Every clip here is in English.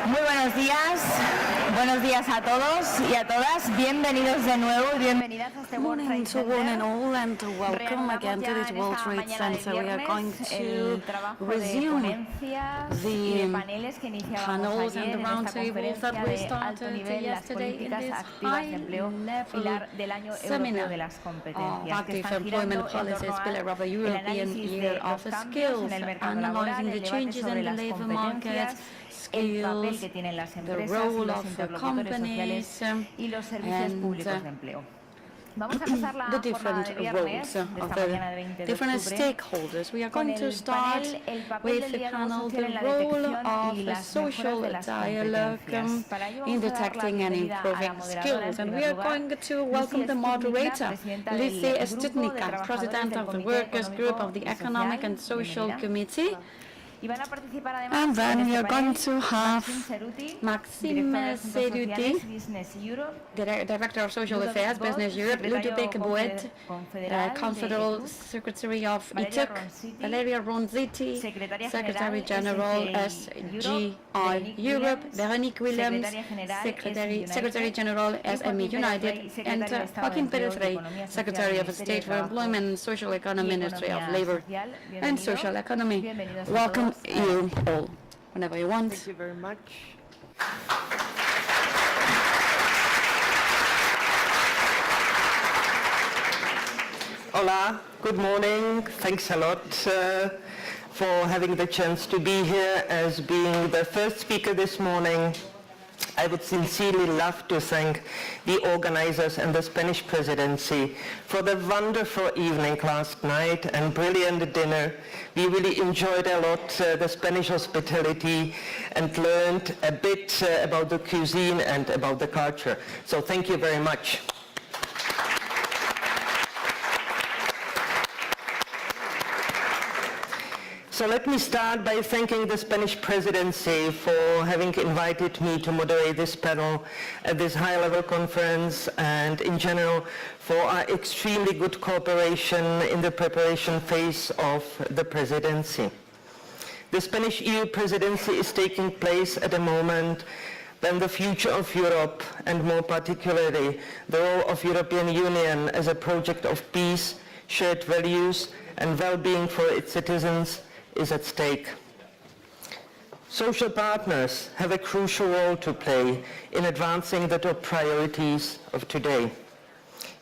Muy buenos días a todos y a todas. Bienvenidos de nuevo y bienvenidas a este World Trade Center. One and all, and welcome again to this World Trade Center. We are going to resume the panels and the roundtables that we started yesterday in this high-level seminar of active employment policies, pillar of the European Year of Skills, analyzing the changes in the labour market, skills, the role of the companies, and the different roles of the different stakeholders. We are going to start with the panel, the role of the social dialogue in detecting and improving skills. And we are going to welcome the moderator, Lucy Stutnica, President of the Workers' Group of the Economic and Social Committee. And then we are going to have Maxime Ceruti, Director of Social Affairs, Business Europe, Ludovic Bouet, Confederal Secretary of ITUC, Valeria Ronzetti, Secretary General SGI Europe, Veronique Willems, Secretary General SME United, and Joaquin Perez Rey, Secretary of State for Employment and Social Economy, Ministry of Labour and Social Economy. Welcome you all, whenever you want. Thank you very much. Hola, good morning. Thanks a lot for having the chance to be here as being the first speaker this morning. I would sincerely love to thank the organizers and the Spanish presidency for the wonderful evening last night and brilliant dinner. We really enjoyed a lot the Spanish hospitality and learned a bit about the cuisine and about the culture. So thank you very much. So let me start by thanking the Spanish presidency for having invited me to moderate this panel at this high-level conference, and in general for our extremely good cooperation in the preparation phase of the presidency. The Spanish EU presidency is taking place at a moment when the future of Europe, and more particularly the role of European Union as a project of peace, shared values and well-being for its citizens is at stake. Social partners have a crucial role to play in advancing the top priorities of today.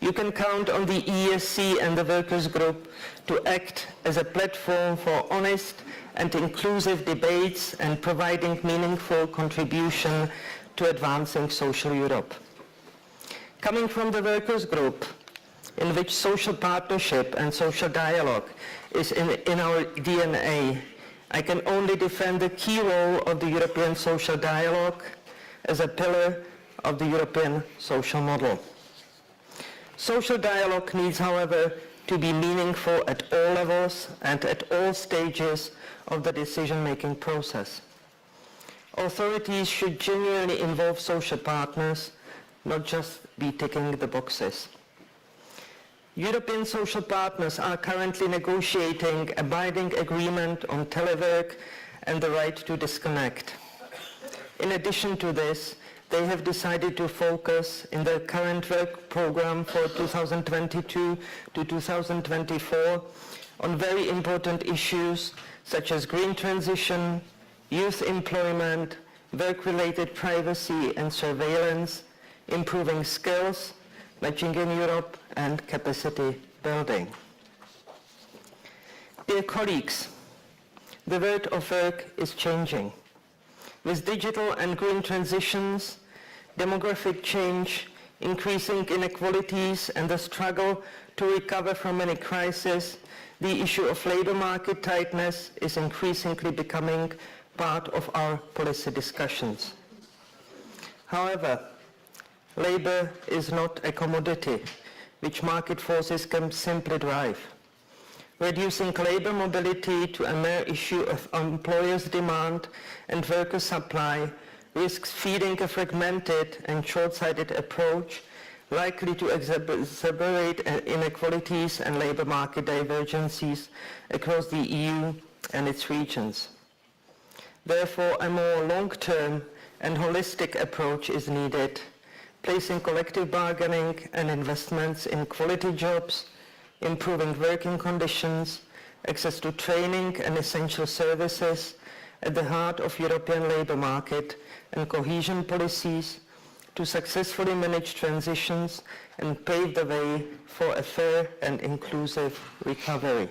You can count on the ESC and the Workers' Group to act as a platform for honest and inclusive debates and providing meaningful contribution to advancing social Europe. Coming from the Workers' Group, in which social partnership and social dialogue is in our DNA, I can only defend the key role of the European social dialogue as a pillar of the European social model. Social dialogue needs, however, to be meaningful at all levels and at all stages of the decision-making process. Authorities should genuinely involve social partners, not just be ticking the boxes. European social partners are currently negotiating a binding agreement on telework and the right to disconnect. In addition to this, they have decided to focus in their current work program for 2022 to 2024 on very important issues such as green transition, youth employment, work-related privacy and surveillance, improving skills, matching in Europe, and capacity building. Dear colleagues, the world of work is changing. With digital and green transitions, demographic change, increasing inequalities, and the struggle to recover from many crises, the issue of labor market tightness is increasingly becoming part of our policy discussions. However, labor is not a commodity which market forces can simply drive. Reducing labor mobility to a mere issue of employers' demand and worker supply risks feeding a fragmented and short-sighted approach likely to exacerbate inequalities and labor market divergences across the EU and its regions. Therefore, a more long-term and holistic approach is needed, placing collective bargaining and investments in quality jobs, improving working conditions, access to training and essential services at the heart of European labour market and cohesion policies to successfully manage transitions and pave the way for a fair and inclusive recovery.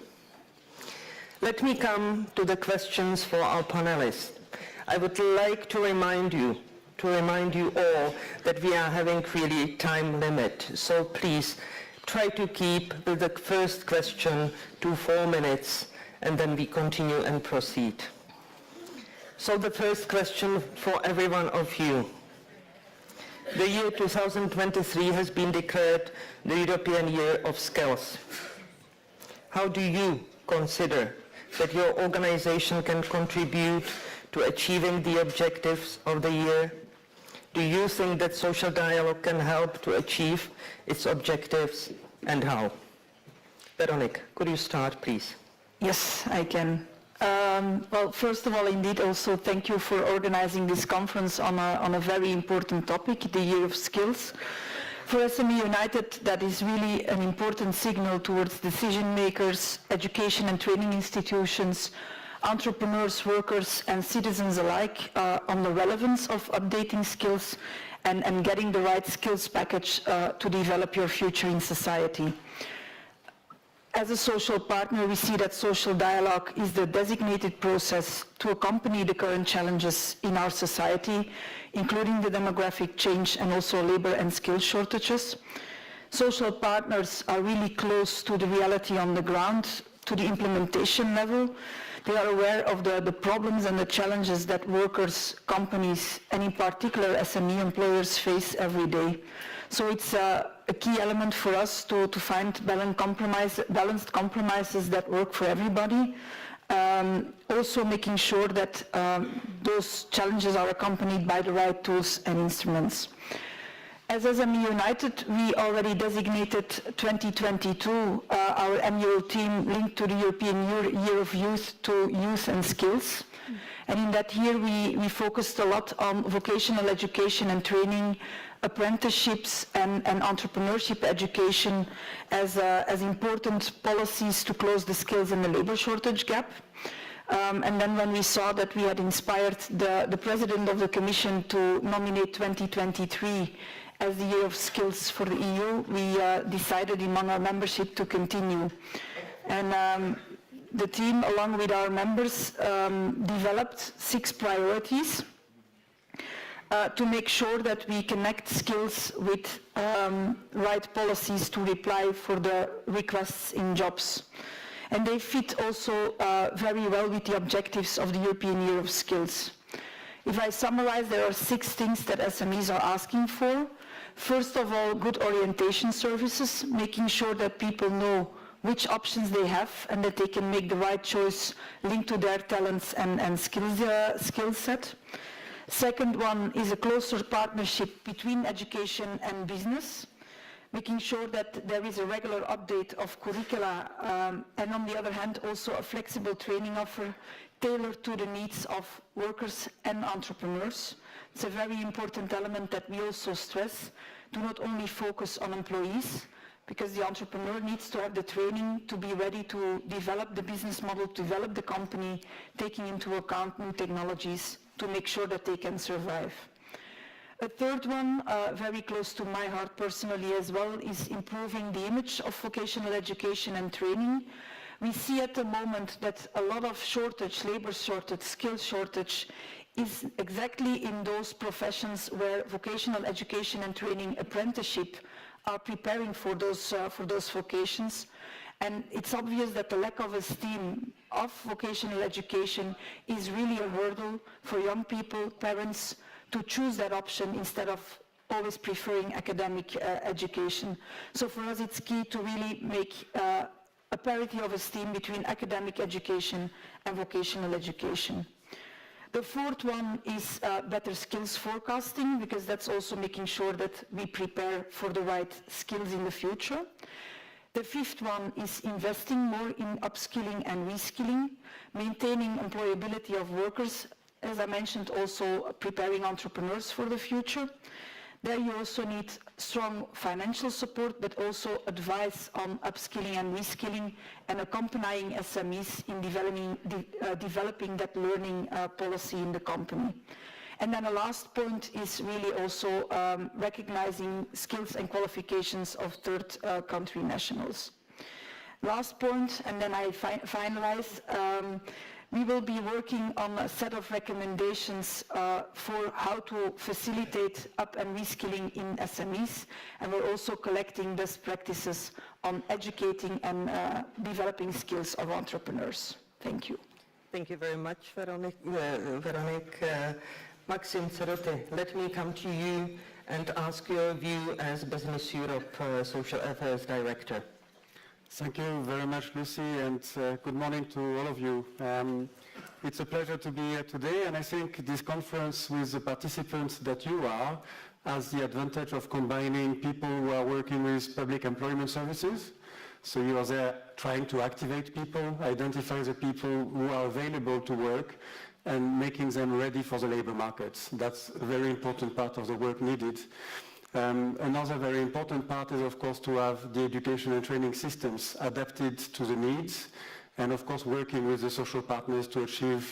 Let me come to the questions for our panelists. I would like to remind you all that we are having really time limit. So please try to keep the first question to 4 minutes, and then we continue and proceed. So the first question for every one of you. The year 2023 has been declared the European Year of Skills. How do you consider that your organization can contribute to achieving the objectives of the year? Do you think that social dialogue can help to achieve its objectives, and how? Veronique, could you start, please? Yes, I can. Well, first of all, indeed, also thank you for organizing this conference on a very important topic, the Year of Skills. For SME United, that is really an important signal towards decision makers, education and training institutions, entrepreneurs, workers and citizens alike on the relevance of updating skills and getting the right skills package to develop your future in society. As a social partner, we see that social dialogue is the designated process to accompany the current challenges in our society, including the demographic change and also labor and skill shortages. Social partners are really close to the reality on the ground, to the implementation level. They are aware of the problems and the challenges that workers, companies, and in particular SME employers face every day. So it's a key element for us to find balanced compromises that work for everybody. Also making sure that those challenges are accompanied by the right tools and instruments. As SME United, we already designated 2022 our annual theme linked to the European Year of Youth to Youth and Skills. And in that year, we focused a lot on vocational education and training, apprenticeships and entrepreneurship education as important policies to close the skills and the labor shortage gap. And then when we saw that we had inspired the President of the Commission to nominate 2023 as the Year of Skills for the EU, we decided among our membership to continue. And the team, along with our members, developed 6 priorities to make sure that we connect skills with right policies to reply for the requests in jobs. And they fit also very well with the objectives of the European Year of Skills. If I summarize, there are 6 things that SMEs are asking for. First of all, good orientation services, making sure that people know which options they have and that they can make the right choice linked to their talents and skill set. Second one is a closer partnership between education and business, making sure that there is a regular update of curricula and on the other hand also a flexible training offer tailored to the needs of workers and entrepreneurs. It's a very important element that we also stress. Do not only focus on employees, because the entrepreneur needs to have the training to be ready to develop the business model, to develop the company, taking into account new technologies to make sure that they can survive. A third one, very close to my heart personally as well, is improving the image of vocational education and training. We see at the moment that a lot of shortage, labor shortage, skill shortage, is exactly in those professions where vocational education and training apprenticeship are preparing for those vocations. And it's obvious that the lack of esteem of vocational education is really a hurdle for young people, parents, to choose that option instead of always preferring academic education. So for us it's key to really make a parity of esteem between academic education and vocational education. The fourth one is better skills forecasting, because that's also making sure that we prepare for the right skills in the future. The fifth one is investing more in upskilling and reskilling, maintaining employability of workers, as I mentioned, also preparing entrepreneurs for the future. There you also need strong financial support, but also advice on upskilling and reskilling and accompanying SMEs in developing that learning policy in the company. And then the last point is really also recognizing skills and qualifications of third country nationals. Last point, and then I finalize. We will be working on a set of recommendations for how to facilitate up and reskilling in SMEs, and we're also collecting best practices on educating and developing skills of entrepreneurs. Thank you. Thank you very much, Veronique. Maxime Cerote, let me come to you and ask your view as Business Europe Social Affairs Director. Thank you very much, Lucy, and good morning to all of you. It's a pleasure to be here today, and I think this conference with the participants that you are has the advantage of combining people who are working with public employment services. So you are there trying to activate people, identify the people who are available to work, and making them ready for the labor markets. That's a very important part of the work needed. Another very important part is, of course, to have the education and training systems adapted to the needs, and of course working with the social partners to achieve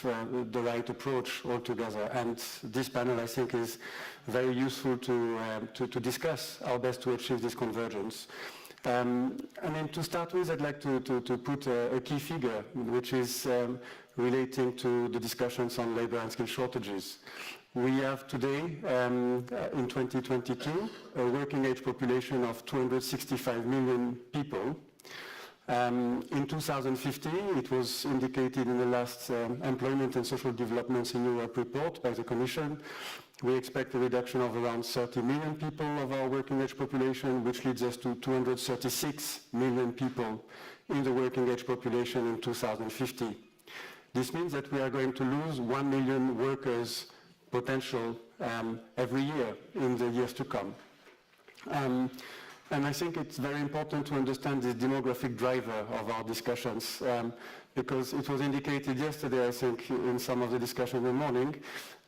the right approach altogether. And this panel, I think, is very useful to discuss how best to achieve this convergence. And then to start with, I'd like to put a key figure, which is relating to the discussions on labor and skill shortages. We have today, in 2022, a working age population of 265 million people. In 2015, it was indicated in the last Employment and Social Developments in Europe report by the Commission, we expect a reduction of around 30 million people of our working age population, which leads us to 236 million people in the working age population in 2050. This means that we are going to lose 1 million workers potential every year in the years to come. And I think it's very important to understand this demographic driver of our discussions, because it was indicated yesterday, I think, in some of the discussion in the morning,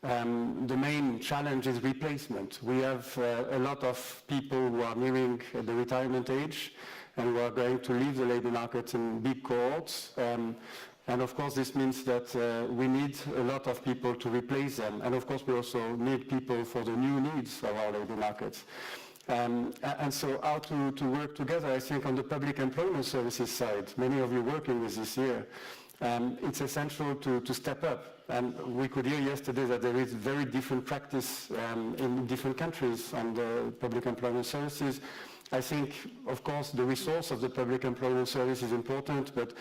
the main challenge is replacement. We have a lot of people who are nearing the retirement age and who are going to leave the labor market in big cohorts. And of course, this means that we need a lot of people to replace them. And of course, we also need people for the new needs of our labor markets. And so how to work together, I think, on the public employment services side, many of you working with this year, it's essential to step up. And we could hear yesterday that there is very different practice in different countries on the public employment services. I think, of course, the resource of the public employment service is important, but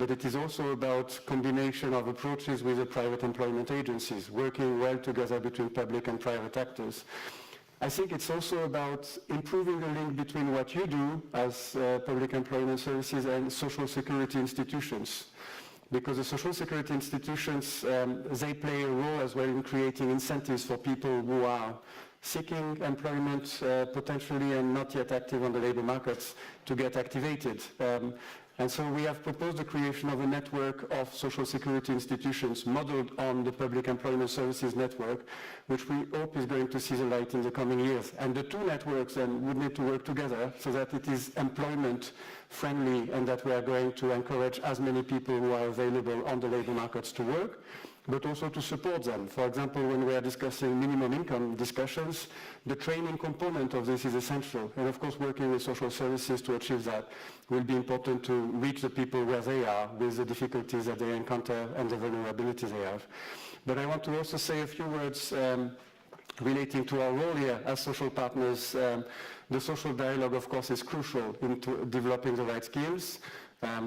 it is also about combination of approaches with the private employment agencies, working well together between public and private actors. I think it's also about improving the link between what you do as public employment services and social security institutions. Because the social security institutions, they play a role as well in creating incentives for people who are seeking employment potentially and not yet active on the labor markets to get activated. And so we have proposed the creation of a network of social security institutions modeled on the public employment services network, which we hope is going to see the light in the coming years. And the two networks then would need to work together so that it is employment friendly and that we are going to encourage as many people who are available on the labor markets to work, but also to support them. For example, when we are discussing minimum income discussions, the training component of this is essential. And of course, working with social services to achieve that will be important to reach the people where they are with the difficulties that they encounter and the vulnerabilities they have. But I want to also say a few words relating to our role here as social partners. The social dialogue, of course, is crucial in developing the right skills.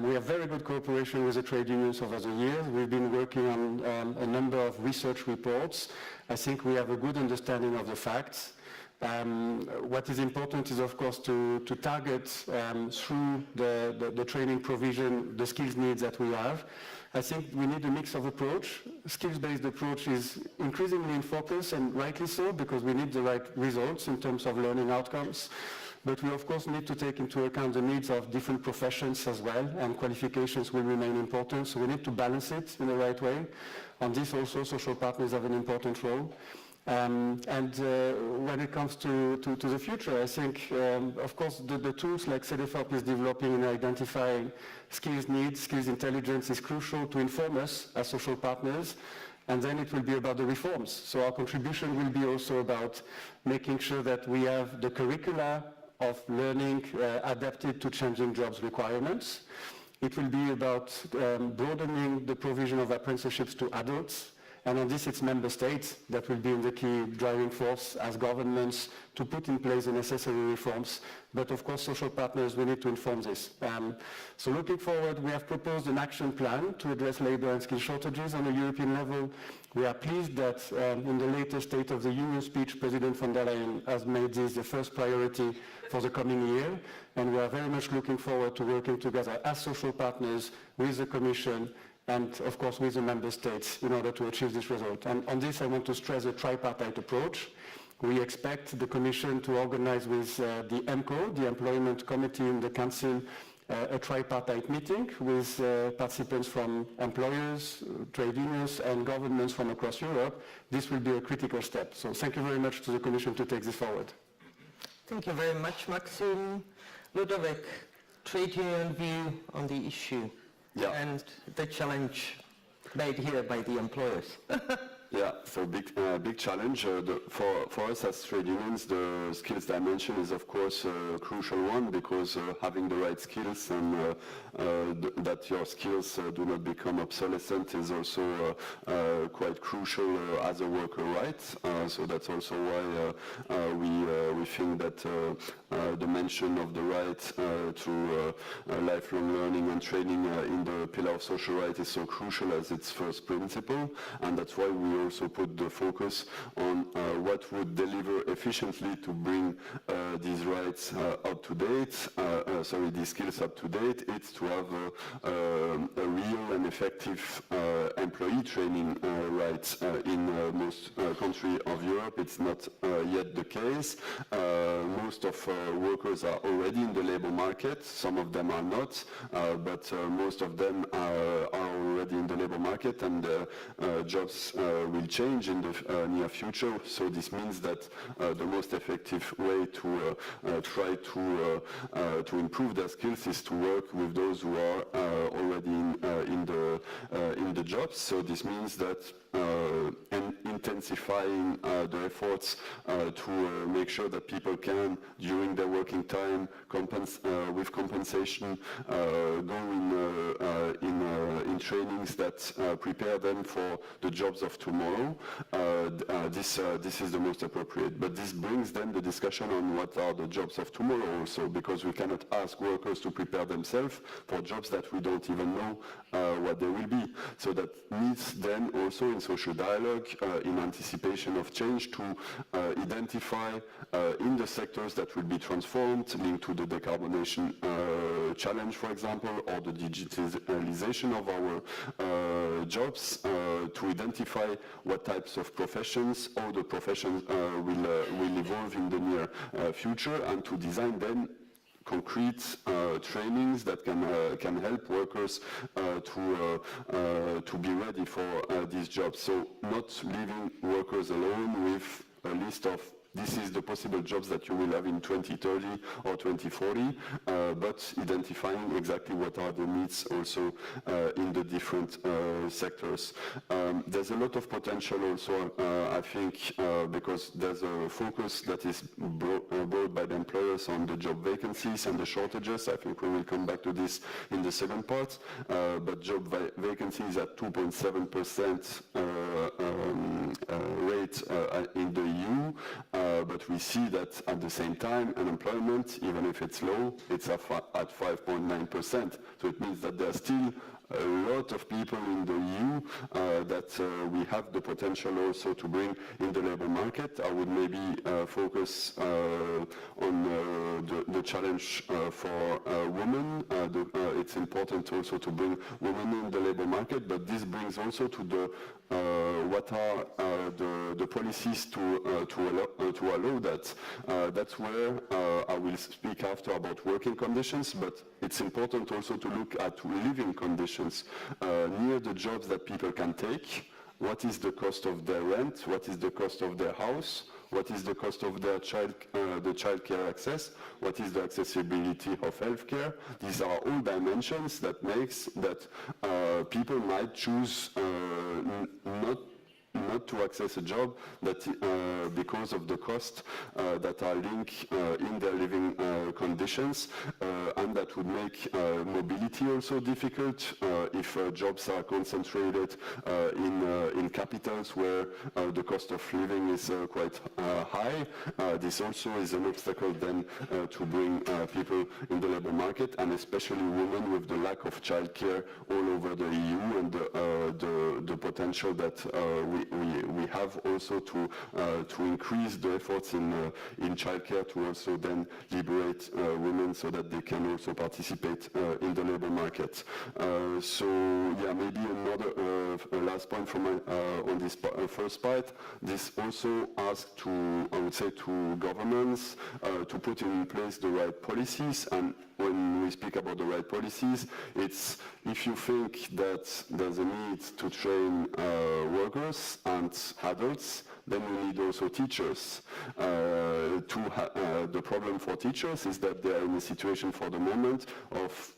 We have very good cooperation with the trade unions over the years. We've been working on a number of research reports. I think we have a good understanding of the facts. What is important is, of course, to target through the training provision the skills needs that we have. I think we need a mix of approach. Skills-based approach is increasingly in focus, and rightly so, because we need the right results in terms of learning outcomes. but we of course need to take into account the needs of different professions as well, and qualifications will remain important, so we need to balance it in the right way. On this also, social partners have an important role. When it comes to the future, I think, of course, the tools like SEPE is developing and identifying skills needs, skills intelligence is crucial to inform us as social partners, and then it will be about the reforms. So our contribution will be also about making sure that we have the curricula of learning adapted to changing jobs requirements. It will be about broadening the provision of apprenticeships to adults. And on this, it's member states that will be the key driving force as governments to put in place the necessary reforms. But of course, social partners, we need to inform this. So looking forward, we have proposed an action plan to address labor and skill shortages on a European level. We are pleased that in the latest State of the Union speech, President von der Leyen has made this the first priority for the coming year. And we are very much looking forward to working together as social partners with the Commission and of course with the member states in order to achieve this result. And on this I want to stress a tripartite approach. We expect the Commission to organize with the EMCO, the Employment Committee in the Council, a tripartite meeting with participants from employers, trade unions and governments from across Europe. This will be a critical step. So thank you very much to the Commission to take this forward. Thank you very much, Maxime. Ludovic, trade union view on the issue. Yeah. And the challenge made here by the employers. Yeah, so big challenge. For us as trade unions, the skills dimension is of course a crucial one, because having the right skills and that your skills do not become obsolescent is also quite crucial as a worker right. So that's also why we think that the mention of the right to lifelong learning and training in the pillar of social right is so crucial as its first principle, and that's why we also put the focus on what would deliver efficiently to bring these rights up to date, these skills up to date. It's to have a real and effective employee training rights in most countries of Europe. It's not yet the case. Most of workers are already in the labor market. Some of them are not, but most of them are already in the labor market, and jobs will change in the near future. So this means that the most effective way to try to improve their skills is to work with those who are already in the jobs. So this means that intensifying the efforts to make sure that people can, during their working time, with compensation, go in trainings that prepare them for the jobs of tomorrow. This is the most appropriate. But this brings then the discussion on what are the jobs of tomorrow also, because we cannot ask workers to prepare themselves for jobs that we don't even know what they will be. So that needs then also in social dialogue, in anticipation of change, to identify in the sectors that will be transformed, linked to the decarbonation challenge, for example, or the digitalization of our jobs, to identify what types of professions or the professions will evolve in the near future, and to design then concrete trainings that can help workers to be ready for these jobs. So not leaving workers alone with a list of this is the possible jobs that you will have in 2030 or 2040, but identifying exactly what are the needs also in the different sectors. There's a lot of potential also, I think, because there's a focus that is brought by the employers on the job vacancies and the shortages. I think we will come back to this in the second part, but job vacancies at 2.7% rate in the EU. But we see that at the same time, unemployment, even if it's low, it's at 5.9%. So it means that there are still a lot of people in the EU that we have the potential also to bring in the labor market. I would maybe focus on the challenge for women. It's important also to bring women in the labor market, but this brings also to the what are the policies to allow that. That's where I will speak after about working conditions, but it's important also to look at living conditions near the jobs that people can take. What is the cost of their rent? What is the cost of their house? What is the cost of their childcare access? What is the accessibility of healthcare? These are all dimensions that makes that people might choose not to access a job that because of the cost that are linked in their living conditions, and that would make mobility also difficult if jobs are concentrated in capitals where the cost of living is quite high. This also is an obstacle then to bring people in the labor market, and especially women with the lack of childcare all over the EU, and the potential that we have also to increase the efforts in childcare to also then liberate women so that they can also participate in the labor market. So yeah, maybe another last point from on this first part. This also asks to, I would say, to governments to put in place the right policies. And when we speak about the right policies, it's if you think that there's a need to train workers and adults, then we need also teachers. The problem for teachers is that they are in a situation for the moment of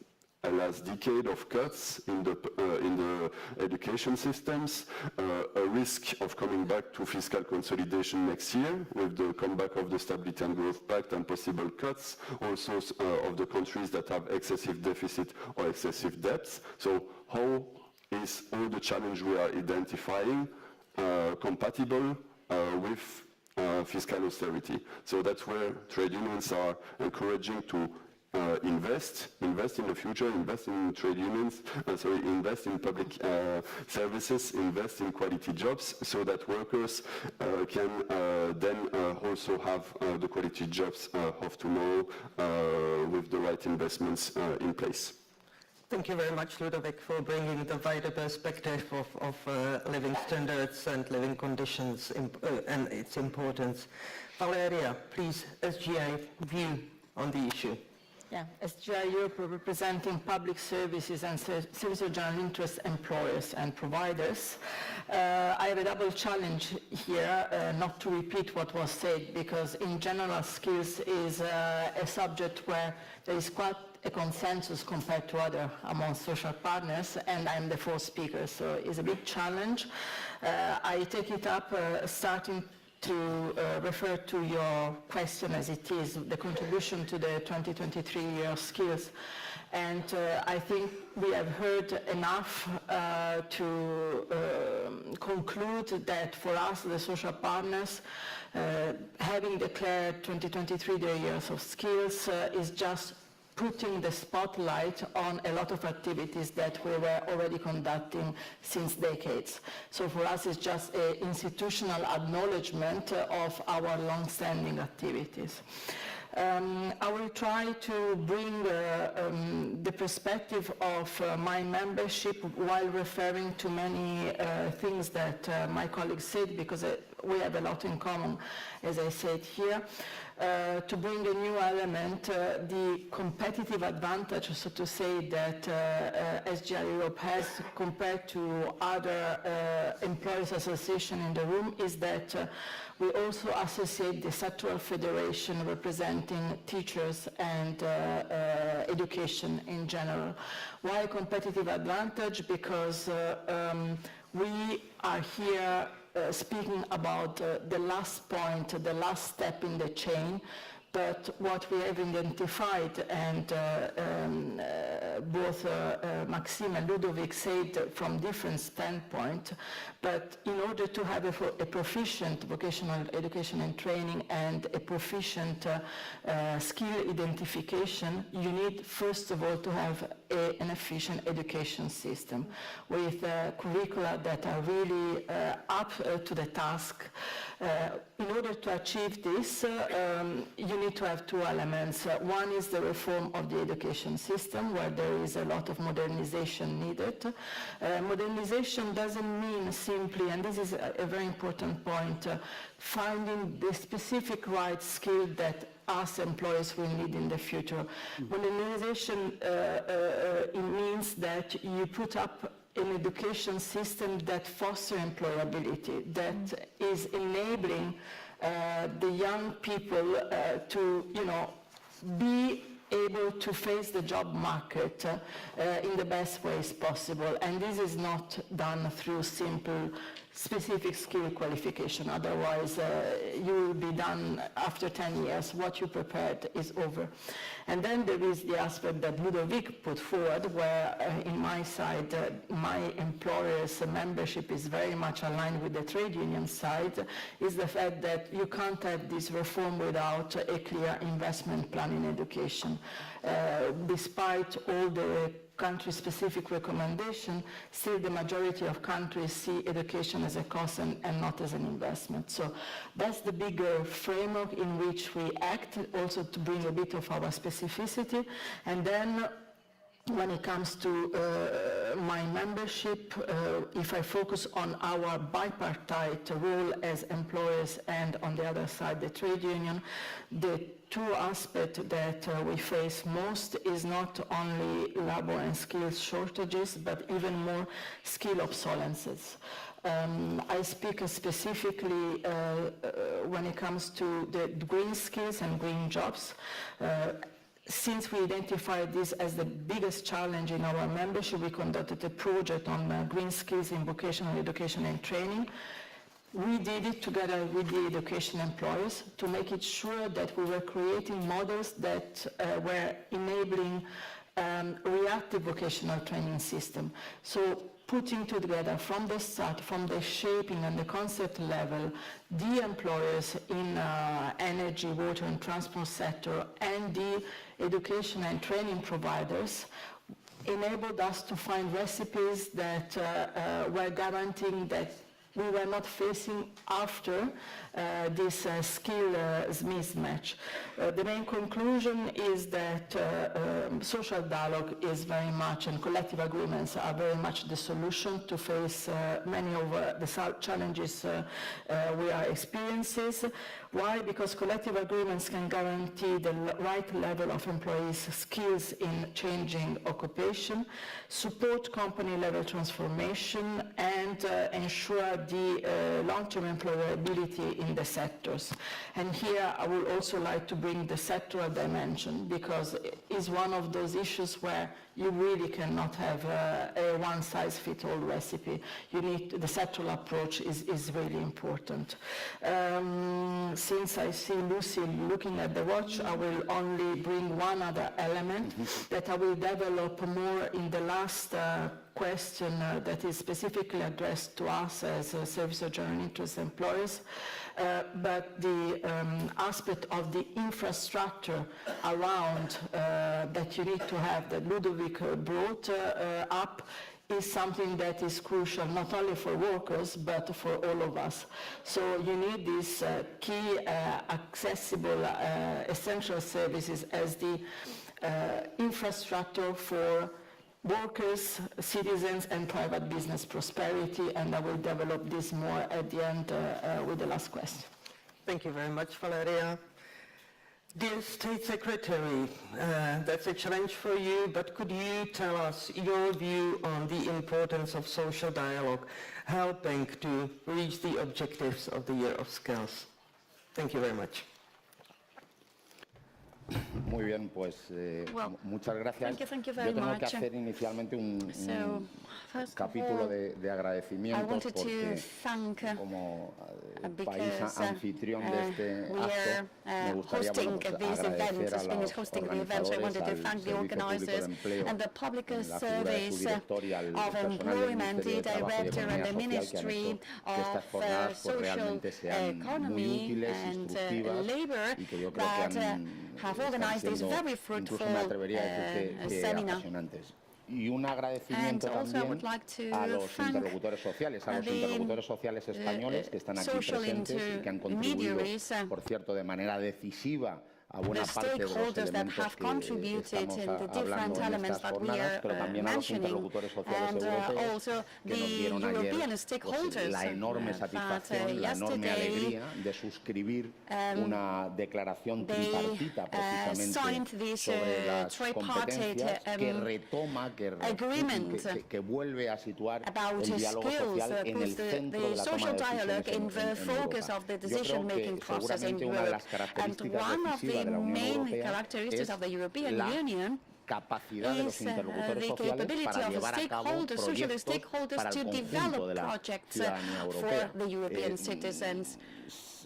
a last decade of cuts in the education systems, a risk of coming back to fiscal consolidation next year with the comeback of the Stability and Growth Pact and possible cuts also of the countries that have excessive deficit or excessive debts. So how is all the challenge we are identifying compatible with fiscal austerity? So that's where trade unions are encouraging to invest in the future, invest in trade unions, invest in public services, invest in quality jobs, so that workers can then also have the quality jobs of tomorrow with the right investments in place. Thank you very much, Ludovic, for bringing the wider perspective of living standards and living conditions and its importance. Valeria, please, SGI view on the issue. Yeah, SGI Europe representing public services and service of general interest employers and providers. I have a double challenge here, not to repeat what was said, because in general skills is a subject where there is quite a consensus compared to other among social partners, and I'm the fourth speaker, so it's a big challenge. I take it up starting to refer to your question as it is, the contribution to the 2023 year of skills. And I think we have heard enough to conclude that for us, the social partners, having declared 2023 the years of skills is just putting the spotlight on a lot of activities that we were already conducting since decades. So for us, it's just an institutional acknowledgement of our long-standing activities. I will try to bring the perspective of my membership while referring to many things that my colleagues said, because we have a lot in common, as I said here. To bring a new element, the competitive advantage, so to say, that SGI Europe has compared to other employers' associations in the room is that we also associate the sectoral federation representing teachers and education in general. Why competitive advantage? Because we are here speaking about the last point, the last step in the chain, But what we have identified, and both Maxime and Ludovic said from different standpoints, but in order to have a proficient vocational education and training and a proficient skill identification, you need first of all to have an efficient education system with curricula that are really up to the task. In order to achieve this, you need to have two elements. One is the reform of the education system, where there is a lot of modernization needed. Modernization doesn't mean simply, and this is a very important point, finding the specific right skill that us employers will need in the future. Modernization it means that you put up an education system that fosters employability, that is enabling the young people to, be able to face the job market in the best ways possible. And this is not done through simple specific skill qualification. Otherwise, you will be done after 10 years. What you prepared is over. And then there is the aspect that Ludovic put forward, where in my side, my employer's membership is very much aligned with the trade union side, is the fact that you can't have this reform without a clear investment plan in education. Despite all the country-specific recommendation, still the majority of countries see education as a cost and not as an investment. So that's the bigger framework in which we act, also to bring a bit of our specificity. And then when it comes to my membership, if I focus on our bipartite role as employers and on the other side the trade union, the two aspects that we face most is not only labor and skills shortages, but even more skill obsolescences. I speak specifically when it comes to the green skills and green jobs. Since we identified this as the biggest challenge in our membership, we conducted a project on green skills in vocational education and training. We did it together with the education employers to make it sure that we were creating models that were enabling reactive vocational training system. So putting together from the start, from the shaping and the concept level, the employers in energy, water and transport sector and the education and training providers enabled us to find recipes that were guaranteeing that we were not facing after this skill mismatch. The main conclusion is that social dialogue is very much, and collective agreements are very much the solution to face many of the challenges we are experiencing. Why? Because collective agreements can guarantee the right level of employees' skills in changing occupation, support company-level transformation, and ensure the long-term employability in the sectors. And here I would also like to bring the sectoral dimension, because it is one of those issues where you really cannot have a one-size-fits-all recipe. You need, the sectoral approach is really important. Since I see Lucy looking at the watch, I will only bring one other element that I will develop more in the last question that is specifically addressed to us as Servicio General Interest employers, but the aspect of the infrastructure around that you need to have, that Ludovic brought up, is something that is crucial not only for workers but for all of us. So you need these key accessible essential services as the infrastructure for workers, citizens and private business prosperity, and I will develop this more at the end with the last question. Thank you very much, Valeria. Dear State Secretary, that's a challenge for you, but could you tell us your view on the importance of social dialogue helping to reach the objectives of the Year of Skills? Thank you very much. Muy bien, pues muchas gracias. Thank you Yo very tengo much. que hacer inicialmente un First of capítulo all, de I agradecimientos wanted to porque thank como país because anfitrión de este we acto are me gustaría hosting this event, agradecer a Spain is los hosting the event, so I wanted to organizadores, thank the al Servicio Público de organizers Empleo, and the public en la figura de su service director y al of personal del employment, Ministerio the de Trabajo y director and the Economía Social que han Ministry hecho que estas of jornadas pues, social realmente sean muy economy útiles, and instructivas labor y que yo creo que that have organized this very fruitful incluso me atrevería a decir que seminar. apasionantes. Y un agradecimiento And also I would también like to a los thank interlocutores sociales, españoles que están aquí social presentes y que han contribuido, intermediaries, por cierto, de manera decisiva a buena the parte de los stakeholders that elementos have que contributed estamos in the hablando different en elements estas that we jornadas, pero are también a los mentioning, interlocutores sociales and europeos also que nos the dieron European ayer pues, stakeholders la enorme satisfacción, la enorme yesterday, alegría de suscribir una declaración tripartita signed precisamente this sobre las tripartite competencias que retoma, que vuelve a situar about el diálogo skills, social en el centro the de la toma social de dialogue in decisiones the focus Europa. of the Yo creo decision-making que process in seguramente una de las Europe. And características one of decisivas the de la Unión main Europea characteristics es of the European la Union capacidad de los is interlocutores the sociales capability para of llevar a cabo stakeholders, social proyectos stakeholders para to el conjunto develop de la projects ciudadanía for europea. the European citizens.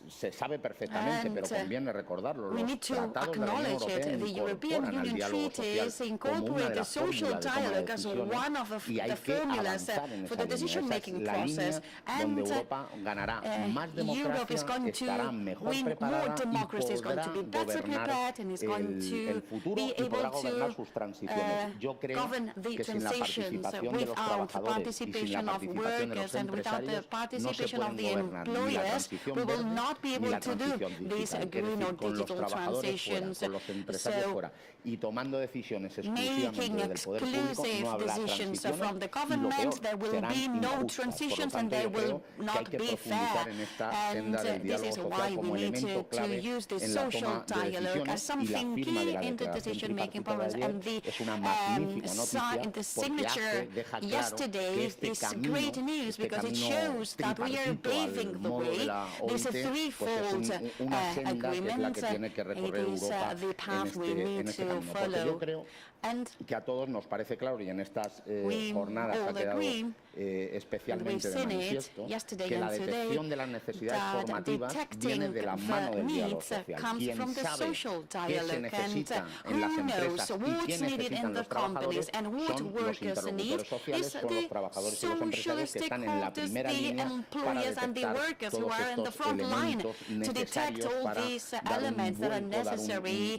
Se sabe perfectamente, pero conviene recordarlo, we los need to tratados de la Unión acknowledge Europea it. The European incorporan al Union diálogo treaties social como una incorporate de the las social fórmulas de toma de dialogue as decisiones one of y hay the que formulas avanzar en for esa the decision-making línea. Esa es la process. línea donde Europa ganará más Europe is democracia, going estará to mejor win more preparada democracy, y is going podrá to be better gobernar prepared, and is going el to futuro be y podrá able gobernar to sus transiciones. Yo creo govern the que sin la transitions participación de los without trabajadores y sin participation la of participación de los workers and without the empresarios no se participation of pueden the gobernar ni la employers, transición we will verde not be ni able la to do transición these digital, es green decir, or con los digital trabajadores fuera, transitions. con los empresarios So, fuera y tomando decisiones exclusivamente making desde el poder público exclusive no habrá decisions transiciones from the y lo government, peor, there will serán be no injustas. transitions Por lo and tanto, they yo creo will que hay not que be profundizar fair. en esta And senda del this diálogo is social why como we need elemento to clave use this en la social toma de dialogue as decisiones y la something firma de key la in the declaración decision-making tripartita de process. And ayer the es una magnífica noticia the porque signature deja claro yesterday que este is camino, great news because it camino shows that we are tripartito al paving the modo de way. la This OIT, is a pues threefold es una senda que es la agreement. que tiene que recorrer It is Europa the path we en need este to camino. Porque yo follow. creo And que a todos nos parece claro y en estas we jornadas ha all quedado agree, especialmente de we've seen it manifiesto yesterday que la and today, detección de las necesidades that formativas viene de la detecting mano del the diálogo needs social. comes Quien from the sabe social qué se dialogue, necesita and en las who empresas knows y what's qué needed necesitan in the los trabajadores companies and what son los workers need interlocutores sociales, is son los the trabajadores y los social empresarios que están en la stakeholders, primera the línea para employers and the detectar workers who todos are in the estos front line elementos to detect necesarios all para these dar un elements that are vuelco, dar necessary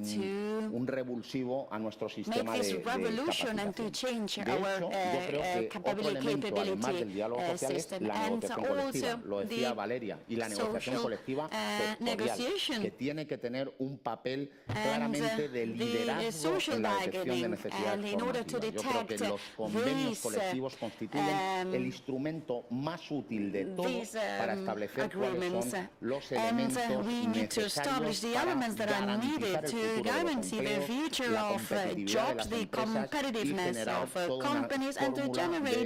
to un revulsivo a nuestro make sistema this de revolution and to capacitación. change De our hecho, yo creo que otro elemento, además del diálogo social, es system. la And negociación colectiva. also Lo decía the Valeria. Y la negociación social, colectiva sectorial, negotiation. que tiene que tener un papel claramente de liderazgo en la detección de necesidades formativas. Yo creo que los convenios colectivos constituyen el instrumento más útil de todos para establecer cuáles son los elementos necesarios para garantizar el futuro de los empleos, la competitividad de las empresas y generar toda una fórmula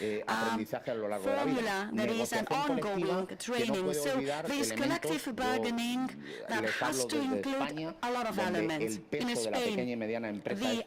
de aprendizaje a lo largo de la vida. Negociación colectiva que no puede olvidar elementos, les hablo desde España, donde el peso de la pequeña y mediana empresa es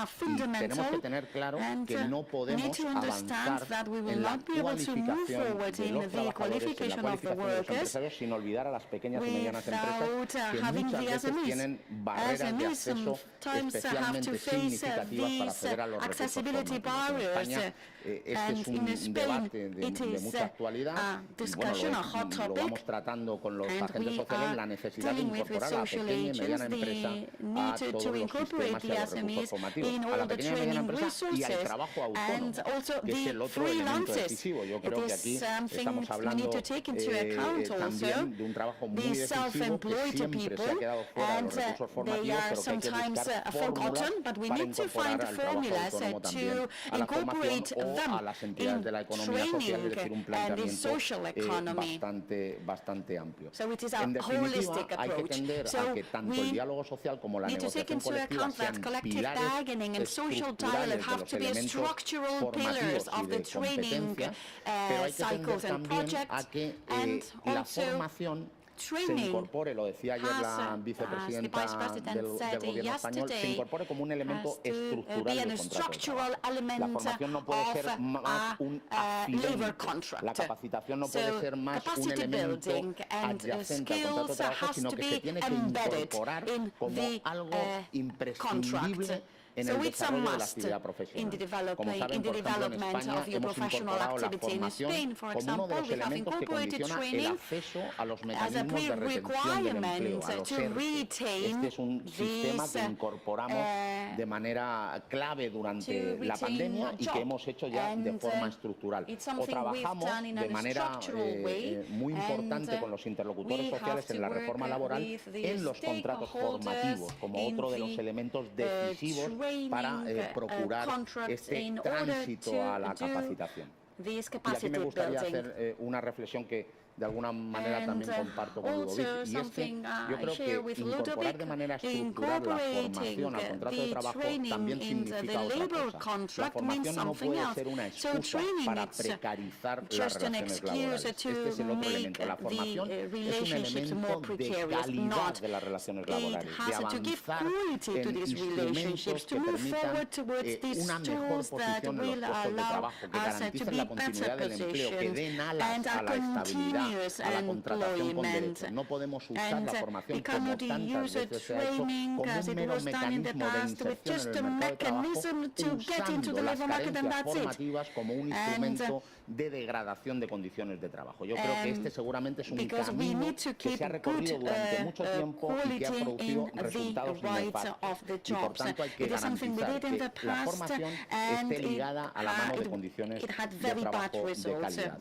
fundamental y tenemos que tener claro que no podemos avanzar en la cualificación de los trabajadores, en la cualificación de los empresarios sin olvidar a las pequeñas y medianas empresas que muchas veces tienen barreras de acceso especialmente significativas para acceder a los recursos formativos. En España este es un debate de mucha actualidad y bueno, lo vamos tratando con los agentes sociales, la necesidad de incorporar a la pequeña y mediana empresa a todos los sistemas y a los recursos formativos, a la pequeña y mediana empresa y al trabajo autónomo, que es el otro elemento decisivo. Yo creo que aquí estamos hablando también de un trabajo muy decisivo que siempre se ha quedado fuera de los recursos formativos, pero que hay que buscar fórmulas para incorporar al trabajo autónomo también a la formación o a las entidades de la economía social, es decir, un planteamiento bastante amplio. En definitiva, hay que tender a que tanto el diálogo social como la negociación colectiva sean pilares estructurales de los elementos formativos y de competencia, pero hay que tender también a que la formación se incorpore, lo decía ayer la vicepresidenta del Gobierno español, se incorpore como un elemento estructural del contrato de trabajo. La formación no puede ser más un accidente, la capacitación no puede ser más un elemento adyacente al contrato de trabajo, sino que se tiene que incorporar como algo imprescindible en el desarrollo de la actividad profesional. Como saben, por ejemplo, en España hemos incorporado la formación como uno de los elementos que condiciona el acceso a los mecanismos de retención del empleo, a los ERTE. Este es un sistema que incorporamos de manera clave durante la pandemia y que hemos hecho ya de forma estructural. O trabajamos de manera muy importante con los interlocutores sociales en la reforma laboral en los contratos formativos, como otro de los elementos decisivos para procurar este tránsito a la capacitación. Y aquí me gustaría hacer una reflexión que de alguna manera también comparto con Ludovic, y es que yo creo que incorporar de manera estructural la formación al contrato de trabajo también significa otra cosa. La formación no puede ser una excusa para precarizar las relaciones laborales. Este es el otro elemento. La formación es un elemento de calidad de las relaciones laborales, de avanzar en instrumentos que permitan una mejor posición en los puestos de trabajo, que garanticen la continuidad del empleo, que den alas a la estabilidad, a la contratación con derechos. No podemos usar la formación como tantas veces se ha hecho como un mero mecanismo de inserción en el mercado de trabajo, usando las carencias formativas como un instrumento de degradación de condiciones de trabajo. Yo creo que este seguramente es un camino que se ha recorrido durante mucho tiempo y que ha producido resultados nefastos. Y por tanto hay que garantizar que la formación esté ligada a la mano de condiciones de trabajo de calidad.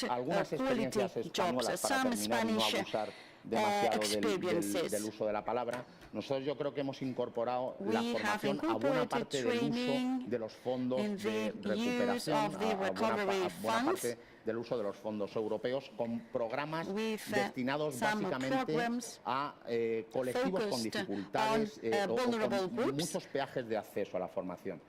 Algunas experiencias españolas, para terminar y no abusar demasiado del uso de la palabra, nosotros yo creo que hemos incorporado la formación a buena parte del uso de los fondos de recuperación, a buena parte del uso de los fondos europeos, con programas destinados básicamente a colectivos con dificultades o con muchos peajes de acceso a la formación.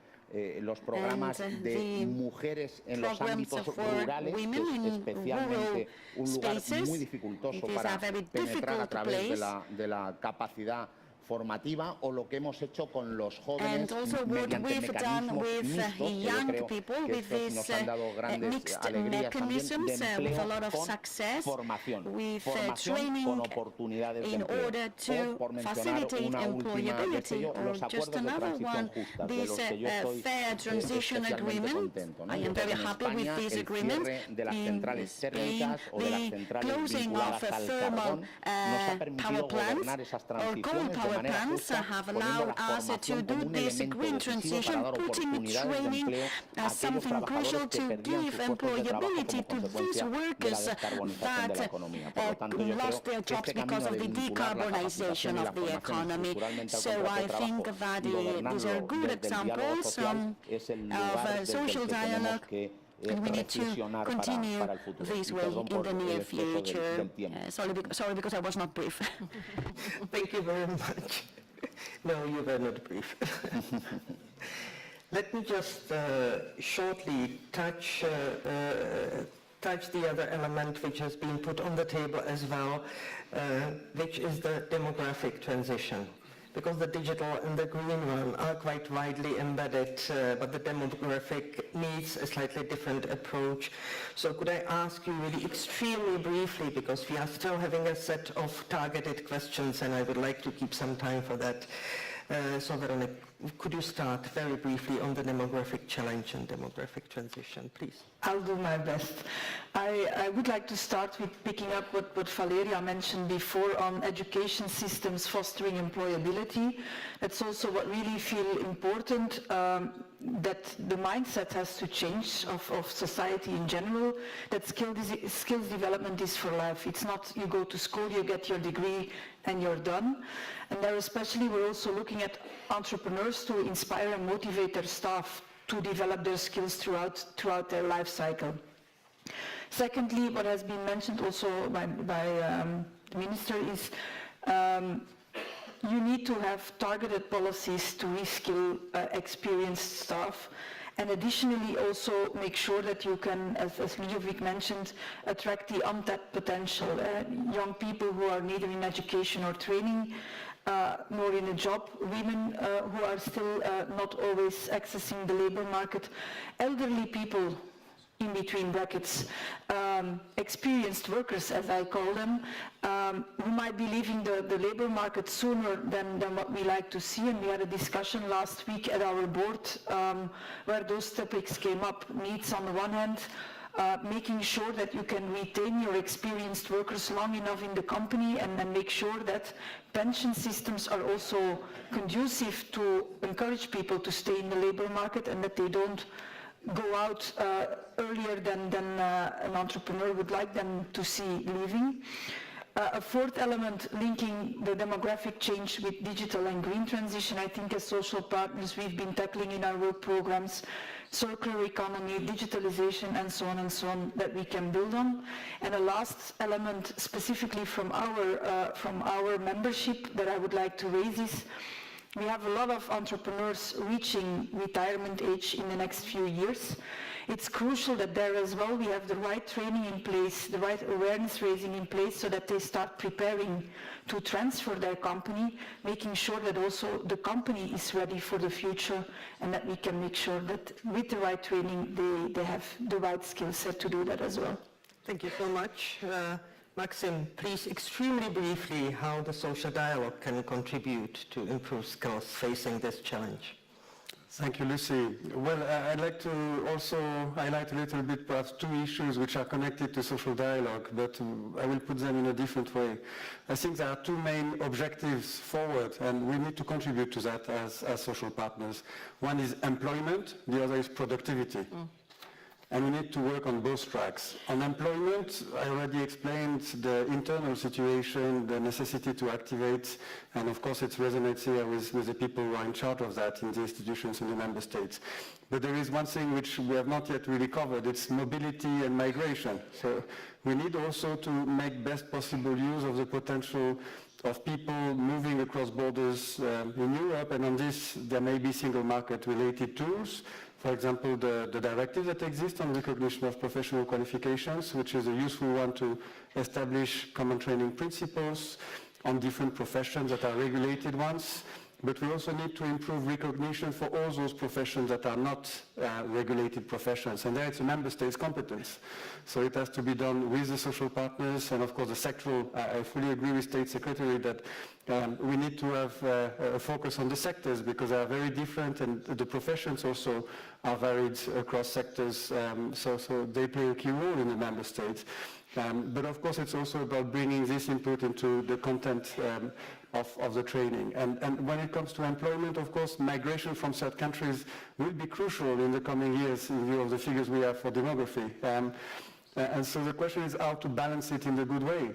Los programas de mujeres en los ámbitos rurales, que es especialmente un lugar muy dificultoso para penetrar a través de la capacidad formativa, o lo que hemos hecho con los jóvenes mediante mecanismos mixtos, que yo creo que estos nos han dado grandes alegrías también, de empleo con formación, formación con oportunidades de empleo. O, por mencionar una última vez, los acuerdos de transición justa, de los que yo estoy especialmente contento, ¿no? En España, el cierre de las centrales térmicas o de las centrales vinculadas al carbón nos ha permitido gobernar esas transiciones de manera justa, have allowed us to do this green transition, putting training as something crucial to give employability to these workers that lost their jobs because of the decarbonization of the economy. So I think that these are good examples of social dialogue, and we need to continue this way in the near future. Sorry because I was not brief. Thank you very much. No, you were not brief. Let me just shortly touch the other element which has been put on the table as well, which is the demographic transition. Because the digital and the green one are quite widely embedded, but the demographic needs a slightly different approach. So could I ask you really extremely briefly, because we are still having a set of targeted questions and I would like to keep some time for that. So Veronica, could you start very briefly on the demographic challenge and demographic transition, please? I'll do my best. I would like to start with picking up what Valeria mentioned before on education systems fostering employability. That's also what really feel important, that the mindset has to change of society in general, that skills development is for life. It's not you go to school, you get your degree and you're done. And there especially we're also looking at entrepreneurs to inspire and motivate their staff to develop their skills throughout their life cycle. Secondly, what has been mentioned also by the Minister is you need to have targeted policies to reskill experienced staff And additionally, also make sure that you can, as Ludovic mentioned, attract the untapped potential. Young people who are neither in education or training, nor in a job, women who are still not always accessing the labor market, elderly people, in between brackets, experienced workers, as I call them, who might be leaving the labor market sooner than what we like to see. And we had a discussion last week at our board where those topics came up. Needs on the one hand, making sure that you can retain your experienced workers long enough in the company, and then make sure that pension systems are also conducive to encourage people to stay in the labor market, and that they don't go out earlier than an entrepreneur would like them to see leaving. A fourth element, linking the demographic change with digital and green transition. I think as social partners we've been tackling in our work programs circular economy, digitalization, and so on, that we can build on. And a last element specifically from our membership that I would like to raise is we have a lot of entrepreneurs reaching retirement age in the next few years. It's crucial that there as well we have the right training in place, the right awareness raising in place, so that they start preparing to transfer their company, making sure that also the company is ready for the future, and that we can make sure that with the right training they have the right skill set to do that as well. Thank you so much. Maxim, please extremely briefly how the social dialogue can contribute to improve skills facing this challenge. Thank you, Lucy. Well, I'd like to also highlight a little bit perhaps two issues which are connected to social dialogue, but I will put them in a different way. I think there are two main objectives forward, and we need to contribute to that as social partners. One is employment, the other is productivity. And we need to work on both tracks. On employment, I already explained the internal situation, the necessity to activate, and of course it resonates here with the people who are in charge of that in the institutions in the member states. But there is one thing which we have not yet really covered, it's mobility and migration. So we need also to make best possible use of the potential of people moving across borders in Europe, and on this there may be single market related tools. For example, the directive that exists on recognition of professional qualifications, which is a useful one to establish common training principles on different professions that are regulated ones. But we also need to improve recognition for all those professions that are not regulated professions, and there it's a member state's competence. So it has to be done with the social partners, and of course the sectoral, I fully agree with State Secretary that we need to have a focus on the sectors, because they are very different, and the professions also are varied across sectors, so they play a key role in the member states. But of course it's also about bringing this input into the content of the training. And when it comes to employment, of course, migration from third countries will be crucial in the coming years in view of the figures we have for demography. And so the question is how to balance it in a good way.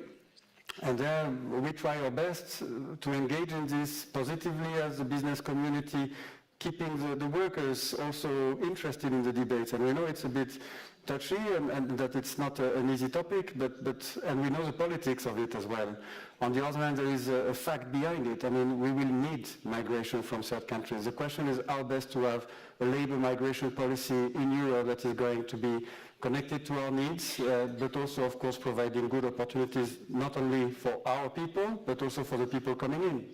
And there we try our best to engage in this positively as a business community, keeping the workers also interested in the debates. And we know it's a bit touchy and that it's not an easy topic, and we know the politics of it as well. On the other hand, there is a fact behind it. I mean, we will need migration from third countries. The question is how best to have a labor migration policy in Europe that is going to be connected to our needs, but also, of course, providing good opportunities not only for our people, but also for the people coming in.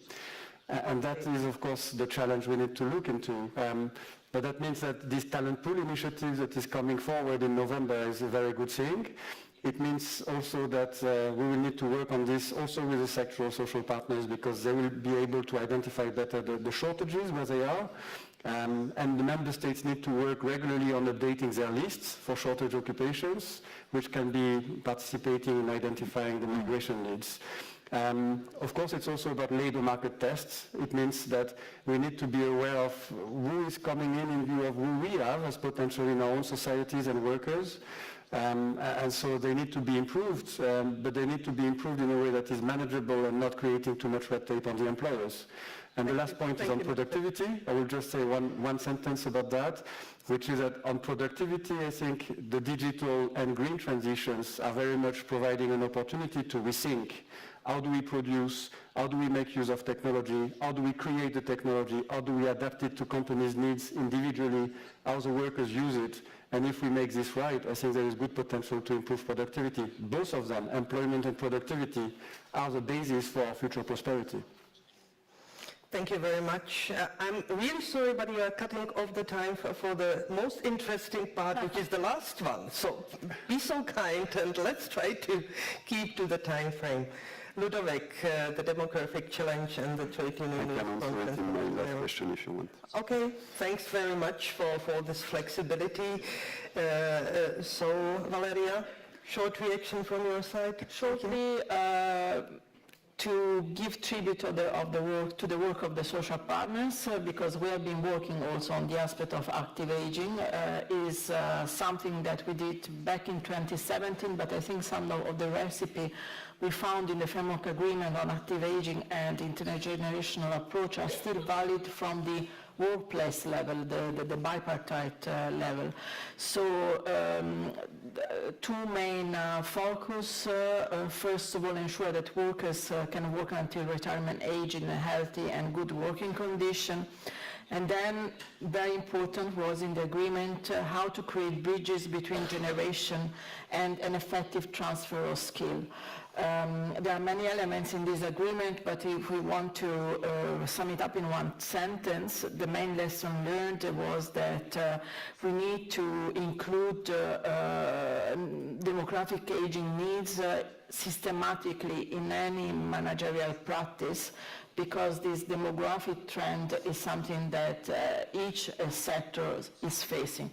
And that is, of course, the challenge we need to look into. But that means that this talent pool initiative that is coming forward in November is a very good thing. It means also that we will need to work on this also with the sectoral social partners, because they will be able to identify better the shortages where they are. And the member states need to work regularly on updating their lists for shortage occupations, which can be participating in identifying the migration needs. Of course, it's also about labor market tests. It means that we need to be aware of who is coming in view of who we have as potential in our own societies and workers. And so they need to be improved, but they need to be improved in a way that is manageable and not creating too much red tape on the employers. And the last point is on productivity. I will just say one sentence about that, which is that on productivity, I think the digital and green transitions are very much providing an opportunity to rethink how do we produce, How do we make use of technology? How do we create the technology? How do we adapt it to companies' needs individually? How the workers use it? And if we make this right, I think there is good potential to improve productivity. Both of them, employment and productivity, are the basis for our future prosperity. Thank you very much. I'm really sorry, but you are cutting off the time for the most interesting part, which is the last one. So be so kind and let's try to keep to the time frame. Ludovic, the demographic challenge and the trade union. I can answer it in my last question if you want. Okay, thanks very much for this flexibility. So, Valeria, short reaction from your side? Shortly, to give tribute to the work of the social partners, because we have been working also on the aspect of active aging, is something that we did back in 2017, but I think some of the recipe we found in the framework agreement on active aging and intergenerational approach are still valid from the workplace level, the bipartite level. So two main focus, first of all, ensure that workers can work until retirement age in a healthy and good working condition. And then, very important was in the agreement how to create bridges between generation and an effective transfer of skill. There are many elements in this agreement, but if we want to sum it up in one sentence, the main lesson learned was that we need to include demographic aging needs systematically in any managerial practice, because this demographic trend is something that each sector is facing.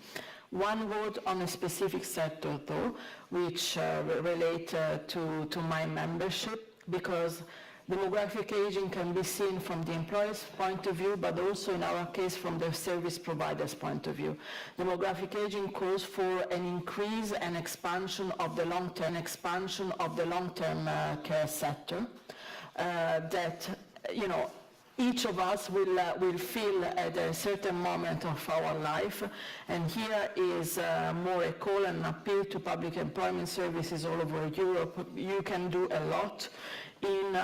One word on a specific sector, though, which relate to my membership, because demographic aging can be seen from the employer's point of view, but also in our case from the service provider's point of view. Demographic aging calls for an increase and expansion of the long-term care sector that, you know, each of us will feel at a certain moment of our life, and here is more a call and appeal to public employment services all over Europe. You can do a lot in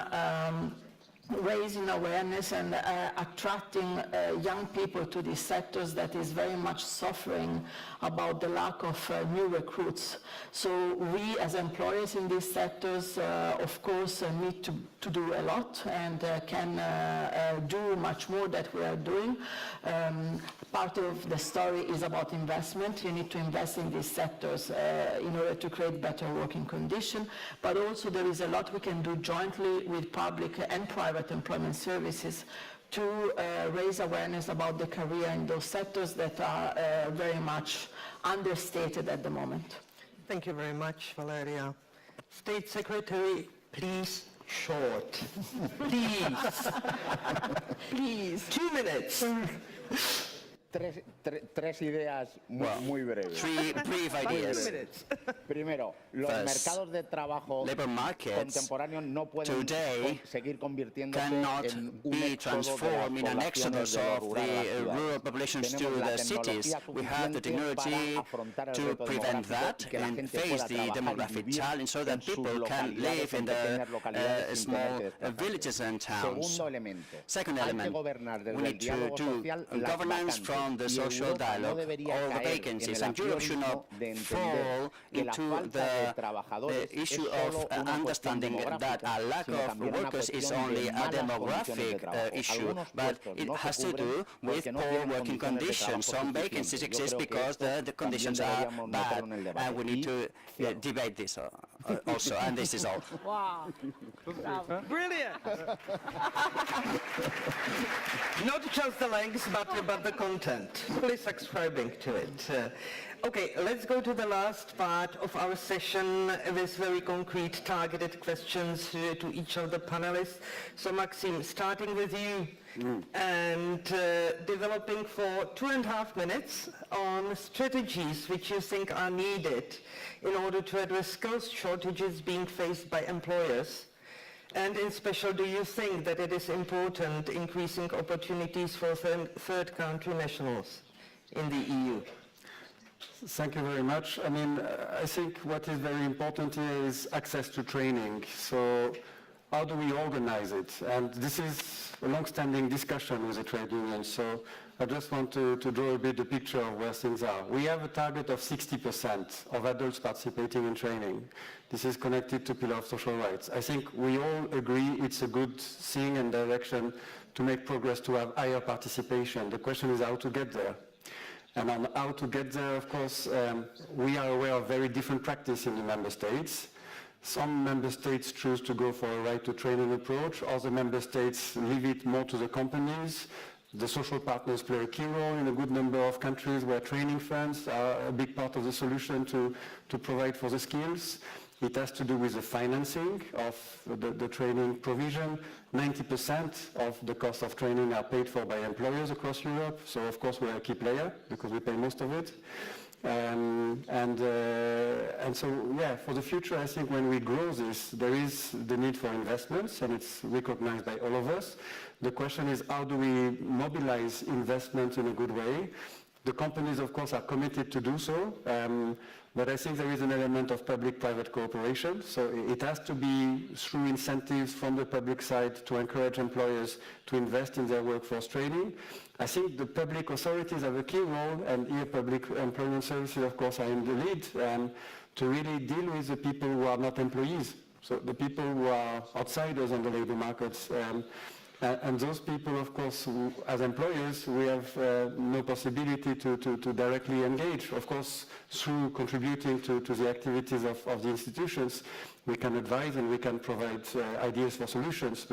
raising awareness and attracting young people to these sectors that is very much suffering about the lack of new recruits. So we as employers in these sectors, of course, need to do a lot and can do much more that we are doing. Part of the story is about investment. You need to invest in these sectors in order to create better working conditions, but also there is a lot we can do jointly with public and private employment services to raise awareness about the career in those sectors that are very much understated at the moment. Thank you very much, Valeria. State Secretary, please, short. Please. Please. 2 minutes. Tres ideas muy breves. Three brief ideas. Primero, los mercados de trabajo contemporáneos no pueden seguir convirtiéndose en un éxodo de las poblaciones de lo rural a las ciudades. Tenemos la tecnología suficiente para afrontar el reto demográfico y que la gente pueda trabajar y vivir en sus localidades, en pequeñas localidades sin tener que desplazarse. Segundo elemento, hay que gobernar desde el diálogo social las vacantes. From the social dialogue, all the vacancies, and Europe should not fall into the issue of understanding that a lack of workers is only a demographic issue, but it has to do with poor working conditions. Some vacancies exist because the conditions are bad, and we need to debate this also, and this is all. Wow. Brilliant! Not just the length, but the content. Fully subscribing to it. Okay, let's go to the last part of our session with very concrete targeted questions to each of the panelists. So Maxime, starting with you and developing for 2.5 minutes on strategies which you think are needed in order to address skills shortages being faced by employers. And in special, do you think that it is important increasing opportunities for third country nationals in the EU? Thank you very much. I mean, I think what is very important here is access to training. So how do we organize it? And this is a long-standing discussion with the trade unions, so I just want to draw a bit the picture of where things are. We have a target of 60% of adults participating in training. This is connected to Pillar of Social Rights. I think we all agree it's a good thing and direction to make progress to have higher participation. The question is how to get there. And on how to get there, of course, we are aware of very different practice in the member states. Some member states choose to go for a right to training approach. Other member states leave it more to the companies. The social partners play a key role in a good number of countries where training funds are a big part of the solution to provide for the skills. It has to do with the financing of the training provision. 90% of the cost of training are paid for by employers across Europe. So of course we're a key player because we pay most of it. And so, yeah, for the future, I think when we grow this, there is the need for investments, and it's recognized by all of us. The question is, how do we mobilize investment in a good way? The companies, of course, are committed to do so, but I think there is an element of public-private cooperation. So it has to be through incentives from the public side to encourage employers to invest in their workforce training. I think the public authorities have a key role, and here public employment services, of course, are in the lead to really deal with the people who are not employees. So the people who are outsiders on the labor markets. And those people, of course, as employers, we have no possibility to directly engage. Of course, through contributing to the activities of the institutions, we can advise and we can provide ideas for solutions.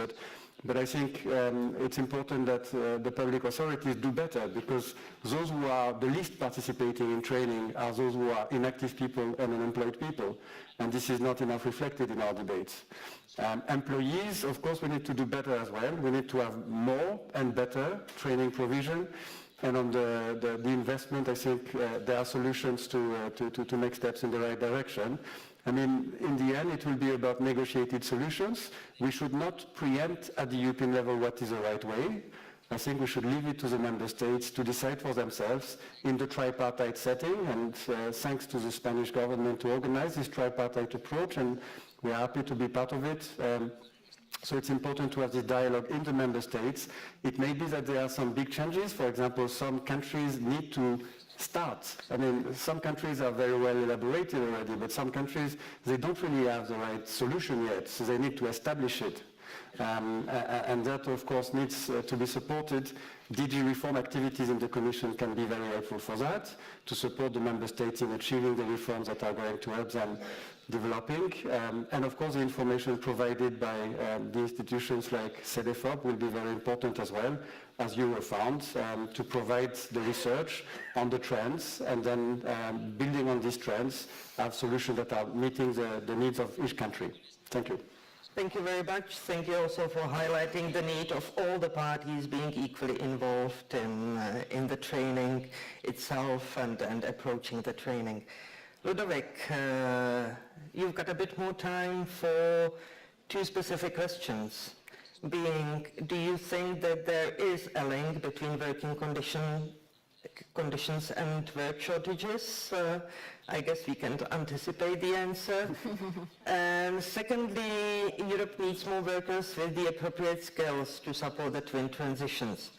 But I think it's important that the public authorities do better, because those who are the least participating in training are those who are inactive people and unemployed people. And this is not enough reflected in our debates. Employees, of course, we need to do better as well. We need to have more and better training provision. And on the investment, I think there are solutions to make steps in the right direction. I mean, in the end, it will be about negotiated solutions. We should not preempt at the European level what is the right way. I think we should leave it to the member states to decide for themselves in the tripartite setting, and thanks to the Spanish government to organize this tripartite approach, and we are happy to be part of it. So it's important to have this dialogue in the member states. It may be that there are some big changes. For example, some countries need to start. I mean, some countries are very well elaborated already, but some countries, they don't really have the right solution yet, so they need to establish it. And that, of course, needs to be supported. DG reform activities in the Commission can be very helpful for that, to support the member states in achieving the reforms that are going to help them developing. And of course, the information provided by the institutions like SEPE will be very important as well, as Eurofound, to provide the research on the trends, and then building on these trends, have solutions that are meeting the needs of each country. Thank you. Thank you very much. Thank you also for highlighting the need of all the parties being equally involved in the training itself and approaching the training. Ludovic, you've got a bit more time for two specific questions. Being, do you think that there is a link between working conditions and work shortages? I guess we can anticipate the answer. And secondly, Europe needs more workers with the appropriate skills to support the twin transitions.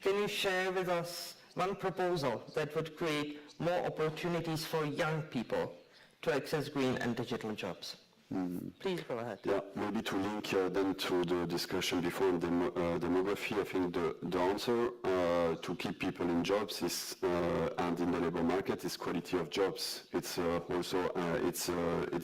Can you share with us one proposal that would create more opportunities for young people to access green and digital jobs? Please go ahead. Yeah, maybe to link then to the discussion before on demography, I think the answer to keep people in jobs is and in the labor market is quality of jobs. It's also it's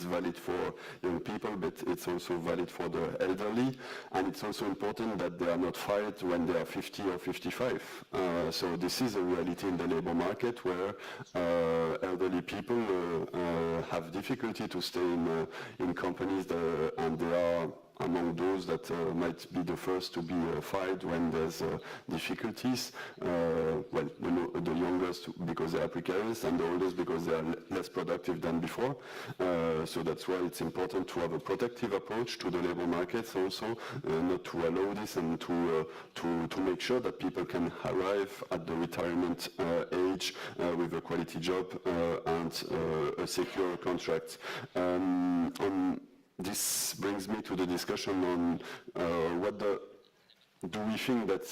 valid for young people, but it's also valid for the elderly, and it's also important that they are not fired when they are 50 or 55. So this is a reality in the labor market where elderly people have difficulty to stay in companies and they are among those that might be the first to be fired when there's difficulties. Well, the youngest because they are precarious, and the oldest because they are less productive than before. So that's why it's important to have a protective approach to the labor markets also, not to allow this, and to make sure that people can arrive at the retirement age with a quality job and a secure contract. this brings me to the discussion on do we think that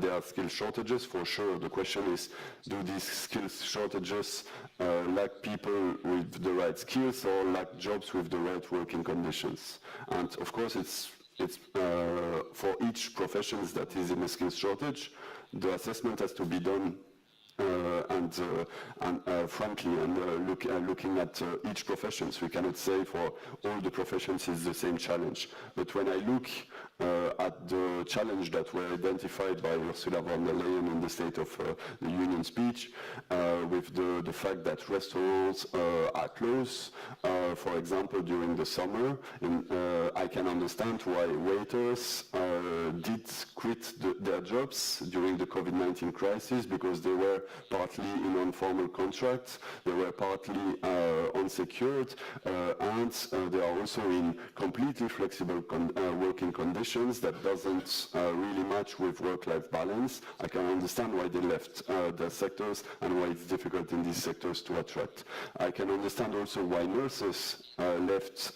there are skill shortages? For sure. The question is, do these skill shortages lack people with the right skills or lack jobs with the right working conditions? And of course, it's for each profession that is in a skills shortage, the assessment has to be done frankly, and looking at each profession. We cannot say for all the professions is the same challenge. But when I look at the challenge that were identified by Ursula von der Leyen in the State of the Union speech, with the fact that restaurants are closed, for example, during the summer, I can understand why waiters did quit their jobs during the COVID-19 crisis, because they were partly in informal contracts, they were partly unsecured, and they are also in completely flexible working conditions that doesn't really match with work-life balance. I can understand why they left their sectors and why it's difficult in these sectors to attract. I can understand also why nurses left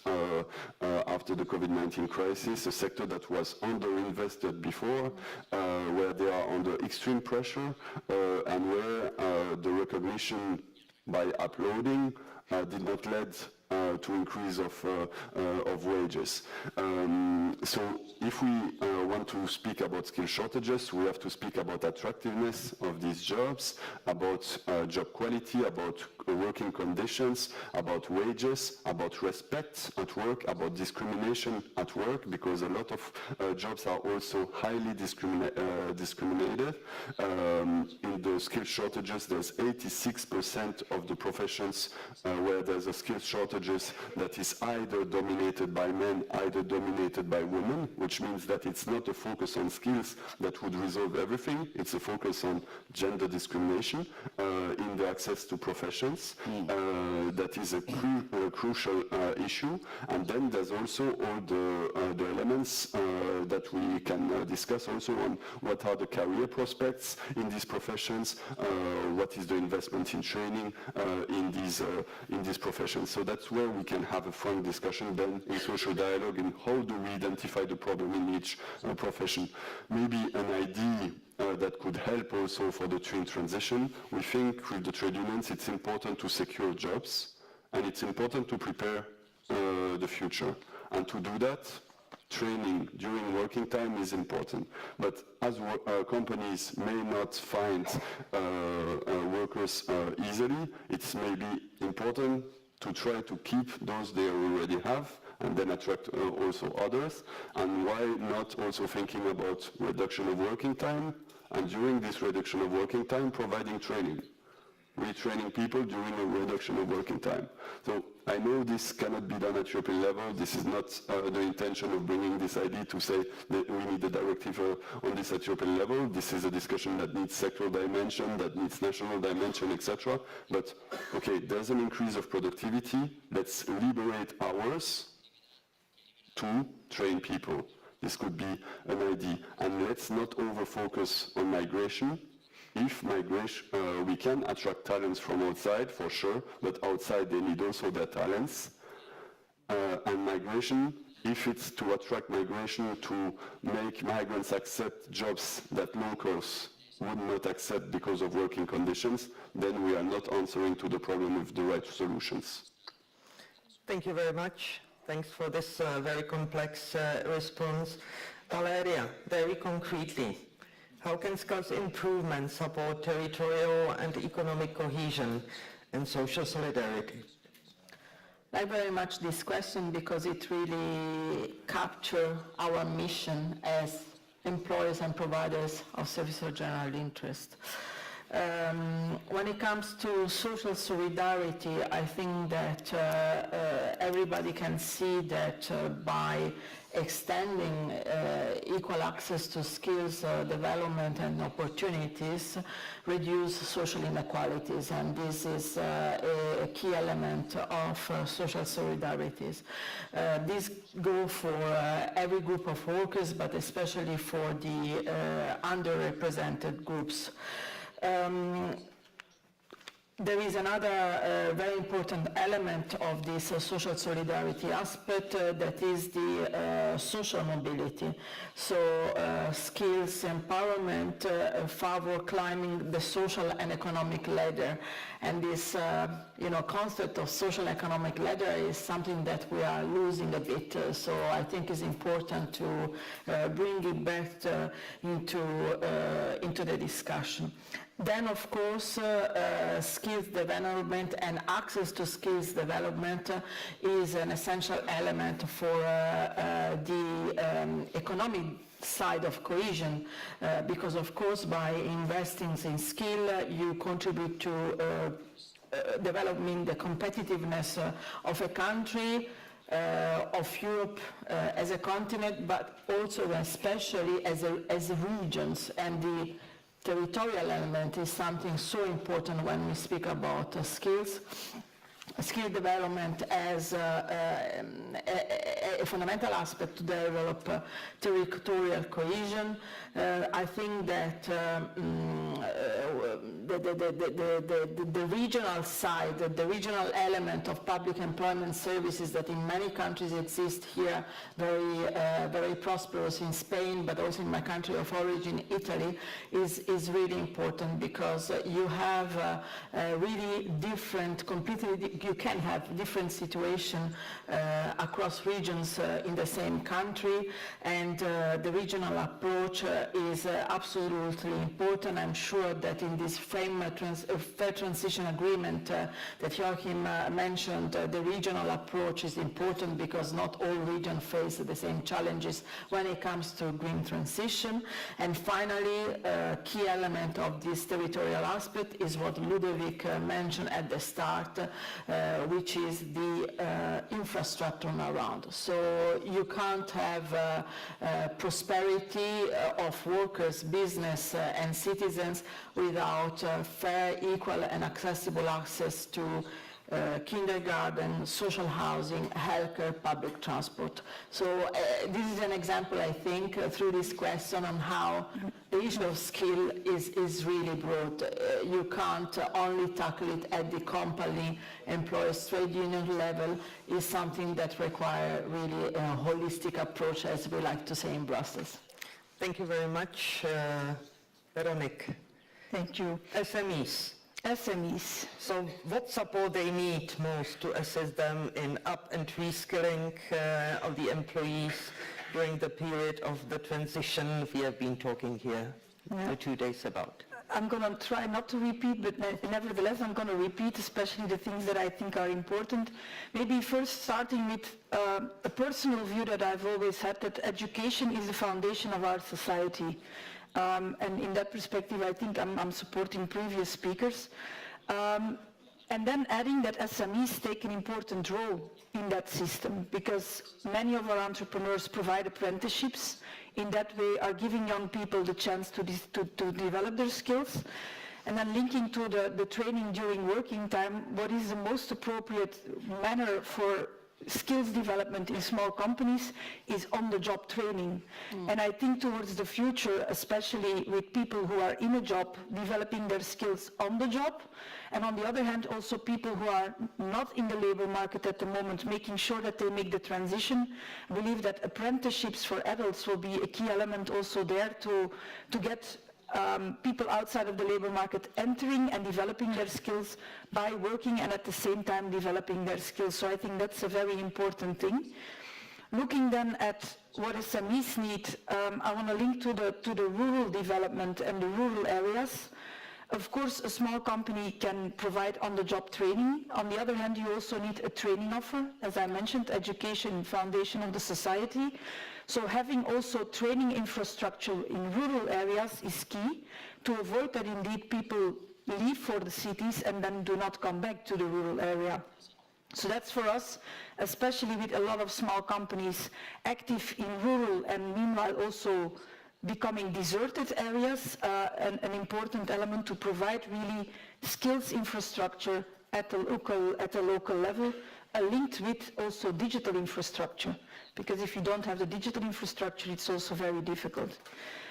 after the COVID-19 crisis, a sector that was underinvested before, where they are under extreme pressure, and where the recognition by uploading did not lead to increase of wages. So if we want to speak about skill shortages, we have to speak about attractiveness of these jobs, about job quality, about working conditions, about wages, about respect at work, about discrimination at work, because a lot of jobs are also highly discriminated. In the skill shortages, there's 86% of the professions where there's a skill shortage that is either dominated by men, either dominated by women, which means that it's not a focus on skills that would resolve everything. It's a focus on gender discrimination in the access to professions. That is a crucial issue. And then there's also all the elements that we can discuss also on what are the career prospects in these professions, what is the investment in training in these professions. So that's where we can have a frank discussion then in social dialogue in how do we identify the problem in each profession. Maybe an idea that could help also for the twin transition. We think with the trade unions it's important to secure jobs, and it's important to prepare the future. And to do that, training during working time is important. But as companies may not find workers easily, it's maybe important to try to keep those they already have and then attract also others. And why not also thinking about reduction of working time, and during this reduction of working time providing training, retraining people during a reduction of working time. So I know this cannot be done at European level. This is not the intention of bringing this idea to say that we need a directive on this at European level. This is a discussion that needs sectoral dimension, that needs national dimension, etc. But okay, there's an increase of productivity. Let's liberate hours to train people. This could be an idea. And let's not over-focus on migration. If migration, we can attract talents from outside, for sure, but outside they need also their talents. And migration, if it's to attract migration to make migrants accept jobs that locals would not accept because of working conditions, then we are not answering to the problem with the right solutions. Thank you very much. Thanks for this very complex response. Valeria, very concretely, how can skills improvement support territorial and economic cohesion and social solidarity? I like very much this question because it really captures our mission as employers and providers of services of general interest. When it comes to social solidarity, I think that everybody can see that by extending equal access to skills development and opportunities, reduce social inequalities, and this is a key element of social solidarities. This goes for every group of workers, but especially for the underrepresented groups. There is another very important element of this social solidarity aspect that is the social mobility. So skills empowerment favor climbing the social and economic ladder. And this concept of social economic ladder is something that we are losing a bit. So I think it's important to bring it back into the discussion. Then, of course, skills development and access to skills development is an essential element for the economic side of cohesion, because, of course, by investing in skill, you contribute to developing the competitiveness of a country, of Europe as a continent, but also especially as regions. And the territorial element is something so important when we speak about skills. Skill development as a fundamental aspect to develop territorial cohesion. I think that the regional side, the regional element of public employment services that in many countries exist here, very prosperous in Spain, but also in my country of origin, Italy, is really important, because you have really different, you can have different situations across regions in the same country, and the regional approach is absolutely important. I'm sure that in this fair transition agreement that Joachim mentioned, the regional approach is important, because not all regions face the same challenges when it comes to green transition. And finally, a key element of this territorial aspect is what Ludovic mentioned at the start, which is the infrastructure around. So you can't have prosperity of workers, business and citizens without fair, equal and accessible access to kindergarten, social housing, healthcare, public transport. So this is an example, I think, through this question on how the issue of skill is really broad. You can't only tackle it at the company, employers, trade union level. Is something that requires really a holistic approach, as we like to say in Brussels. Thank you very much, Veronique. Thank you. SMEs. So what support they need most to assist them in up and reskilling of the employees during the period of the transition we have been talking here for 2 days about? I'm going to try not to repeat, but nevertheless I'm going to repeat especially the things that I think are important. Maybe first starting with a personal view that I've always had, that education is the foundation of our society. And in that perspective, I think I'm supporting previous speakers. And then adding that SMEs take an important role in that system, because many of our entrepreneurs provide apprenticeships. In that way are giving young people the chance to develop their skills. And then linking to the training during working time, what is the most appropriate manner for skills development in small companies is on-the-job training. And I think towards the future, especially with people who are in a job, developing their skills on the job, and on the other hand, also people who are not in the labor market at the moment, making sure that they make the transition. I believe that apprenticeships for adults will be a key element also there to get people outside of the labor market entering and developing their skills by working and at the same time developing their skills. So I think that's a very important thing. Looking then at what SMEs need, I want to link to the rural development and the rural areas. Of course, a small company can provide on-the-job training. On the other hand, you also need a training offer. As I mentioned, education, foundation of the society. So having also training infrastructure in rural areas is key to avoid that indeed people leave for the cities and then do not come back to the rural area. So that's for us, especially with a lot of small companies active in rural and meanwhile also becoming deserted areas, an important element to provide really skills infrastructure at a local level, linked with also digital infrastructure, because if you don't have the digital infrastructure, it's also very difficult.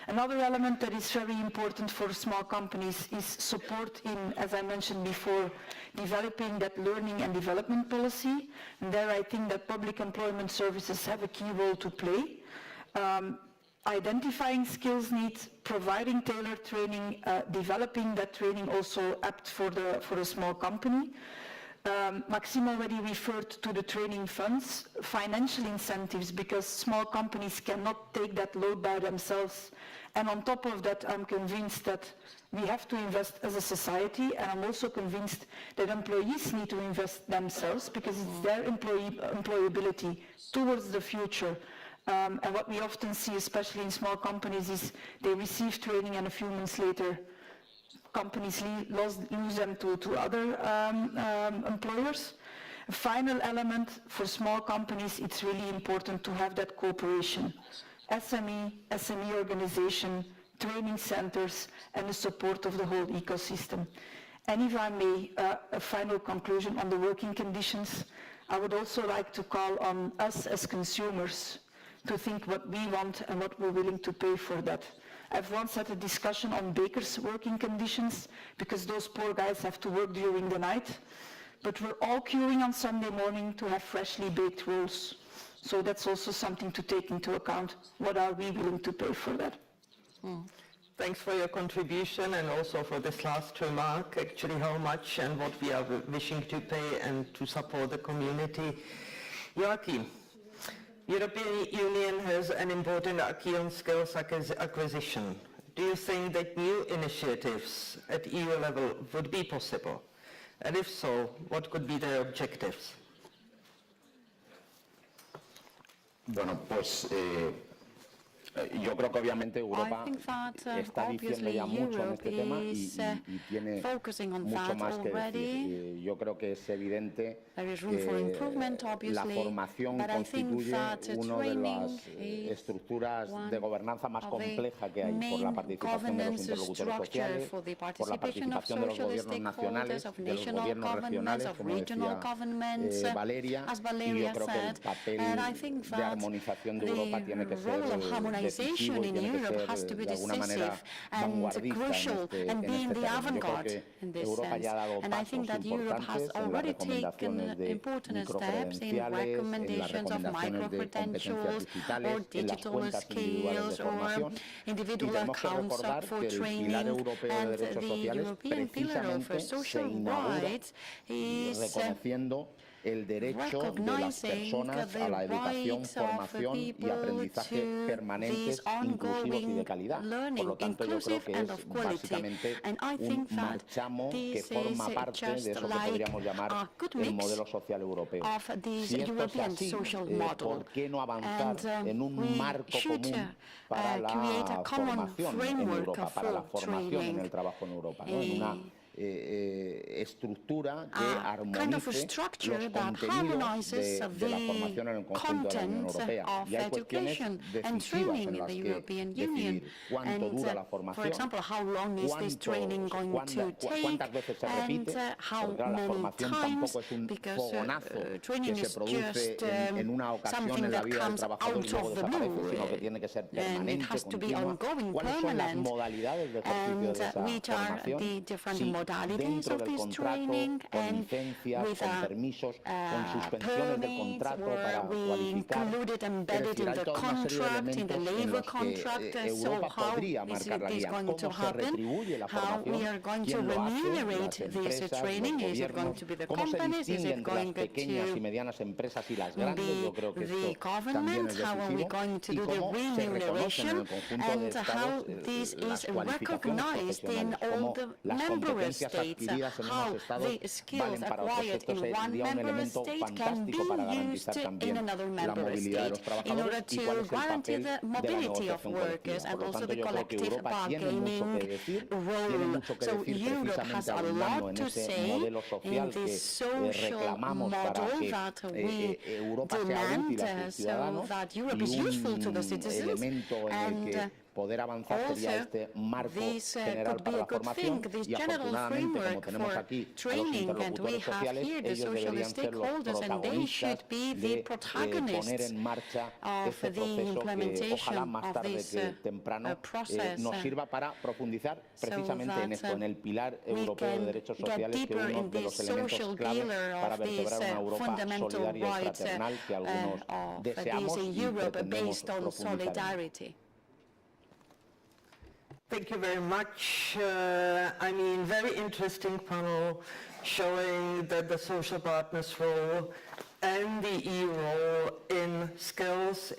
Another element that is very important for small companies is support in, as I mentioned before, developing that learning and development policy. And there I think that public employment services have a key role to play. Identifying skills needs, providing tailored training, developing that training also apt for a small company. Maxime already referred to the training funds, financial incentives, because small companies cannot take that load by themselves. And on top of that, I'm convinced that we have to invest as a society, and I'm also convinced that employees need to invest themselves, because it's their employability towards the future. And what we often see, especially in small companies, is they receive training and a few months later companies lose them to other employers. A final element for small companies, it's really important to have that cooperation. SME organization, training centers, and the support of the whole ecosystem. And if I may, a final conclusion on the working conditions, I would also like to call on us as consumers to think what we want and what we're willing to pay for that. I've once had a discussion on bakers' working conditions, because those poor guys have to work during the night, but we're all queuing on Sunday morning to have freshly baked rolls. So that's also something to take into account. What are we willing to pay for that? Thanks for your contribution, and also for this last remark, actually how much and what we are wishing to pay and to support the community. Joachim, European Union has an important acquis on skills acquisition. Do you think that new initiatives at EU level would be possible? And if so, what could be their objectives? Bueno, pues yo creo que obviamente Europa está diciendo ya mucho en este tema y tiene mucho más que decir. Yo creo que es evidente que la formación constituye una de las estructuras de gobernanza más compleja que hay, por la participación de los interlocutores sociales, por la participación de los gobiernos nacionales, de los gobiernos regionales, como decía Valeria, y yo creo que el papel de armonización de Europa tiene que ser Organization in Europe has to be decisive and crucial and be in the avant-garde in this sense. And I think that Europe has already taken important steps in recommendations of micro-credentials or digital skills or individual accounts for training. And the European Pillar of Social Rights is el derecho de las personas a la educación, formación y aprendizaje permanentes, inclusivos y de calidad. Por lo tanto, yo creo que es básicamente un marchamo que forma parte de eso que podríamos llamar el modelo social europeo. Si esto es así, ¿por qué no avanzar en un marco común para la formación en Europa, para la formación en el trabajo en Europa, ¿no? En una estructura que armonice los contenidos de la formación en el conjunto de la Unión Europea. Y hay cuestiones decisivas en las que decidir cuánto dura la formación, cuántas veces se repite, porque la formación tampoco es un fogonazo que se produce en una ocasión en la vida del trabajador y luego desaparece, sino que tiene que ser permanente, continua. ¿Cuáles son las modalidades de ejercicio de esa formación? Dentro del contrato, con licencias, con permisos, con suspensiones del contrato para cualificar. Es decir, hay toda una serie de elementos en los que Europa podría marcar la guía. ¿Cómo se retribuye la formación? ¿Quién lo hace? Las empresas, los gobiernos. ¿Cómo se distinguen entre las pequeñas y medianas empresas y las grandes? Yo creo que esto también es decisivo. Y cómo se reconocen en el conjunto de Estados las cualificaciones profesionales, cómo las competencias adquiridas en unos estados valen para otros. Esto sería un elemento fantástico para garantizar también la movilidad de los trabajadores y cuál es el papel de la negociación colectiva. Por lo tanto, yo creo que Europa tiene mucho que decir, precisamente abundando en ese modelo social que reclamamos para que Europa sea útil a sus ciudadanos y un elemento en el que poder avanzar sería este marco general para la formación y afortunadamente como tenemos aquí a los interlocutores sociales, ellos deberían ser los protagonistas de poner en marcha este proceso que ojalá más tarde que temprano nos sirva para profundizar precisamente en esto, en el pilar europeo de derechos sociales, que es uno de los elementos clave para vertebrar una Europa solidaria y fraternal que algunos deseamos y pretendemos profundizar. Thank you very much. Very interesting panel showing that the social partners' role and the EU role in skills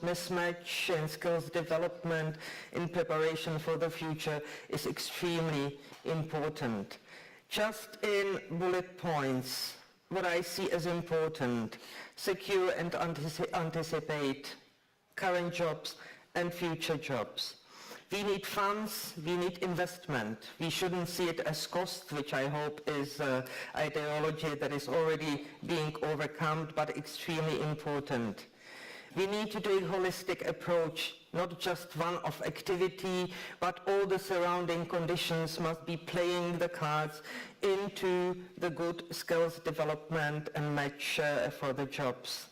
mismatch, in skills development, in preparation for the future is extremely important. Just in bullet points, what I see as important: secure and anticipate current jobs and future jobs. We need funds, we need investment. We shouldn't see it as cost, which I hope is ideology that is already being overcome, but extremely important. We need to do a holistic approach, not just one-off activity, but all the surrounding conditions must be playing the cards into the good skills development and match for the jobs.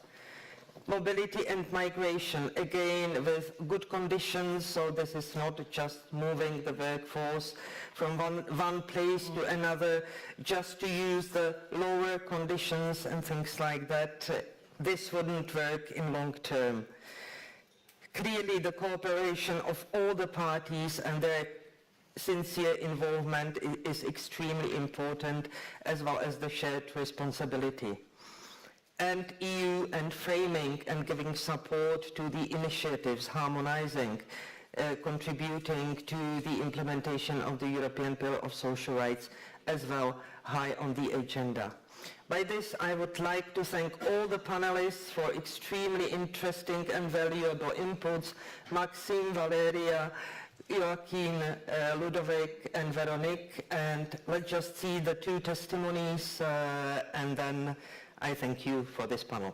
Mobility and migration, again with good conditions, so this is not just moving the workforce from one place to another, just to use the lower conditions and things like that. This wouldn't work in long term. Clearly the cooperation of all the parties and their sincere involvement is extremely important, as well as the shared responsibility. And EU and framing and giving support to the initiatives, harmonizing, contributing to the implementation of the European Pillar of Social Rights as well, high on the agenda. By this, I would like to thank all the panelists for extremely interesting and valuable inputs: Maxime, Valeria, Joaquin, Ludovic and Veronique, and let's just see the two testimonies and then I thank you for this panel.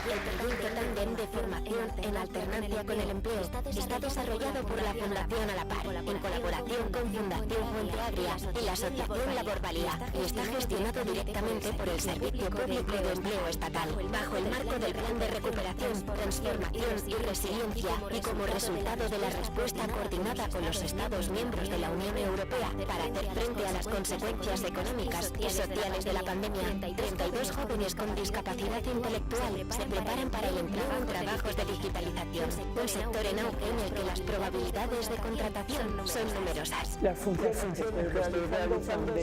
El proyecto Tándem de formación en alternancia con el empleo está desarrollado por la Fundación A la Par, en colaboración con Fundación Fuente Agria y la Asociación Laborvalía, y está gestionado directamente por el Servicio Público de Empleo Estatal, bajo el marco del Plan de Recuperación, Transformación y Resiliencia, y como resultado de la respuesta coordinada con los Estados miembros de la Unión Europea para hacer frente a las consecuencias económicas y sociales de la pandemia. 32 jóvenes con discapacidad intelectual se preparan para el empleo en trabajos de digitalización, un sector en auge en el que las probabilidades de contratación son numerosas. Las funciones que estoy realizando son de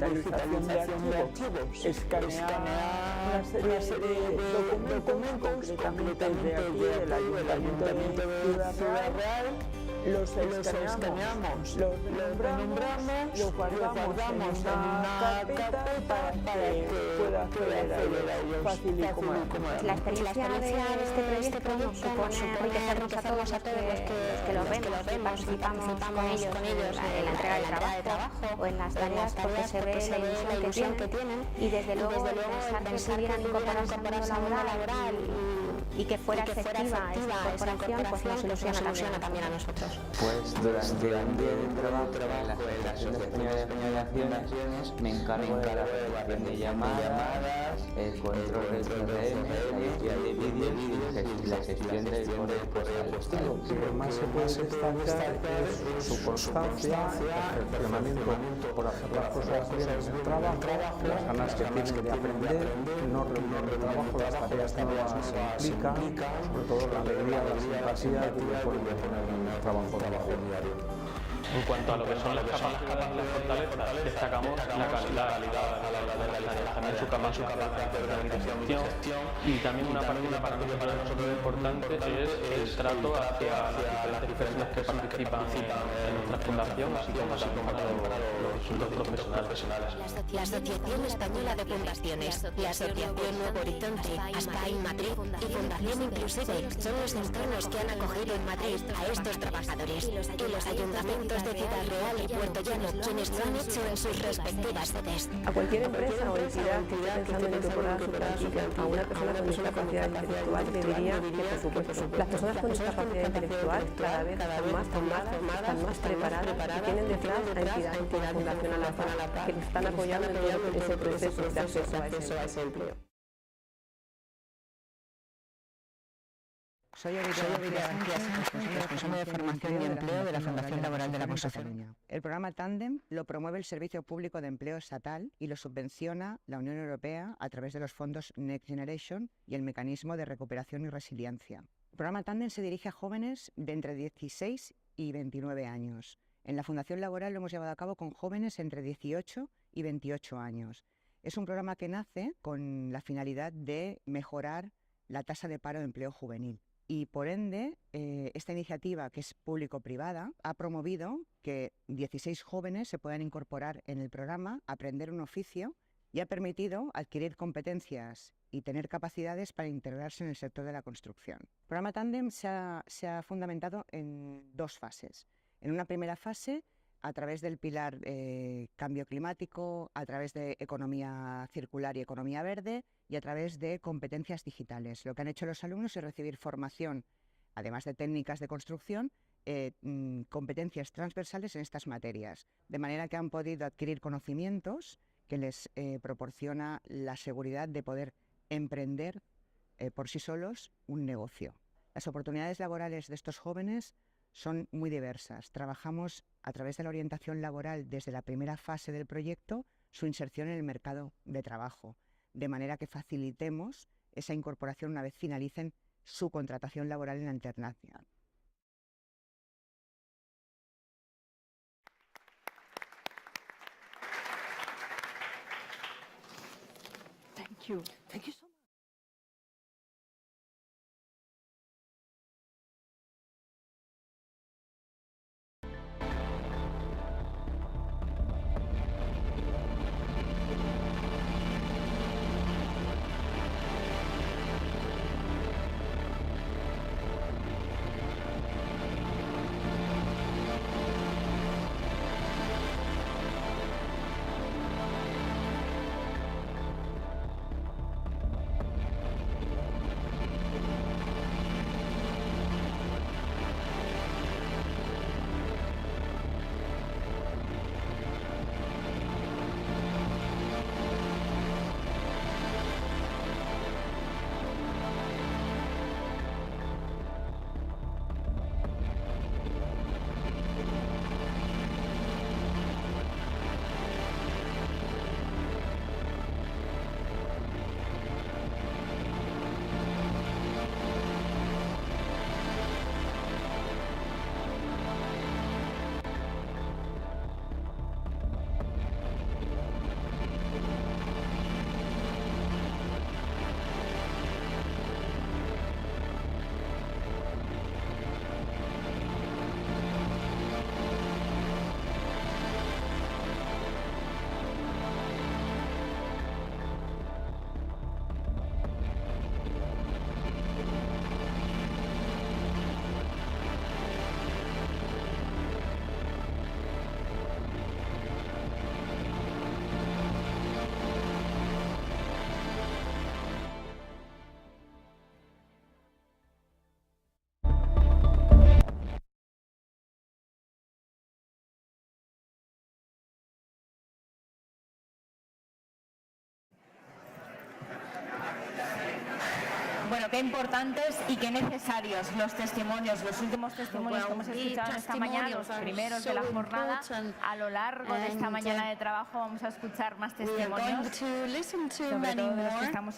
digitalización de archivos, escanear una serie de documentos, concretamente de aquí del Ayuntamiento de Ciudad Real. Los escaneamos, los renombramos, los guardamos en una carpeta para que pueda acceder a ellos fácil y cómodamente. La experiencia de este proyecto supone enriquecernos a todos los que lo vemos y participamos con ellos en la entrega de trabajo o en las tareas, porque se ve la ilusión que tienen y desde luego pensar que pudieran incorporarse al mundo laboral y que fuera efectiva esta incorporación, pues nos ilusiona también a nosotros. Pues durante un día de trabajo en la Federación Española de Comunicaciones me encargo de la recepción de llamadas, el control del CRM, la edición de vídeos y la gestión del correo postal. Lo que más se puede destacar es su constancia, el perfeccionamiento por hacer las cosas bien en el trabajo, las ganas que tienen de aprender, no reunión de trabajo, las tareas que nuevas implican, sobre todo la alegría, la simpatía que le pueden poner en el trabajo diario. En cuanto a lo que son las capacidades y las fortalezas, destacamos la calidad a la hora de realizar, también su capacidad de organización, y también una parte para nosotros importante es el trato hacia las diferentes personas que participan en nuestra fundación, así como los profesionales. La Asociación Española de Fundaciones, la Asociación Nuevo Horizonte, ASPA en Madrid y Fundación Inclusive son los entornos que han acogido en Madrid a estos trabajadores, y los ayuntamientos de Ciudad Real y Puerto Llano, quienes lo han hecho en sus respectivas sedes. A cualquier empresa o entidad entidad que esté pensando en incorporar su plantilla a una persona con discapacidad intelectual, le diría que, por supuesto, las personas con discapacidad intelectual cada vez están más formadas, están más preparadas y tienen detrás a entidades como la Fundación a la Par que les están apoyando en todo ese proceso de acceso a ese empleo. Soy Ovidia García Sánchez, responsable de formación y empleo de la Fundación Laboral de la Construcción. El programa Tandem lo promueve el Servicio Público de Empleo estatal y lo subvenciona la Unión Europea a través de los fondos Next Generation y el Mecanismo de Recuperación y Resiliencia. El programa Tandem se dirige a jóvenes de entre 16 y 29 años. En la Fundación Laboral lo hemos llevado a cabo con jóvenes entre 18 y 28 años. Es un programa que nace con la finalidad de mejorar la tasa de paro de empleo juvenil. Y por ende, esta iniciativa, que es público-privada, ha promovido que 16 jóvenes se puedan incorporar en el programa, aprender un oficio y ha permitido adquirir competencias y tener capacidades para integrarse en el sector de la construcción. El programa Tandem se ha fundamentado en dos fases. En una primera fase, a través del pilar cambio climático, a través de economía circular y economía verde y a través de competencias digitales. Lo que han hecho los alumnos es recibir formación, además de técnicas de construcción, competencias transversales en estas materias, de manera que han podido adquirir conocimientos que les proporciona la seguridad de poder emprender por sí solos un negocio. Las oportunidades laborales de estos jóvenes son muy diversas. Trabajamos a través de la orientación laboral desde la primera fase del proyecto su inserción en el mercado de trabajo, de manera que facilitemos esa incorporación una vez finalicen su contratación laboral en la internacional. Thank you. Thank you so much. Bueno, qué importantes y qué necesarios los testimonios, los últimos testimonios que hemos escuchado esta mañana, los primeros de la jornada. A lo largo de esta mañana de trabajo vamos a escuchar más testimonios, sobre todo de los que estamos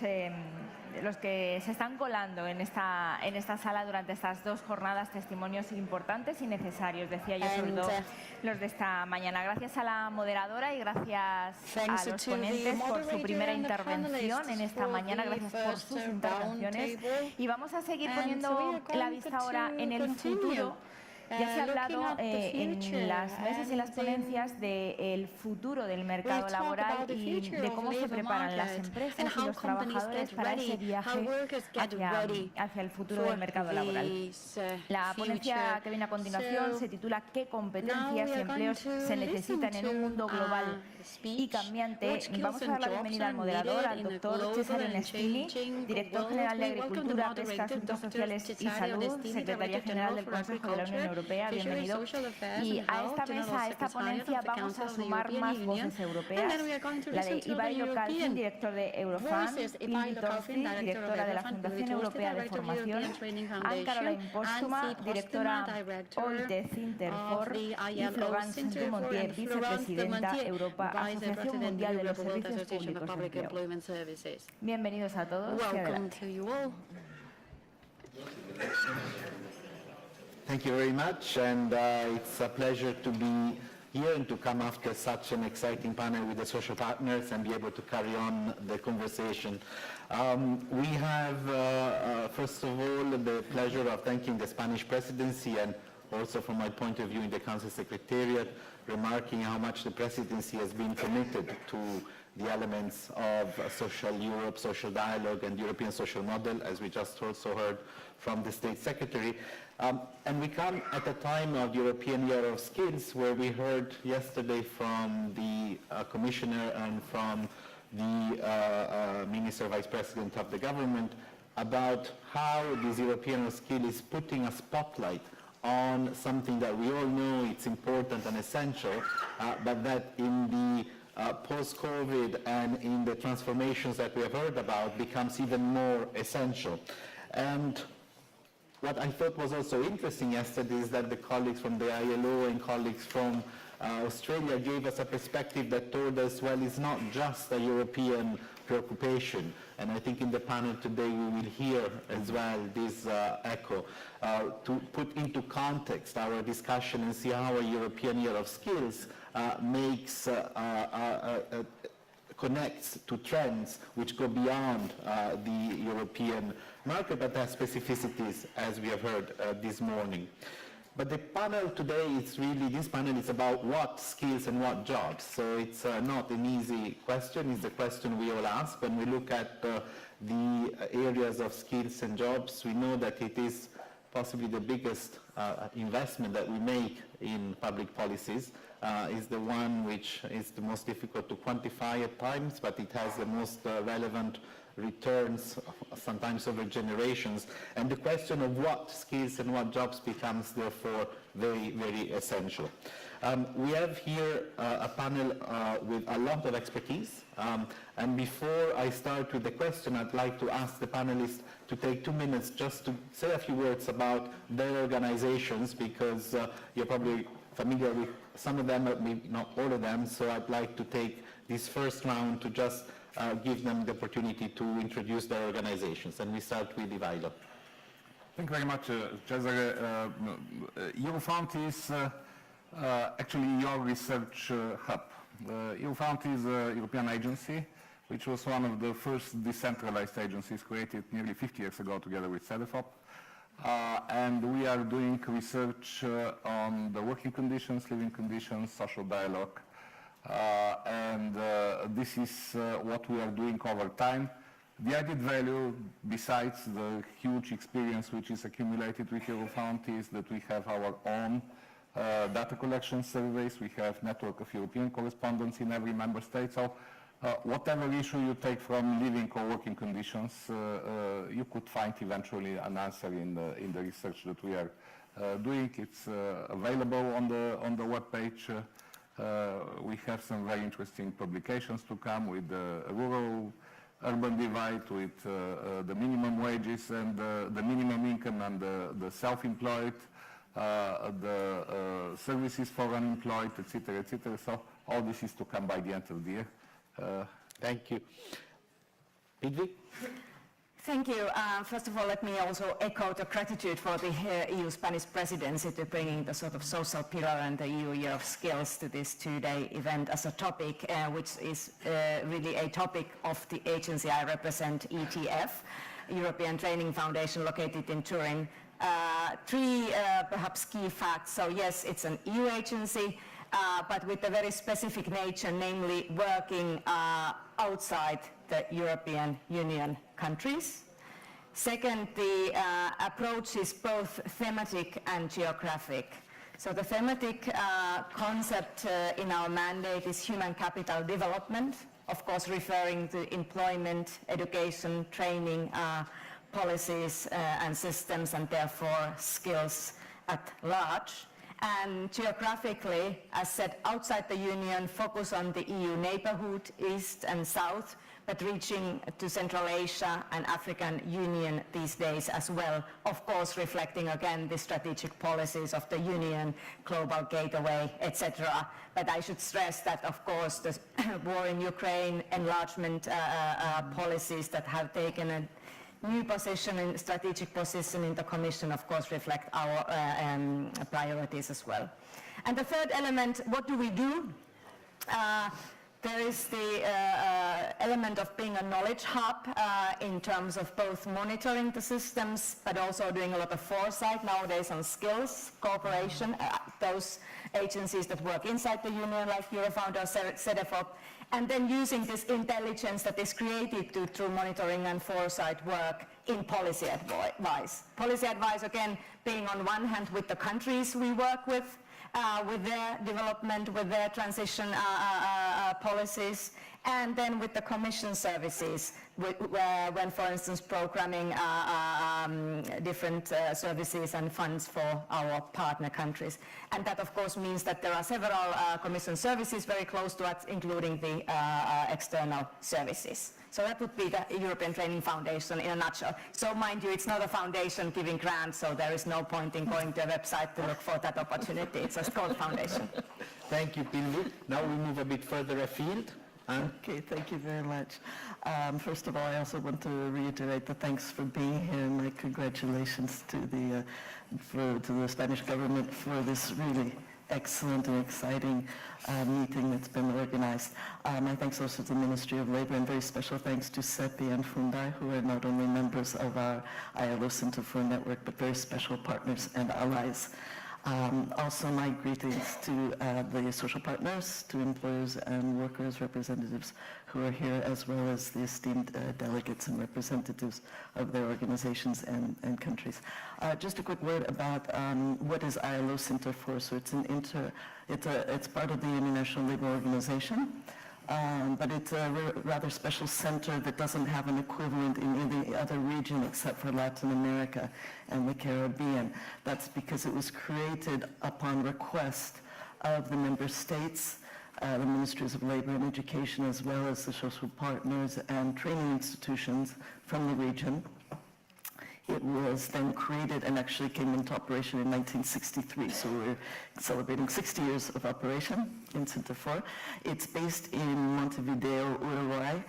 los que se están colando en esta sala durante estas dos jornadas, testimonios importantes y necesarios, decía yo, sobre todo los de esta mañana. Gracias a la moderadora y gracias a los ponentes por su primera intervención en esta mañana, gracias por sus intervenciones. Y vamos a seguir poniendo la vista ahora en el futuro Ya se ha hablado en las mesas y las ponencias del futuro del mercado laboral y de cómo se preparan las empresas y los trabajadores para ese viaje hacia el futuro del mercado laboral. La ponencia que viene a continuación se titula ¿Qué competencias y empleos se necesitan en un mundo global y cambiante? Vamos a dar la bienvenida al moderador, al doctor Cesare Nestini, director general de Agricultura, Pesca, Asuntos Sociales y Salud, secretaria general del Consejo de la Unión Europea. Bienvenido. Y a esta mesa, a esta ponencia, vamos a sumar más voces europeas. La de Ivailo Kalfin, director de Eurofund, Pilvi Torsti, directora de la Fundación Europea de Formación, Anne-Caroline Postuma, directora OIT Cinterfor, y Florence Dumontier, vicepresidenta Europa, Asociación Mundial de los Servicios Públicos de Empleo. Bienvenidos a todos. Thank you very much, and it's a pleasure to be here and to come after such an exciting panel with the social partners and be able to carry on the conversation. We have, first of all, the pleasure of thanking the Spanish presidency and also from my point of view in the Council Secretariat, remarking how much the presidency has been committed to the elements of social Europe, social dialogue, and European social model, as we just also heard from the State Secretary. And we come at a time of European Year of Skills, where we heard yesterday from the Commissioner and from the Minister Vice President of the government about how this European Year of Skills is putting a spotlight on something that we all know it's important and essential, but that in the post-COVID and in the transformations that we have heard about becomes even more essential. And what I thought was also interesting yesterday is that the colleagues from the ILO and colleagues from Australia gave us a perspective that told us, well, it's not just a European preoccupation. And I think in the panel today we will hear as well this echo to put into context our discussion and see how a European Year of Skills connects to trends which go beyond the European market, but have specificities, as we have heard this morning. But the panel today is really, this panel is about what skills and what jobs. So it's not an easy question, it's the question we all ask. When we look at the areas of skills and jobs, we know that it is possibly the biggest investment that we make in public policies. Is the one which is the most difficult to quantify at times, but it has the most relevant returns, sometimes over generations. And the question of what skills and what jobs becomes, therefore, very, very essential. We have here a panel with a lot of expertise. And before I start with the question, I'd like to ask the panelists to take 2 minutes just to say a few words about their organizations, because you're probably familiar with some of them, but maybe not all of them. So I'd like to take this first round to just give them the opportunity to introduce their organizations. And we start with Ivailo. Thank you very much, Cesare. Eurofund is actually your research hub. Eurofund is a European agency, which was one of the first decentralized agencies created nearly 50 years ago together with SEPE. And we are doing research on the working conditions, living conditions, social dialogue. This is what we are doing over time. The added value, besides the huge experience which is accumulated with Eurofund, is that we have our own data collection surveys. We have network of European correspondents in every member state. So whatever issue you take from living or working conditions, you could find eventually an answer in the research that we are doing. It's available on the webpage. We have some very interesting publications to come with the rural-urban divide, with the minimum wages and the minimum income and the self-employed, the services for unemployed, etc., etc. So all this is to come by the end of the year. Thank you. Pilvi? Thank you. First of all, let me also echo the gratitude for the EU Spanish presidency to bringing the sort of social pillar and the EU Year of Skills to this two-day event as a topic, which is really a topic of the agency I represent, ETF, European Training Foundation, located in Turin, Three perhaps key facts. So yes, it's an EU agency, but with a very specific nature, namely working outside the European Union countries. Second, the approach is both thematic and geographic. So the thematic concept in our mandate is human capital development, of course referring to employment, education, training, policies and systems, and therefore skills at large. And geographically, as said, outside the Union, focus on the EU neighborhood, East and South, but reaching to Central Asia and African Union these days as well, of course reflecting again the strategic policies of the Union, global gateway, etc. But I should stress that, of course, the war in Ukraine, enlargement policies that have taken a new position and strategic position in the Commission, of course, reflect our priorities as well. And the third element, what do we do? There is the element of being a knowledge hub in terms of both monitoring the systems, but also doing a lot of foresight nowadays on skills, cooperation, those agencies that work inside the Union, like Eurofound or SEPE, and then using this intelligence that is created through monitoring and foresight work in policy advice. Policy advice, again, being on one hand with the countries we work with their development, with their transition policies, and then with the Commission services, when, for instance, programming different services and funds for our partner countries. And that, of course, means that there are several Commission services very close to us, including the external services. So that would be the European Training Foundation in a nutshell. So mind you, it's not a foundation giving grants, so there is no point in going to a website to look for that opportunity. It's a called foundation. Thank you, Pilvi. Now we move a bit further afield. Okay, thank you very much. First of all, I also want to reiterate the thanks for being here and my congratulations to the Spanish government for this really excellent and exciting meeting that's been organized. My thanks also to the Ministry of Labor, and very special thanks to SEPE and Fundai, who are not only members of our ILO Center for Network, but very special partners and allies. Also my greetings to the social partners, to employers and workers representatives who are here, as well as the esteemed delegates and representatives of their organizations and countries. Just a quick word about what is ILO Center for. So it's part of the International Labour Organization. But it's a rather special center that doesn't have an equivalent in any other region except for Latin America and the Caribbean. That's because it was created upon request of the member states, the Ministries of Labor and Education, as well as the social partners and training institutions from the region. It was then created and actually came into operation in 1963, so we're celebrating 60 years of operation in Center 4. It's based in Montevideo, Uruguay,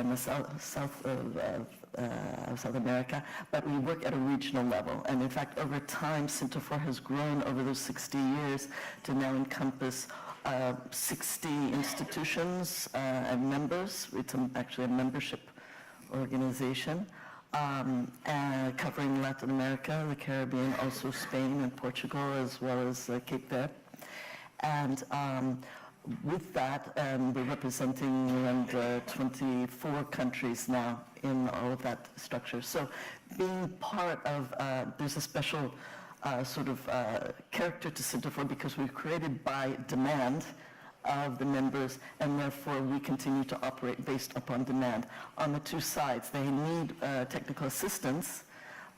in the south of South America, but we work at a regional level. And in fact, over time, Center 4 has grown over those 60 years to now encompass 60 institutions and members. It's actually a membership organization. Covering Latin America, the Caribbean, also Spain and Portugal, as well as Cape Verde. And with that, we're representing around 24 countries now in all of that structure. So being part of, there's a special sort of character to Center 4 because we're created by demand of the members, and therefore we continue to operate based upon demand. On the two sides, they need technical assistance,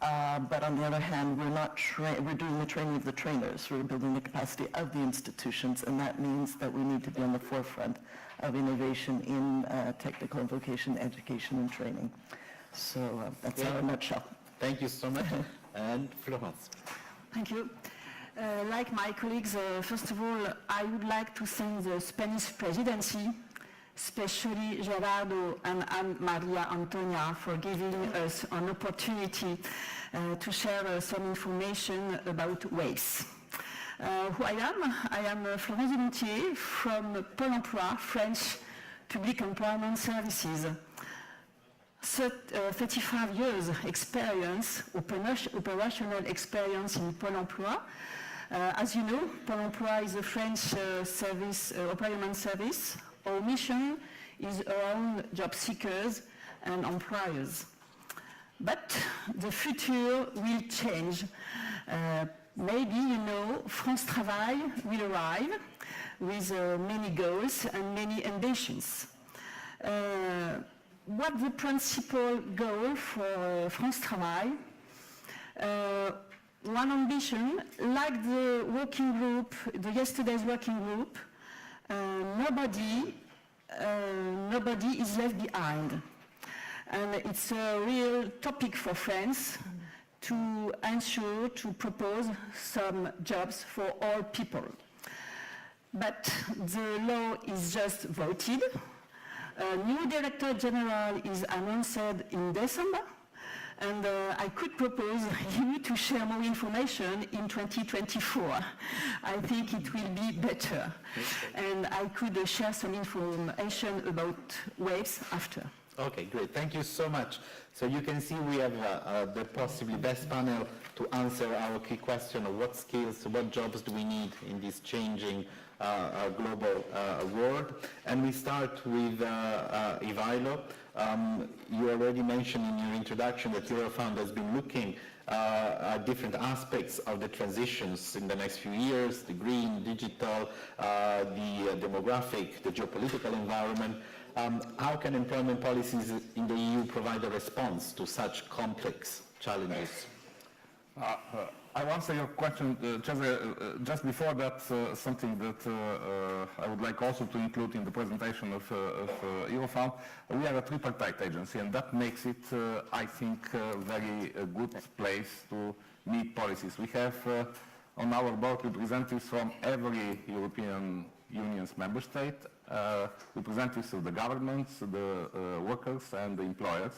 but on the other hand, we're doing the training of the trainers. We're building the capacity of the institutions, and that means that we need to be on the forefront of innovation in technical and vocation education and training. So that's our nutshell. Thank you so much. And Florence. Thank you. Like my colleagues, first of all, I would like to thank the Spanish presidency, especially Gerardo and Maria Antonia, for giving us an opportunity to share some information about WACE. Who I am Florence Montier from Pôle emploi, French Public Employment Services. 35 years experience, operational experience in Pôle emploi. As you know, Pôle emploi is a French employment service. Our mission is around job seekers and employers. But the future will change. Maybe you know France Travail will arrive with many goals and many ambitions. What's the principal goal for France Travail? One ambition, like the working group, the yesterday's working group, nobody is left behind. And it's a real topic for France to ensure, to propose some jobs for all people. But the law is just voted. A new Director General is announced in December, and I could propose you to share more information in 2024. I think it will be better. And I could share some information about waves after. Okay, great. Thank you so much. So you can see we have the possibly best panel to answer our key question of what skills, what jobs do we need in this changing global world. And we start with Ivailo. You already mentioned in your introduction that Eurofound has been looking at different aspects of the transitions in the next few years, the green, digital, the demographic, the geopolitical environment. How can employment policies in the EU provide a response to such complex challenges? I will answer your question, just before that, something that I would like also to include in the presentation of Eurofound. We are a tripartite agency, and that makes it, I think, a very good place to meet policies. We have on our board representatives from every European Union's member state, representatives of the governments, the workers and the employers.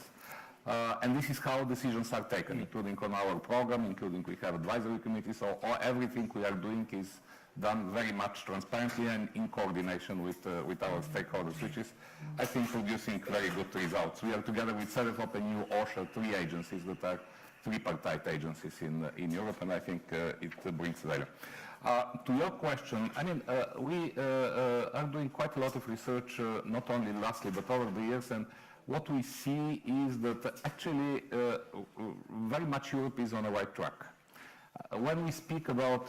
And this is how decisions are taken, including on our program, including we have advisory committees, so everything we are doing is done very much transparently and in coordination with our stakeholders, which is, I think, producing very good results. We are together with SEPE and new OSHA, 3 agencies that are tripartite agencies in Europe, and I think it brings value. To your question, I mean, we are doing quite a lot of research, not only lastly, but over the years, and what we see is that actually very much Europe is on the right track. When we speak about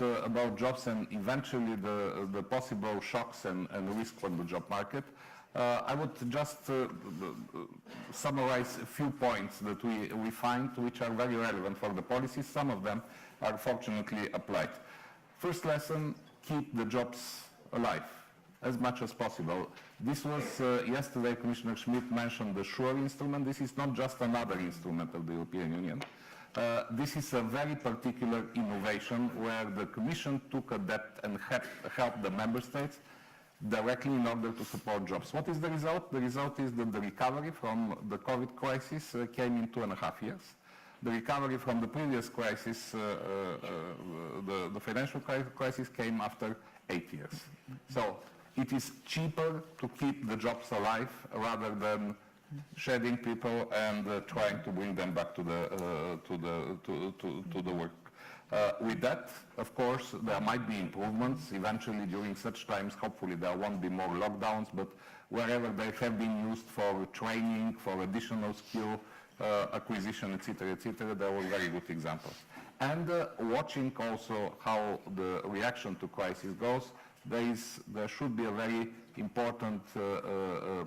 jobs and eventually the possible shocks and risks for the job market, I would just summarize a few points that we find which are very relevant for the policies. Some of them are fortunately applied. First lesson, keep the jobs alive as much as possible. This was yesterday, Commissioner Schmidt mentioned the SURE instrument. This is not just another instrument of the European Union. This is a very particular innovation where the Commission took a depth and helped the member states directly in order to support jobs. What is the result? The result is that the recovery from the COVID crisis came in 2.5 years. The recovery from the previous crisis, the financial crisis, came after 8 years. So it is cheaper to keep the jobs alive rather than shedding people and trying to bring them back to the work. With that, of course, there might be improvements. Eventually, during such times, hopefully there won't be more lockdowns, but wherever they have been used for training, for additional skill acquisition, etc., there were very good examples. And watching also how the reaction to crisis goes, there should be a very important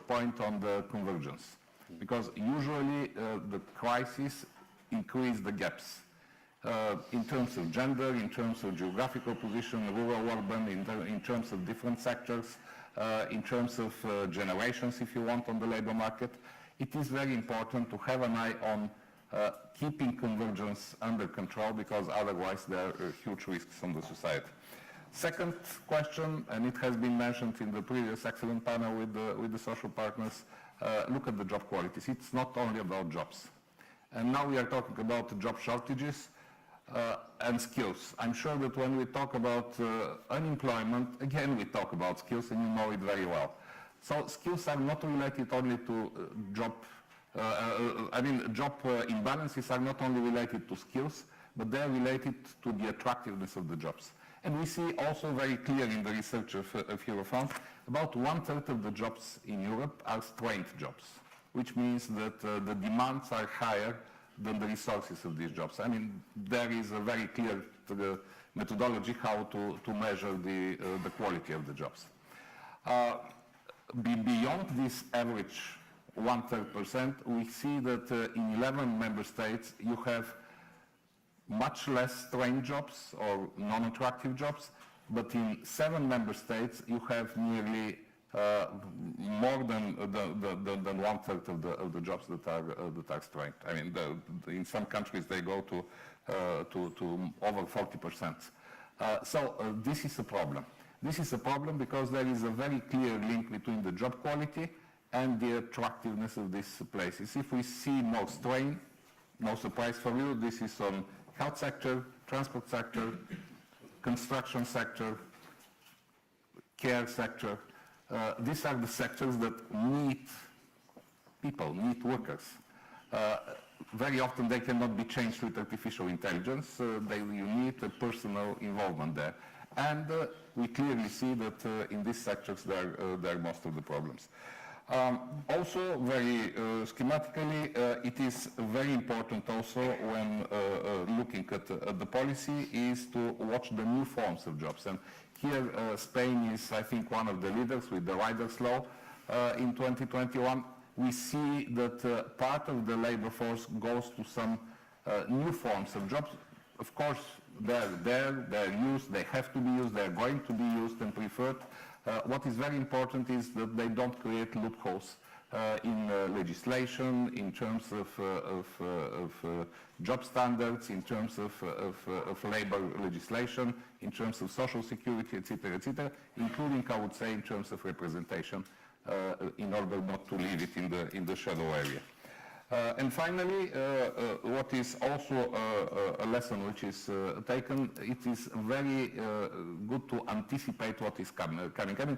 point on the convergence, because usually the crisis increase the gaps in terms of gender, in terms of geographical position, rural, urban, in terms of different sectors, in terms of generations, if you want, on the labor market. It is very important to have an eye on keeping convergence under control, because otherwise there are huge risks on the society. Second question, and it has been mentioned in the previous excellent panel with the social partners, look at the job qualities. It's not only about jobs. And now we are talking about job shortages and skills. I'm sure that when we talk about unemployment, again we talk about skills, and you know it very well. So skills are not related only to job I mean, job imbalances are not only related to skills, but they're related to the attractiveness of the jobs. And we see also very clear in the research of Eurofound, about 1/3 of the jobs in Europe are strained jobs, which means that the demands are higher than the resources of these jobs. I mean, there is a very clear methodology how to measure the quality of the jobs. Beyond this average 1/3%, we see that in 11 member states you have much less strained jobs or non-attractive jobs, but in 7 member states you have nearly more than 1/3 of the jobs that are strained. I mean, in some countries they go to over 40%. So this is a problem. This is a problem because there is a very clear link between the job quality and the attractiveness of these places. If we see more strain, no surprise for you, this is on health sector, transport sector, construction sector, care sector. These are the sectors that need people, need workers. Very often they cannot be changed with artificial intelligence. You need a personal involvement there. And we clearly see that in these sectors there are most of the problems. Also, very schematically, it is very important also when looking at the policy is to watch the new forms of jobs. And here Spain is, I think, one of the leaders with the Riders Law in 2021. We see that part of the labor force goes to some new forms of jobs. Of course, they're there, they're used, they have to be used, they're going to be used and preferred. What is very important is that they don't create loopholes in legislation, in terms of job standards, in terms of labor legislation, in terms of social security, etc., including, I would say, in terms of representation, in order not to leave it in the shadow area. And finally, what is also a lesson which is taken, it is very good to anticipate what is coming. I mean,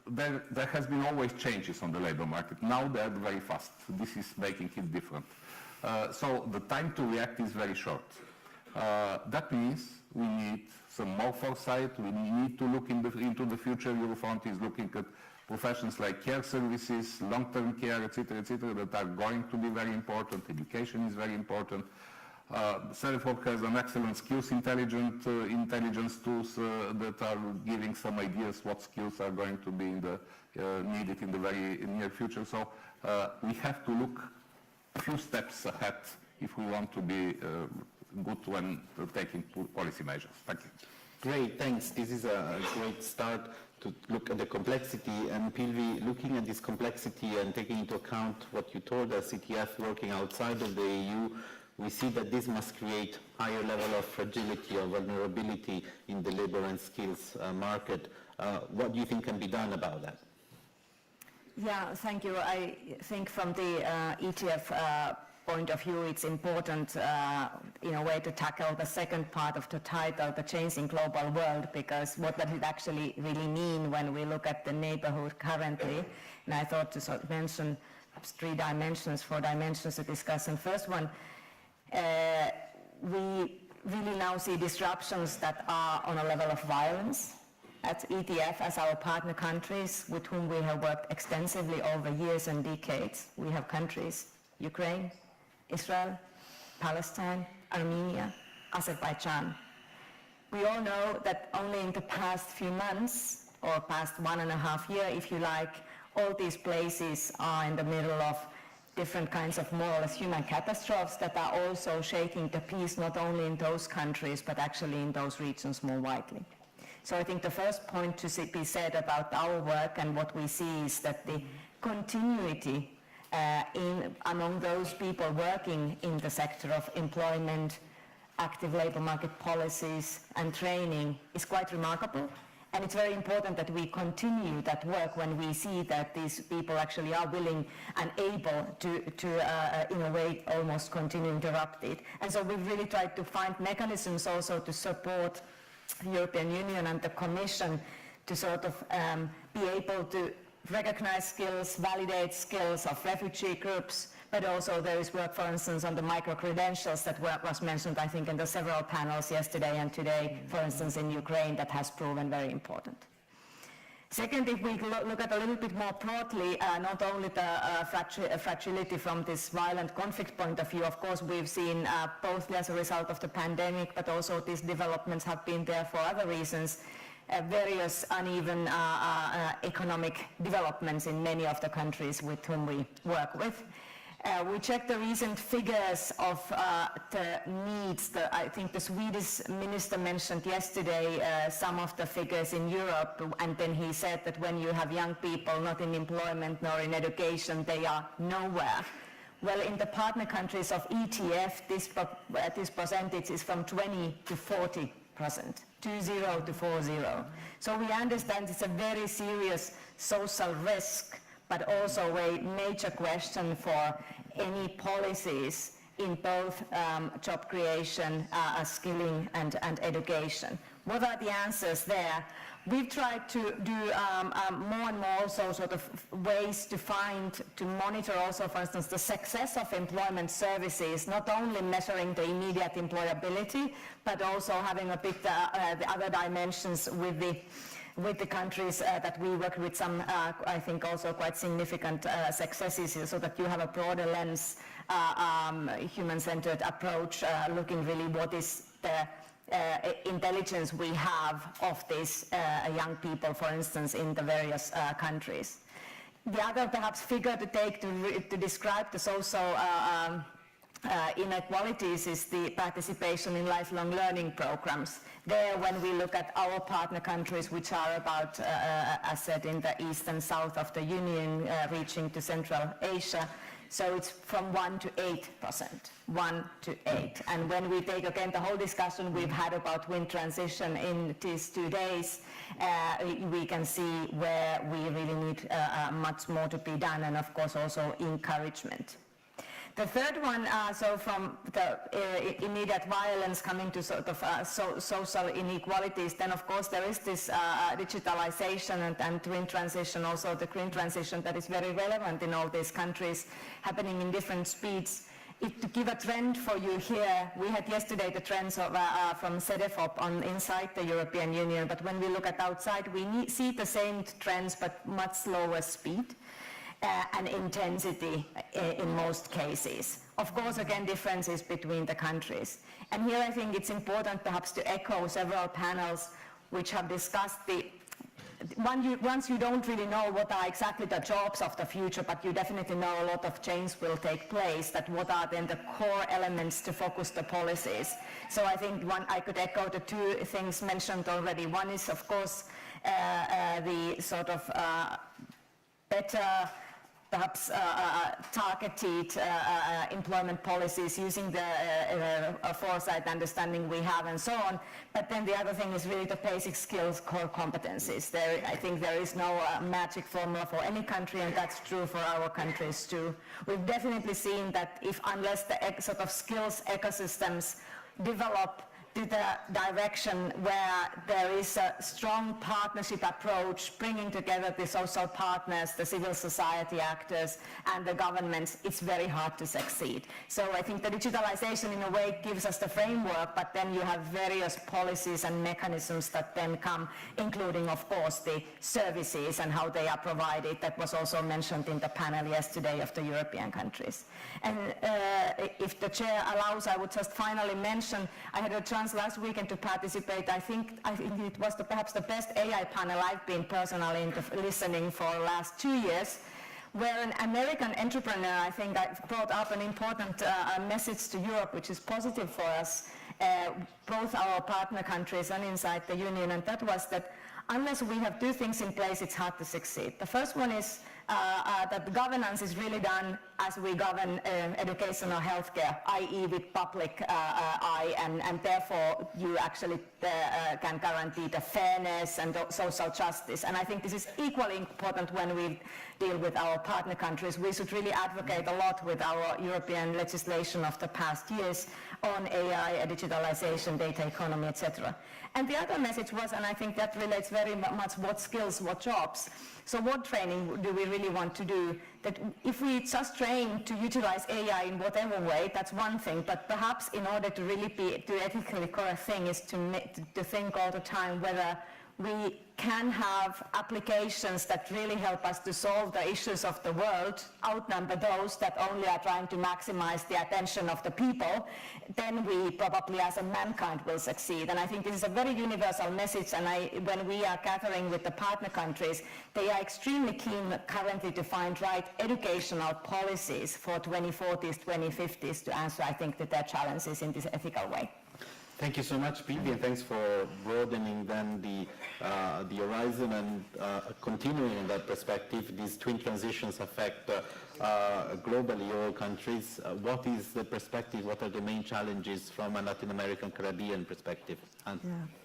there has been always changes on the labor market. Now they are very fast. This is making it different. So the time to react is very short. That means we need some more foresight. We need to look into the future. Eurofound is looking at professions like care services, long-term care, etc., that are going to be very important. Education is very important. Servicio has an excellent skills intelligence tools that are giving some ideas what skills are going to be needed in the very near future. So we have to look a few steps ahead if we want to be good when taking policy measures. Thank you. Great, thanks. This is a great start to look at the complexity. And Pilvi, looking at this complexity and taking into account what you told us, ETF working outside of the EU, we see that this must create higher level of fragility or vulnerability in the labor and skills market. What do you think can be done about that? Yeah, thank you. I think from the ETF point of view, it's important in a way to tackle the second part of the title, the changing global world, because what does it actually really mean when we look at the neighborhood currently? And I thought to sort of mention perhaps 4 dimensions to discuss. And first one, we really now see disruptions that are on a level of violence. At ETF, as our partner countries with whom we have worked extensively over years and decades, we have countries, Ukraine, Israel, Palestine, Armenia, Azerbaijan. We all know that only in the past few months, or past 1.5 years, if you like, all these places are in the middle of different kinds of more or less human catastrophes that are also shaking the peace not only in those countries, but actually in those regions more widely. So I think the first point to be said about our work and what we see is that the continuity among those people working in the sector of employment, active labor market policies and training is quite remarkable. And it's very important that we continue that work when we see that these people actually are willing and able to in a way, almost continue uninterrupted. And so we've really tried to find mechanisms also to support the European Union and the Commission to sort of be able to recognize skills, validate skills of refugee groups, but also there is work, for instance, on the micro-credentials that was mentioned, I think, in the several panels yesterday and today, for instance, in Ukraine, that has proven very important. Second, if we look at a little bit more broadly, not only the fragility from this violent conflict point of view, of course, we've seen both as a result of the pandemic, but also these developments have been there for other reasons, various uneven economic developments in many of the countries with whom we work with. We checked the recent figures of the needs. I think the Swedish minister mentioned yesterday some of the figures in Europe, and then he said that when you have young people not in employment nor in education, they are nowhere. Well, in the partner countries of ETF, this percentage is from 20 to 40%, 20 to 40. So we understand it's a very serious social risk, but also a major question for any policies in both job creation, skilling, and education. What are the answers there? We've tried to do more and more also sort of ways to monitor also, for instance, the success of employment services, not only measuring the immediate employability, but also having a bit the other dimensions with the countries that we work with, some I think also quite significant successes, so that you have a broader lens, human-centered approach, looking really what is the intelligence we have of these young people, for instance, in the various countries. The other perhaps figure to take to describe the social inequalities is the participation in lifelong learning programs. There, when we look at our partner countries, which are about, as said, in the east and south of the Union, reaching to Central Asia, so it's from 1 to 8%, 1 to 8. And when we take again the whole discussion we've had about wind transition in these 2 days, we can see where we really need much more to be done, and of course also encouragement. The third one, so from the immediate violence coming to sort of social inequalities, then of course there is this digitalization and twin transition, also the green transition, that is very relevant in all these countries, happening in different speeds. To give a trend for you here, we had yesterday the trends of, from SEPE on inside the European Union, but when we look at outside, we see the same trends but much slower speed. And intensity in most cases. Of course, again, differences between the countries. And here I think it's important perhaps to echo several panels which have discussed once you don't really know what are exactly the jobs of the future, but you definitely know a lot of change will take place, that what are then the core elements to focus the policies. So I think I could echo the two things mentioned already. One is, of course, the sort of better perhaps targeted employment policies using the foresight understanding we have and so on. But then the other thing is really the basic skills, core competencies. I think there is no magic formula for any country, and that's true for our countries too. We've definitely seen that unless the sort of skills ecosystems develop to the direction where there is a strong partnership approach, bringing together the social partners, the civil society actors, and the governments, it's very hard to succeed. So I think the digitalization in a way gives us the framework, but then you have various policies and mechanisms that then come, including, of course, the services and how they are provided. That was also mentioned in the panel yesterday of the European countries. And if the chair allows, I would just finally mention, I had a chance last weekend to participate. I think it was perhaps the best AI panel I've been personally listening for the last 2 years, where an American entrepreneur, I think, brought up an important message to Europe, which is positive for us, both our partner countries and inside the Union, and that was that unless we have two things in place, it's hard to succeed. The first one is that the governance is really done as we govern education or healthcare, i.e. with public eye, and therefore you actually can guarantee the fairness and social justice. And I think this is equally important when we deal with our partner countries. We should really advocate a lot with our European legislation of the past years on AI, digitalization, data economy, etc. And the other message was, and I think that relates very much, what skills, what jobs. So what training do we really want to do? that if we just train to utilize AI in whatever way, that's one thing, but perhaps in order to really do ethically correct thing is to think all the time whether we can have applications that really help us to solve the issues of the world, outnumber those that only are trying to maximize the attention of the people, then we probably as a mankind will succeed. And I think this is a very universal message, and when we are gathering with the partner countries, they are extremely keen currently to find right educational policies for 2040s, 2050s to answer, I think, that their challenges in this ethical way. Thank you so much, Phoebe, and thanks for broadening then the horizon and continuing in that perspective. These twin transitions affect globally all countries. What is the perspective? What are the main challenges from a Latin American Caribbean perspective? Yeah,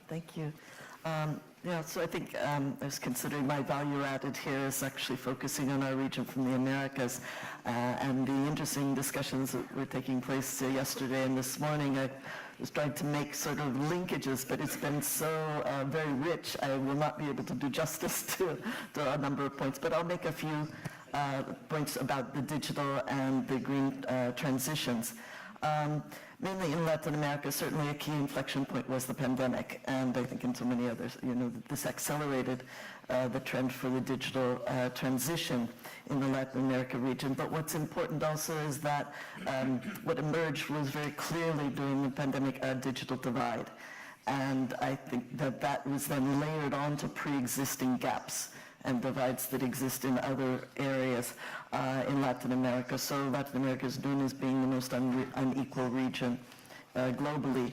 thank you. So I think I was considering my value added here is actually focusing on our region from the Americas and the interesting discussions that were taking place yesterday and this morning. I was trying to make sort of linkages, but it's been so very rich, I will not be able to do justice to a number of points, but I'll make a few points about the digital and the green transitions. Mainly in Latin America, certainly a key inflection point was the pandemic, and I think in so many others, this accelerated the trend for the digital transition in the Latin America region. But what's important also is that what emerged was very clearly during the pandemic a digital divide. And I think that was then layered onto pre-existing gaps and divides that exist in other areas in Latin America. So Latin America is known as being the most unequal region globally.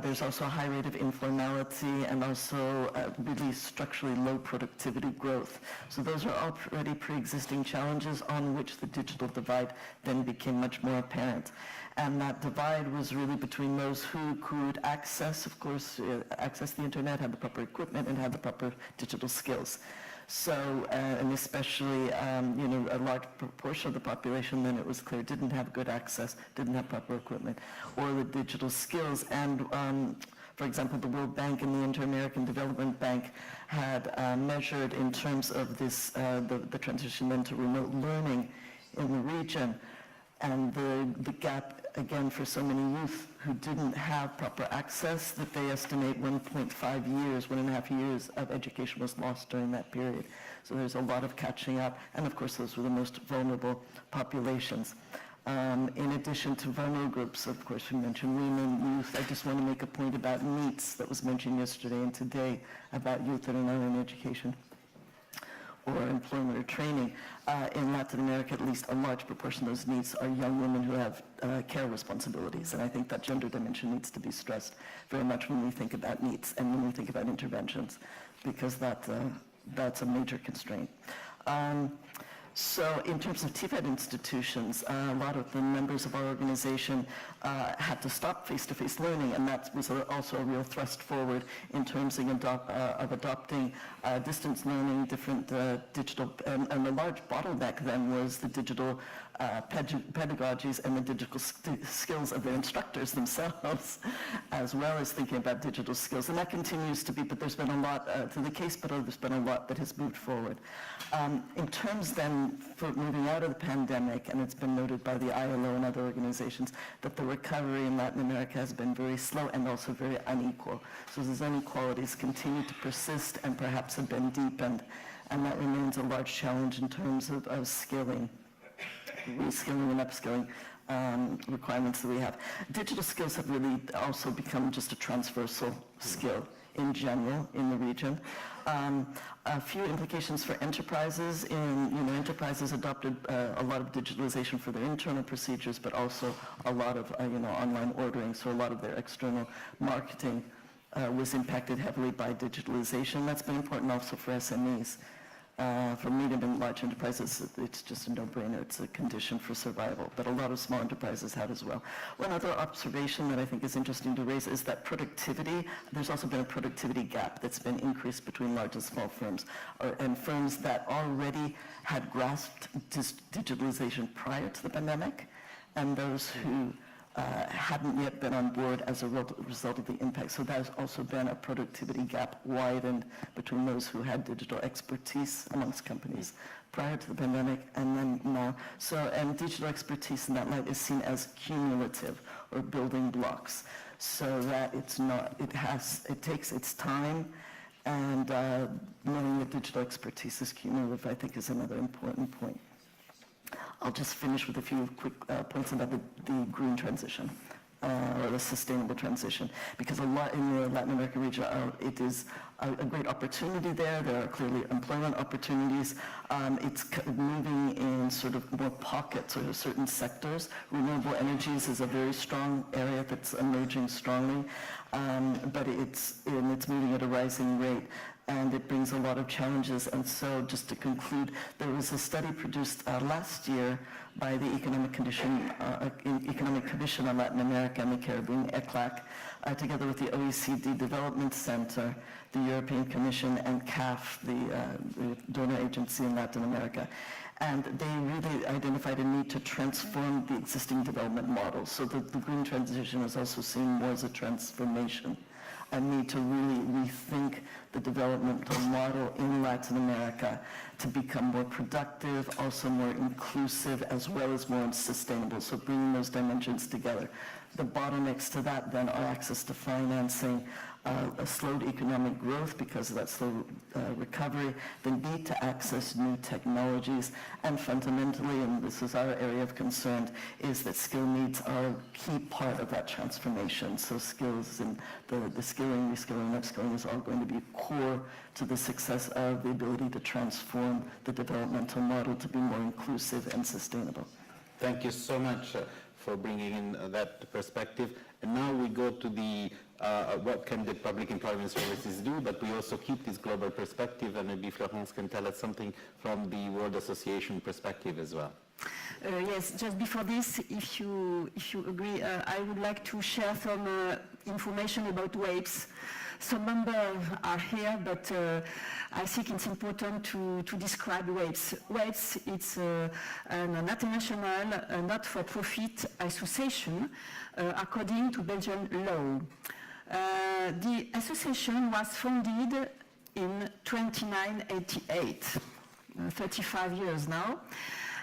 There's also a high rate of informality and also really structurally low productivity growth. So those are already pre-existing challenges on which the digital divide then became much more apparent. And that divide was really between those who could access, of course, access the internet, have the proper equipment, and have the proper digital skills. So, and especially, a large proportion of the population, then it was clear, didn't have good access, didn't have proper equipment, or the digital skills. And, for example, the World Bank and the Inter-American Development Bank had measured in terms of this, the transition then to remote learning in the region, and the gap, again, for so many youth who didn't have proper access, that they estimate 1.5 years of education was lost during that period. So there's a lot of catching up, and of course those were the most vulnerable populations. In addition to vulnerable groups, of course, we mentioned women, youth. I just want to make a point about NEETs that was mentioned yesterday and today about youth that are not in education or employment or training. In Latin America, at least a large proportion of those needs are young women who have care responsibilities. And I think that gender dimension needs to be stressed very much when we think about needs and when we think about interventions, because that's a major constraint. So in terms of TVET institutions, a lot of the members of our organization had to stop face-to-face learning, and that was also a real thrust forward in terms of adopting distance learning, different digital, and a large bottleneck then was the digital pedagogies and the digital skills of the instructors themselves, as well as thinking about digital skills. And that continues to be, but there's been a lot to the case, but there's been a lot that has moved forward. In terms then for moving out of the pandemic, and it's been noted by the ILO and other organizations, that the recovery in Latin America has been very slow and also very unequal. So these inequalities continue to persist and perhaps have been deepened, and that remains a large challenge in terms of skilling, reskilling and upskilling requirements that we have. Digital skills have really also become just a transversal skill in general in the region. A few implications for enterprises. Enterprises adopted a lot of digitalization for their internal procedures, but also a lot of online ordering. So a lot of their external marketing was impacted heavily by digitalization. That's been important also for SMEs. For medium and large enterprises, it's just a no-brainer. It's a condition for survival, but a lot of small enterprises have as well. One other observation that I think is interesting to raise is that productivity, there's also been a productivity gap that's been increased between large and small firms, and firms that already had grasped digitalization prior to the pandemic, and those who hadn't yet been on board as a result of the impact. So there's also been a productivity gap widened between those who had digital expertise amongst companies prior to the pandemic and then now. And digital expertise in that light is seen as cumulative or building blocks, so that it takes its time, and knowing that digital expertise is cumulative, I think, is another important point. I'll just finish with a few quick points about the green transition, or the sustainable transition, because a lot in the Latin American region, it is a great opportunity there. There are clearly employment opportunities. It's moving in sort of more pockets or certain sectors. Renewable energies is a very strong area that's emerging strongly, but it's moving at a rising rate, and it brings a lot of challenges. And so just to conclude, there was a study produced last year by the Economic Commission on Latin America and the Caribbean, ECLAC, together with the OECD Development Center, the European Commission, and CAF, the donor agency in Latin America. And they really identified a need to transform the existing development model. So the green transition is also seen more as a transformation, a need to really rethink the developmental model in Latin America to become more productive, also more inclusive, as well as more sustainable. So bringing those dimensions together. The bottlenecks to that then are access to financing, a slowed economic growth because of that slow recovery, the need to access new technologies, and fundamentally, and this is our area of concern, is that skill needs are a key part of that transformation. So skills and the skilling, reskilling, upskilling is all going to be core to the success of the ability to transform the developmental model to be more inclusive and sustainable. Thank you so much for bringing in that perspective. And now we go to the what can the public employment services do, but we also keep this global perspective, and maybe Florence can tell us something from the World Association perspective as well. Yes, just before this, if you agree, I would like to share some information about WAPES. Some members are here, but I think it's important to describe WAPES. WAPES is an international not-for-profit association according to Belgian law. The association was founded in 1988, 35 years now,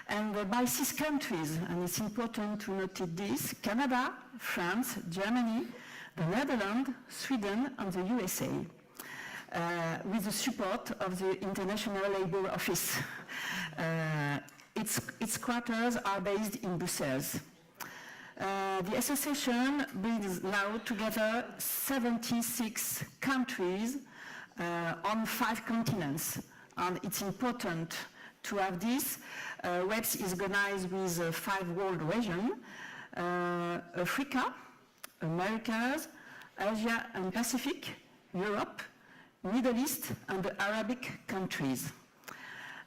and by 6 countries, and it's important to note this: Canada, France, Germany, the Netherlands, Sweden, and the USA, with the support of the International Labour Office. Its quarters are based in Brussels. The association brings now together 76 countries on 5 continents, and it's important to have this. WEPS is organized with 5 world regions: Africa, Americas, Asia and Pacific, Europe, Middle East, and the Arabic countries.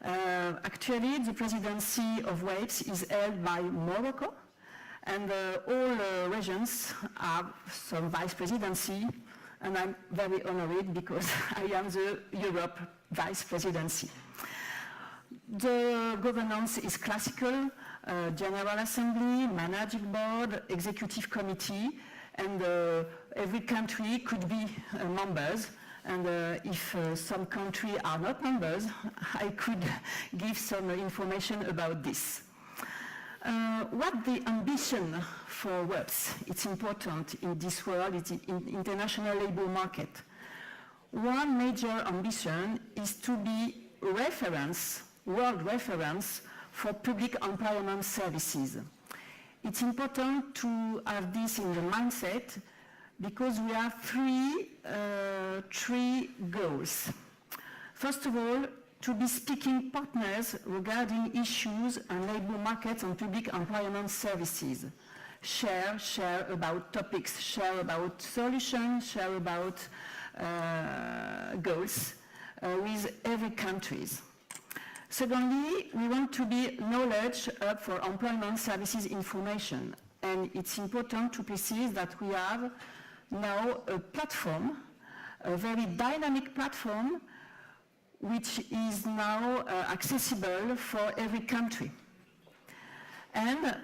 Actually, the presidency of WAPES is held by Morocco, and all regions have some vice presidency, and I'm very honored because I am the Europe vice presidency. The governance is classical: General Assembly, Managing Board, Executive Committee, and every country could be members. And if some countries are not members, I could give some information about this. What the ambition for WEPS? It's important in this world, it's in international labor market. One major ambition is to be world reference for public employment services. It's important to have this in the mindset because we have three goals. First of all, to be speaking partners regarding issues on labor markets and public employment services. Share about topics, share about solutions, share about goals with every country. Secondly, we want to be knowledge hub for employment services information. And it's important to precise that we have now a platform, a very dynamic platform, which is now accessible for every country. And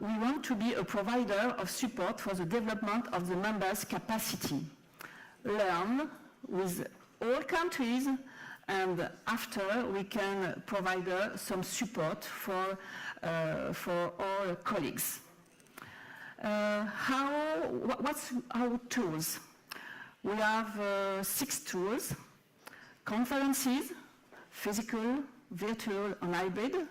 we want to be a provider of support for the development of the members' capacity. Learn with all countries, and after we can provide some support for all colleagues. What's our tools? We have 6 tools: conferences, physical, virtual, and hybrid.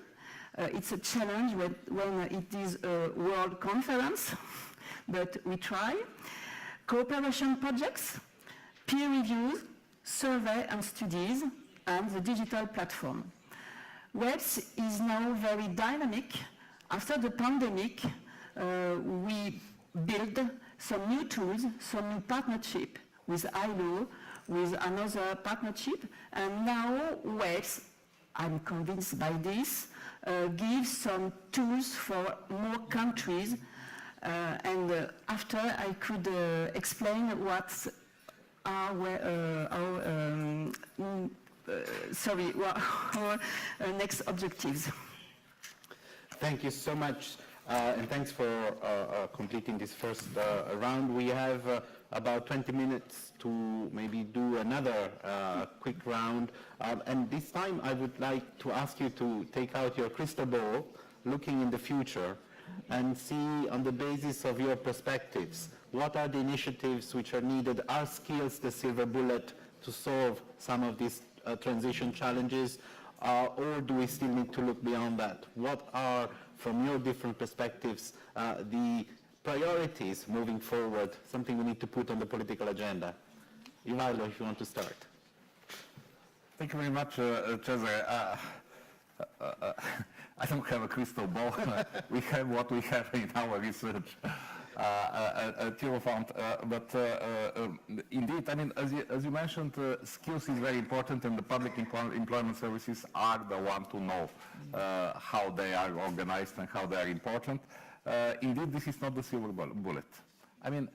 It's a challenge when it is a world conference, but we try. Cooperation projects, peer reviews, survey and studies, and the digital platform. WEBS is now very dynamic. After the pandemic, we build some new tools, some new partnership with ILO, with another partnership, and now WEBS, I'm convinced by this, gives some tools for more countries, and after I could explain what our next objectives. Thank you so much, and thanks for completing this first round. We have about 20 minutes to maybe do another quick round, and this time I would like to ask you to take out your crystal ball, looking in the future, and see on the basis of your perspectives, what are the initiatives which are needed? Are skills the silver bullet to solve some of these transition challenges, or do we still need to look beyond that? What are, from your different perspectives, the priorities moving forward, something we need to put on the political agenda? Ivailo, if you want to start. Thank you very much, Cesare. I don't have a crystal ball. We have what we have in our research at Eurofound. But indeed, I mean, as you mentioned, skills is very important, and the public employment services are the one to know how they are organized and how they are important. Indeed, this is not the silver bullet. I mean,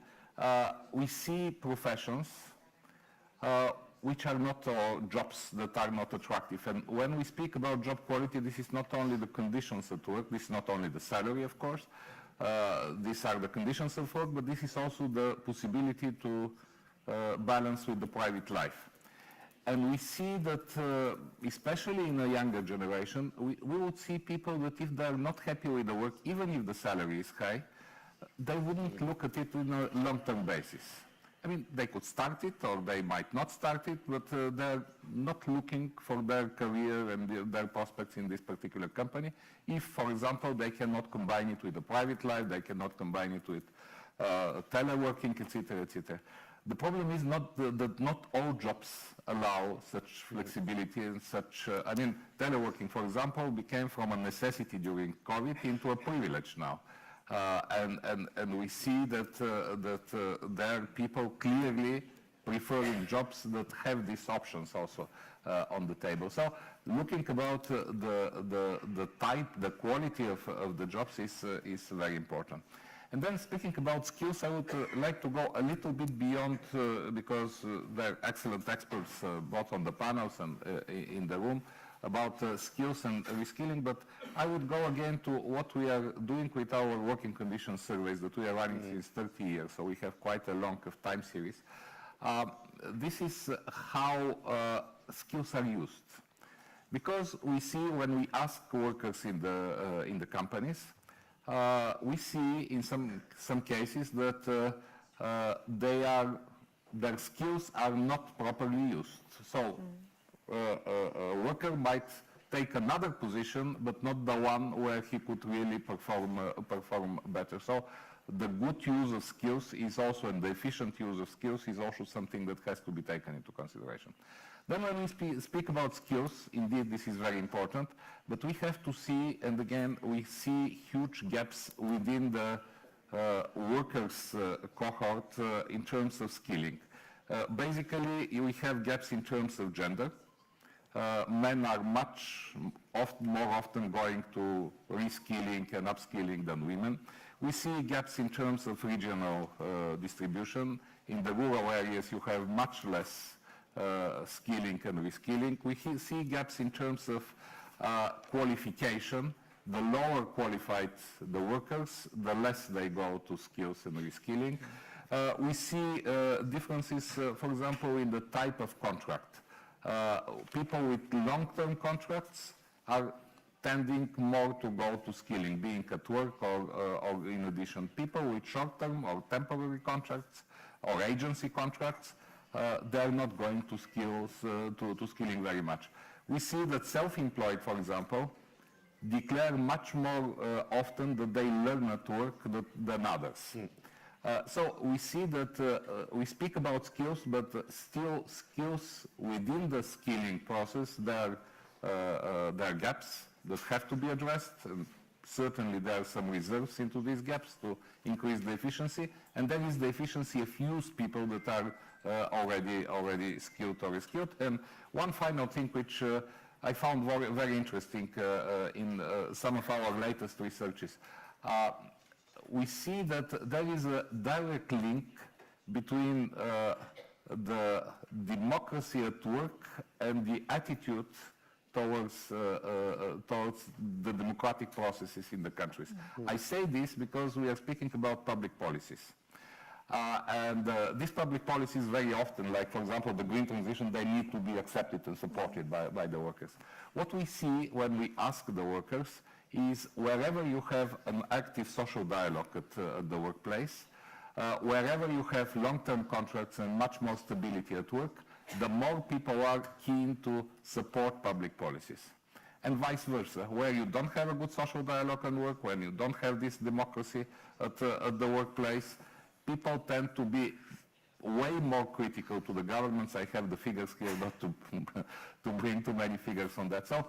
we see professions which are not jobs that are not attractive. And when we speak about job quality, this is not only the conditions at work, this is not only the salary, of course. These are the conditions of work, but this is also the possibility to balance with the private life. And we see that, especially in a younger generation, we would see people that if they're not happy with the work, even if the salary is high, they wouldn't look at it on a long-term basis. I mean, they could start it or they might not start it, but they're not looking for their career and their prospects in this particular company. If, for example, they cannot combine it with a private life, they cannot combine it with teleworking, etc., etc. The problem is not that not all jobs allow such flexibility and such, I mean, teleworking, for example, became from a necessity during COVID into a privilege now. And we see that there are people clearly preferring jobs that have these options also on the table. So looking about the type, the quality of the jobs is very important. And then speaking about skills, I would like to go a little bit beyond, because there are excellent experts both on the panels and in the room, about skills and reskilling, but I would go again to what we are doing with our working conditions surveys that we are running since 30 years, so we have quite a long time series. This is how skills are used. Because we see when we ask workers in the companies, we see in some cases that their skills are not properly used. So a worker might take another position, but not the one where he could really perform better. So the good use of skills is also, and the efficient use of skills is also something that has to be taken into consideration. Then when we speak about skills, indeed this is very important, but we have to see, and again, we see huge gaps within the workers' cohort in terms of skilling. Basically, we have gaps in terms of gender. Men are more often going to reskilling and upskilling than women. We see gaps in terms of regional distribution. In the rural areas, you have much less skilling and reskilling. We see gaps in terms of qualification. the lower qualified the workers, the less they go to skills and reskilling. We see differences, for example, in the type of contract. People with long-term contracts are tending more to go to skilling, being at work or in addition. People with short-term or temporary contracts or agency contracts, they're not going to skilling very much. We see that self-employed, for example, declare much more often that they learn at work than others. So we see that we speak about skills, but still skills within the skilling process, there are gaps that have to be addressed. And certainly there are some reserves into these gaps to increase the efficiency, and there is the efficiency of youth people that are already skilled or reskilled. And one final thing which I found very interesting in some of our latest researches. We see that there is a direct link between the democracy at work and the attitude towards the democratic processes in the countries. I say this because we are speaking about public policies. And these public policies very often, like for example the green transition, they need to be accepted and supported by the workers. What we see when we ask the workers is wherever you have an active social dialogue at the workplace, wherever you have long-term contracts and much more stability at work, the more people are keen to support public policies. And vice versa, where you don't have a good social dialogue at work, when you don't have this democracy at the workplace, people tend to be way more critical to the governments. I have the figures here, not to bring too many figures on that. So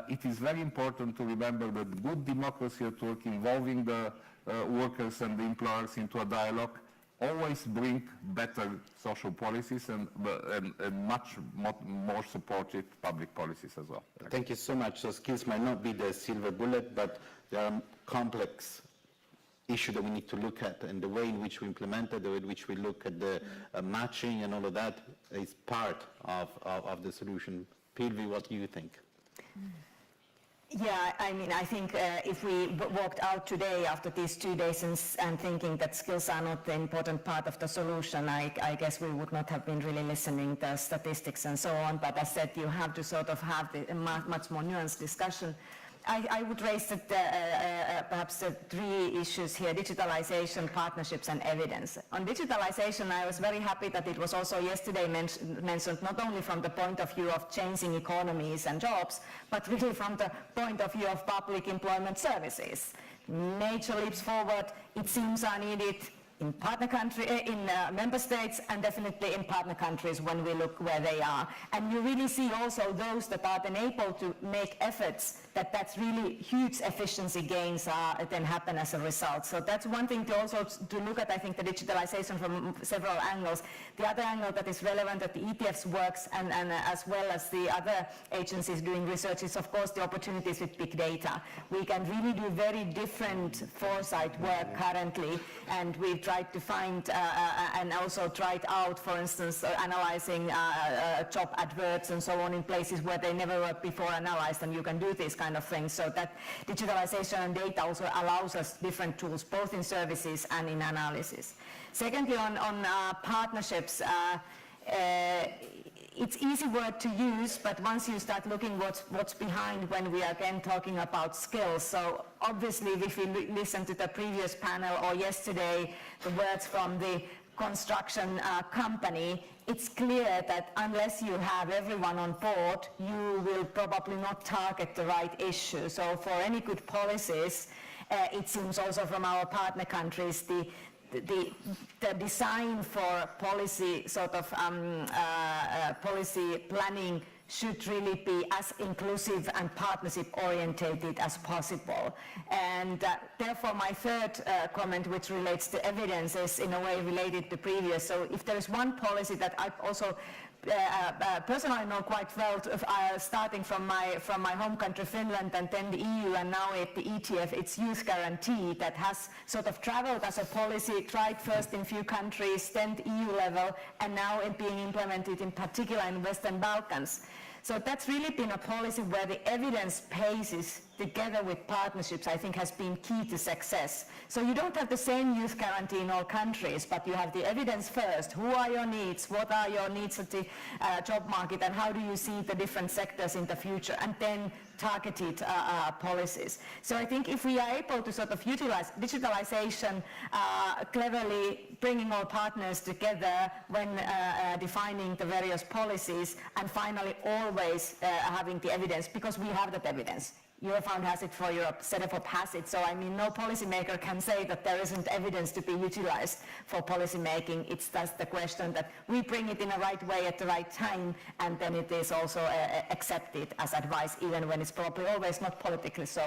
it is very important to remember that good democracy at work involving the workers and the employers into a dialogue always bring better social policies and much more supported public policies as well. Thank you so much. So skills might not be the silver bullet, but there are complex issue that we need to look at, and the way in which we implement it, the way in which we look at the matching and all of that is part of the solution. Pilvi, what do you think? Yeah, I mean, I think if we walked out today after these 2 days and thinking that skills are not the important part of the solution, I guess we would not have been really listening to statistics and so on. But as said, you have to sort of have the much more nuanced discussion. I would raise perhaps the 3 issues here: digitalization, partnerships, and evidence. On digitalization, I was very happy that it was also yesterday mentioned, not only from the point of view of changing economies and jobs, but really from the point of view of public employment services. Major leaps forward, it seems, are needed in member states, and definitely in partner countries when we look where they are. And you really see also those that are then able to make efforts, that's really huge efficiency gains then happen as a result. So that's one thing to also to look at, I think, the digitalization from several angles. The other angle that is relevant that the ETFs works and as well as the other agencies doing research is, of course, the opportunities with big data. We can really do very different foresight work currently, and we've tried to find and also tried out, for instance, analyzing job adverts and so on in places where they never were before analyzed, and you can do these kind of things. So that digitalization and data also allows us different tools, both in services and in analysis. Secondly, on partnerships, it's easy word to use, but once you start looking what's behind when we are again talking about skills. So obviously, if you listen to the previous panel or yesterday, the words from the construction company, it's clear that unless you have everyone on board, you will probably not target the right issue. So for any good policies, it seems also from our partner countries, the design for policy sort of policy planning should really be as inclusive and partnership orientated as possible. And therefore my third comment, which relates to evidence, is in a way related to previous. So if there is one policy that I also personally know quite well, starting from my home country Finland and then the EU and now at the ETF, it's youth guarantee that has sort of traveled as a policy, tried first in few countries, then the EU level, and now it being implemented in particular in Western Balkans. So that's really been a policy where the evidence base is together with partnerships, I think has been key to success. So you don't have the same youth guarantee in all countries, but you have the evidence first. Who are your needs? What are your needs at the job market, and how do you see the different sectors in the future? And then targeted policies. So I think if we are able to sort of utilize digitalization cleverly, bringing all partners together when defining the various policies, and finally always having the evidence, because we have that evidence. Eurofound has it for Europe, SEPE has it, so I mean no policymaker can say that there isn't evidence to be utilized for policy making. It's just the question that we bring it in the right way at the right time, and then it is also accepted as advice, even when it's probably always not politically so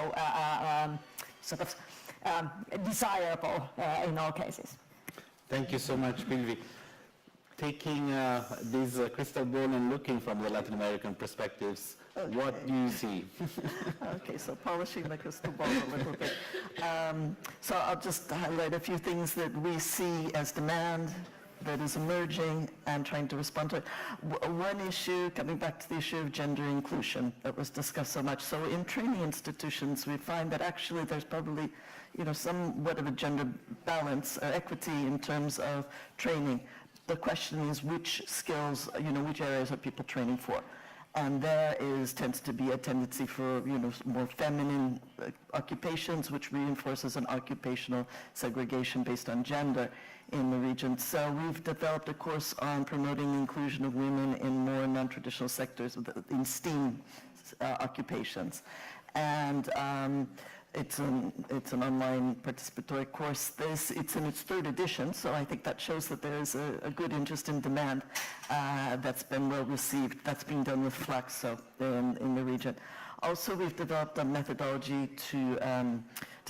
desirable in all cases. Thank you so much, Pilvi. Taking this crystal ball and looking from the Latin American perspectives, what do you see? Okay, so polishing the crystal ball a little bit. So I'll just highlight a few things that we see as demand that is emerging and trying to respond to it. One issue, coming back to the issue of gender inclusion that was discussed so much. So in training institutions, we find that actually there's probably, somewhat of a gender balance, equity in terms of training. The question is which skills, which areas are people training for? And there tends to be a tendency for, more feminine occupations, which reinforces an occupational segregation based on gender in the region. So we've developed a course on promoting the inclusion of women in more non-traditional sectors, in STEAM occupations. And it's an online participatory course. It's in its third edition, so I think that shows that there is a good interest and demand that's been well received. That's being done with Flaxo in the region. Also, we've developed a methodology to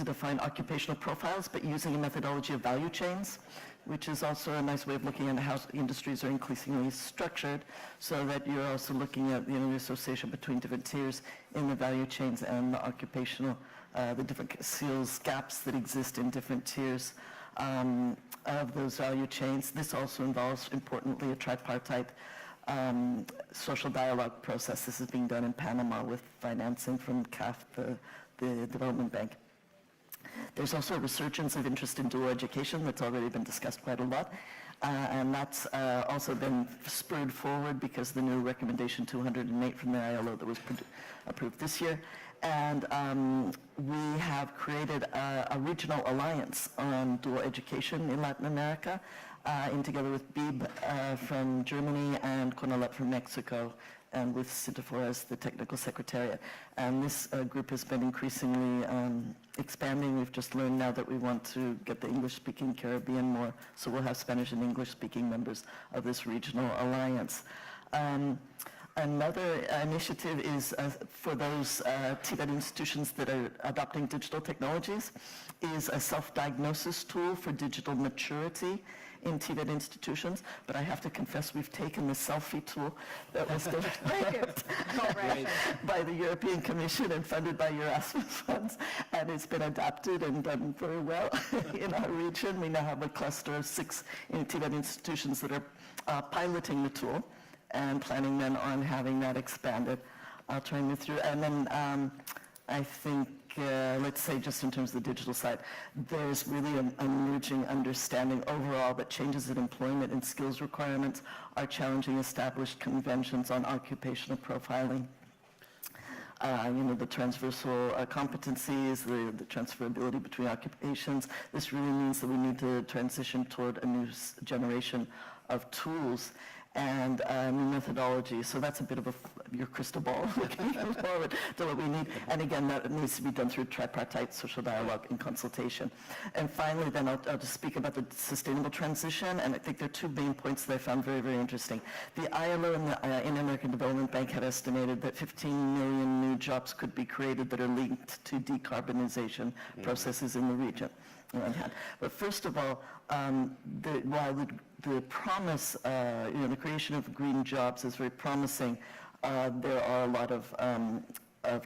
define occupational profiles, but using a methodology of value chains, which is also a nice way of looking at how industries are increasingly structured, so that you're also looking at the association between different tiers in the value chains and the occupational, the different skills gaps that exist in different tiers of those value chains. This also involves, importantly, a tripartite social dialogue process. This is being done in Panama with financing from CAF, the Development Bank. There's also a resurgence of interest in dual education that's already been discussed quite a lot. And that's also been spurred forward because the new recommendation 208 from the ILO that was approved this year. And we have created a regional alliance on dual education in Latin America, together with BIB from Germany and CONALEP from Mexico, and with Cintafor as the technical secretariat. And this group has been increasingly expanding. We've just learned now that we want to get the English-speaking Caribbean more, so we'll have Spanish and English-speaking members of this regional alliance. Another initiative is for those TVET institutions that are adopting digital technologies, is a self-diagnosis tool for digital maturity in TVET institutions, but I have to confess we've taken the selfie tool that was developed by the European Commission and funded by Erasmus funds, and it's been adapted and done very well in our region. We now have a cluster of 6 TVET institutions that are piloting the tool and planning then on having that expanded. I'll try and move through. And then I think, let's say just in terms of the digital side, there's really an emerging understanding overall that changes in employment and skills requirements are challenging established conventions on occupational profiling. The transversal competencies, the transferability between occupations. This really means that we need to transition toward a new generation of tools and new methodology. So that's a bit of your crystal ball looking forward to what we need. And again, that needs to be done through tripartite social dialogue and consultation. And finally, then I'll just speak about the sustainable transition. And I think there are 2 main points that I found very, very interesting. The ILO and the Inter-American Development Bank had estimated that 15 million new jobs could be created that are linked to decarbonization processes in the region. But first of all, while the promise, the creation of green jobs is very promising, there are a lot of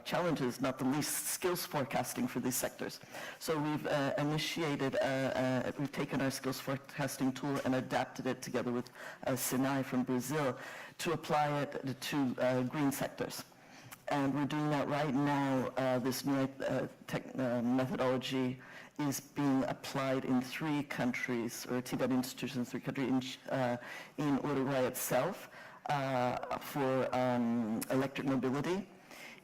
challenges, not the least skills forecasting for these sectors. So we've initiated, we've taken our skills forecasting tool and adapted it together with Sinai from Brazil to apply it to green sectors. and we're doing that right now. This new methodology is being applied in 3 countries, or TVET institutions in 3 countries, in Uruguay itself for electric mobility.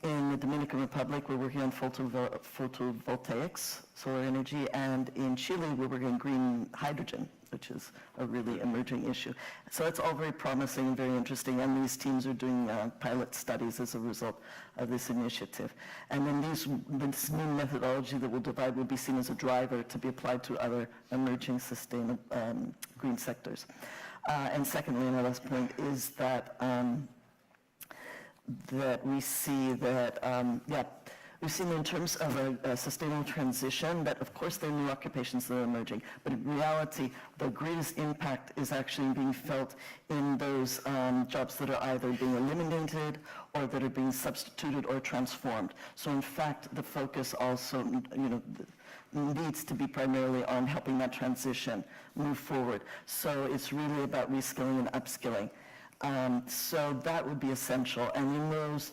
In the Dominican Republic, we're working on photovoltaics, solar energy, and in Chile, we're working on green hydrogen, which is a really emerging issue. So it's all very promising and very interesting, and these teams are doing pilot studies as a result of this initiative. And then this new methodology that we'll divide will be seen as a driver to be applied to other emerging sustainable green sectors. And secondly, and the last point is that that we see that, we've seen in terms of a sustainable transition that, of course, there are new occupations that are emerging, but in reality, the greatest impact is actually being felt in those jobs that are either being eliminated or that are being substituted or transformed. So, in fact, the focus also, needs to be primarily on helping that transition move forward. So it's really about reskilling and upskilling. So that would be essential, and in those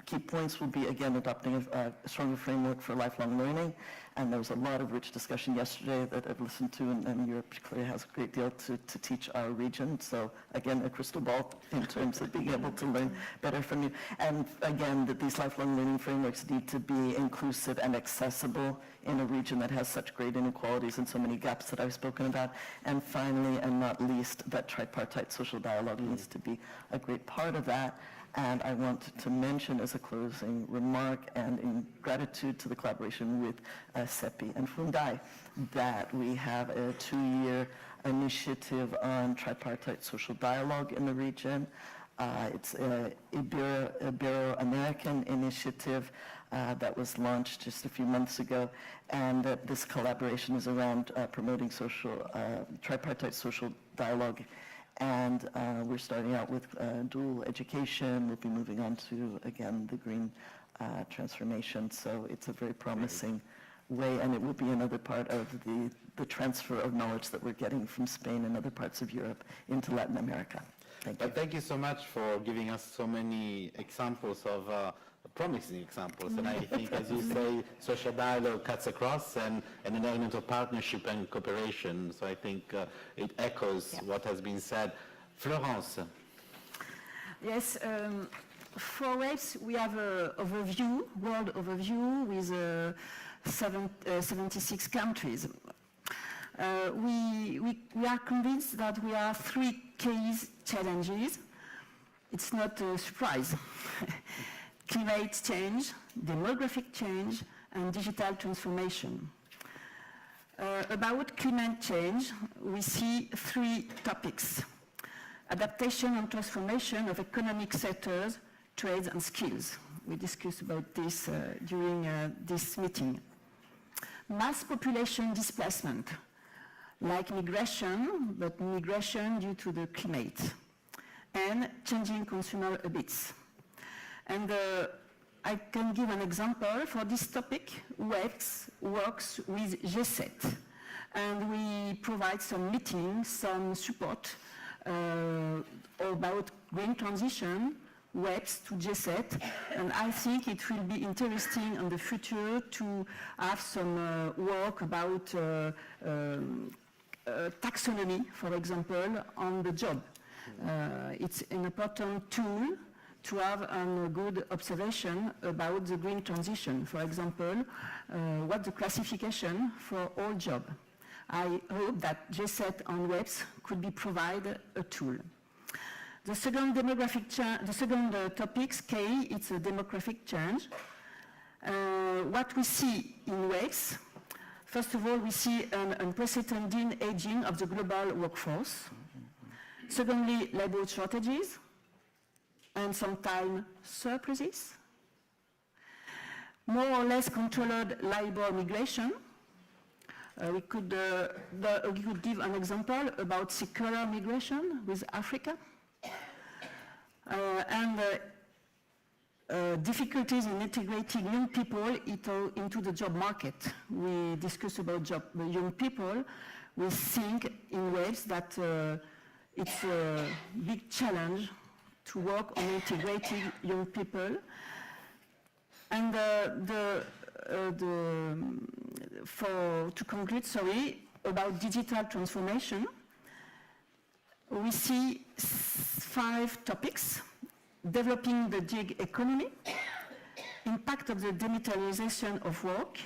key points will be, again, adopting a stronger framework for lifelong learning, and there was a lot of rich discussion yesterday that I've listened to, and Europe clearly has a great deal to teach our region, so again, a crystal ball in terms of being able to learn better from you, and again, that these lifelong learning frameworks need to be inclusive and accessible in a region that has such great inequalities and so many gaps that I've spoken about. And finally, and not least, that tripartite social dialogue needs to be a great part of that. And I want to mention as a closing remark, and in gratitude to the collaboration with SEPE and Fundai, that we have a 2-year initiative on tripartite social dialogue in the region. It's an Ibero-American initiative that was launched just a few months ago, and this collaboration is around promoting tripartite social dialogue. And we're starting out with dual education. We'll be moving on to, again, the green transformation. So it's a very promising way, and it will be another part of the transfer of knowledge that we're getting from Spain and other parts of Europe into Latin America. Thank you. But thank you so much for giving us so many examples of promising examples. And I think, as you say, social dialogue cuts across, and an element of partnership and cooperation. So I think it echoes what has been said. Florence. Yes, for WEPS, we have a world overview with 76 countries. We are convinced that we have 3 key challenges. It's not a surprise. Climate change, demographic change, and digital transformation. About climate change, we see 3 topics: adaptation and transformation of economic sectors, trades, and skills. We discussed about this during this meeting. Mass population displacement, like migration, but migration due to the climate, and changing consumer habits. And I can give an example. For this topic, WEPS works with G7, and we provide some meetings, some support about green transition, WEPS to G7, and I think it will be interesting in the future to have some work about taxonomy, for example, on the job. It's an important tool to have a good observation about the green transition. For example, what the classification for all jobs. I hope that G7 on WEPS could be provided a tool. The second topic, K, it's a demographic change. What we see in WEPS, first of all, we see an unprecedented aging of the global workforce. Secondly, labor shortages, and sometimes surpluses. More or less controlled labor migration. We could give an example about secular migration with Africa. And difficulties in integrating young people into the job market. We discuss about young people. We think in ways that it's a big challenge to work on integrating young people. And to conclude, about digital transformation, we see 5 topics: developing the gig economy, impact of the demilitarization of work,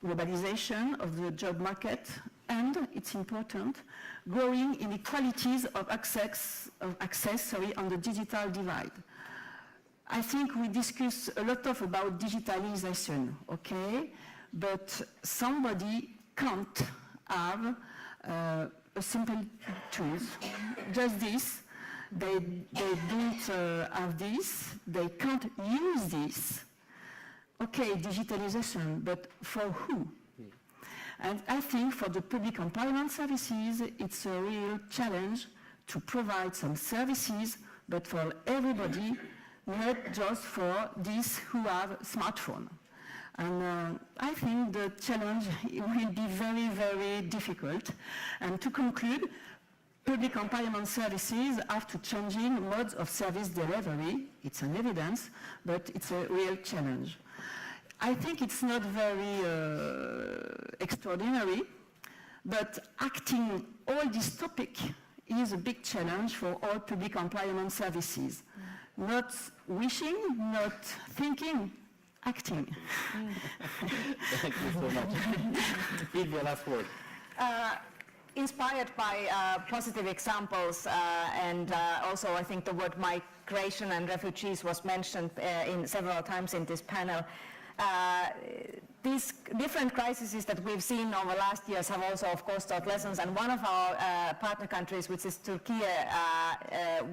globalization of the job market, and, it's important, growing inequalities of access on the digital divide. I think we discuss a lot about digitalization, okay? But somebody can't have a simple tool. Just this, they don't have this, they can't use this. Okay, digitalization, but for who? And I think for the public employment services, it's a real challenge to provide some services, but for everybody, not just for these who have a smartphone. And I think the challenge will be very, very difficult. And to conclude, public employment services have to changing modes of service delivery. It's an evidence, but it's a real challenge. I think it's not very extraordinary, but acting all this topic is a big challenge for all public employment services. Not wishing, not thinking, acting. Thank you so much. Silvia, last word. Inspired by positive examples and also I think the word migration and refugees was mentioned several times in this panel. These different crises that we've seen over last years have also, of course, taught lessons. And one of our partner countries, which is Turkey,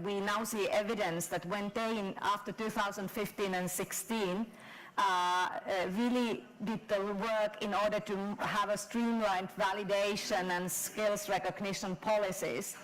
we now see evidence that when they, after 2015 and 16, really did the work in order to have a streamlined validation and skills recognition policies,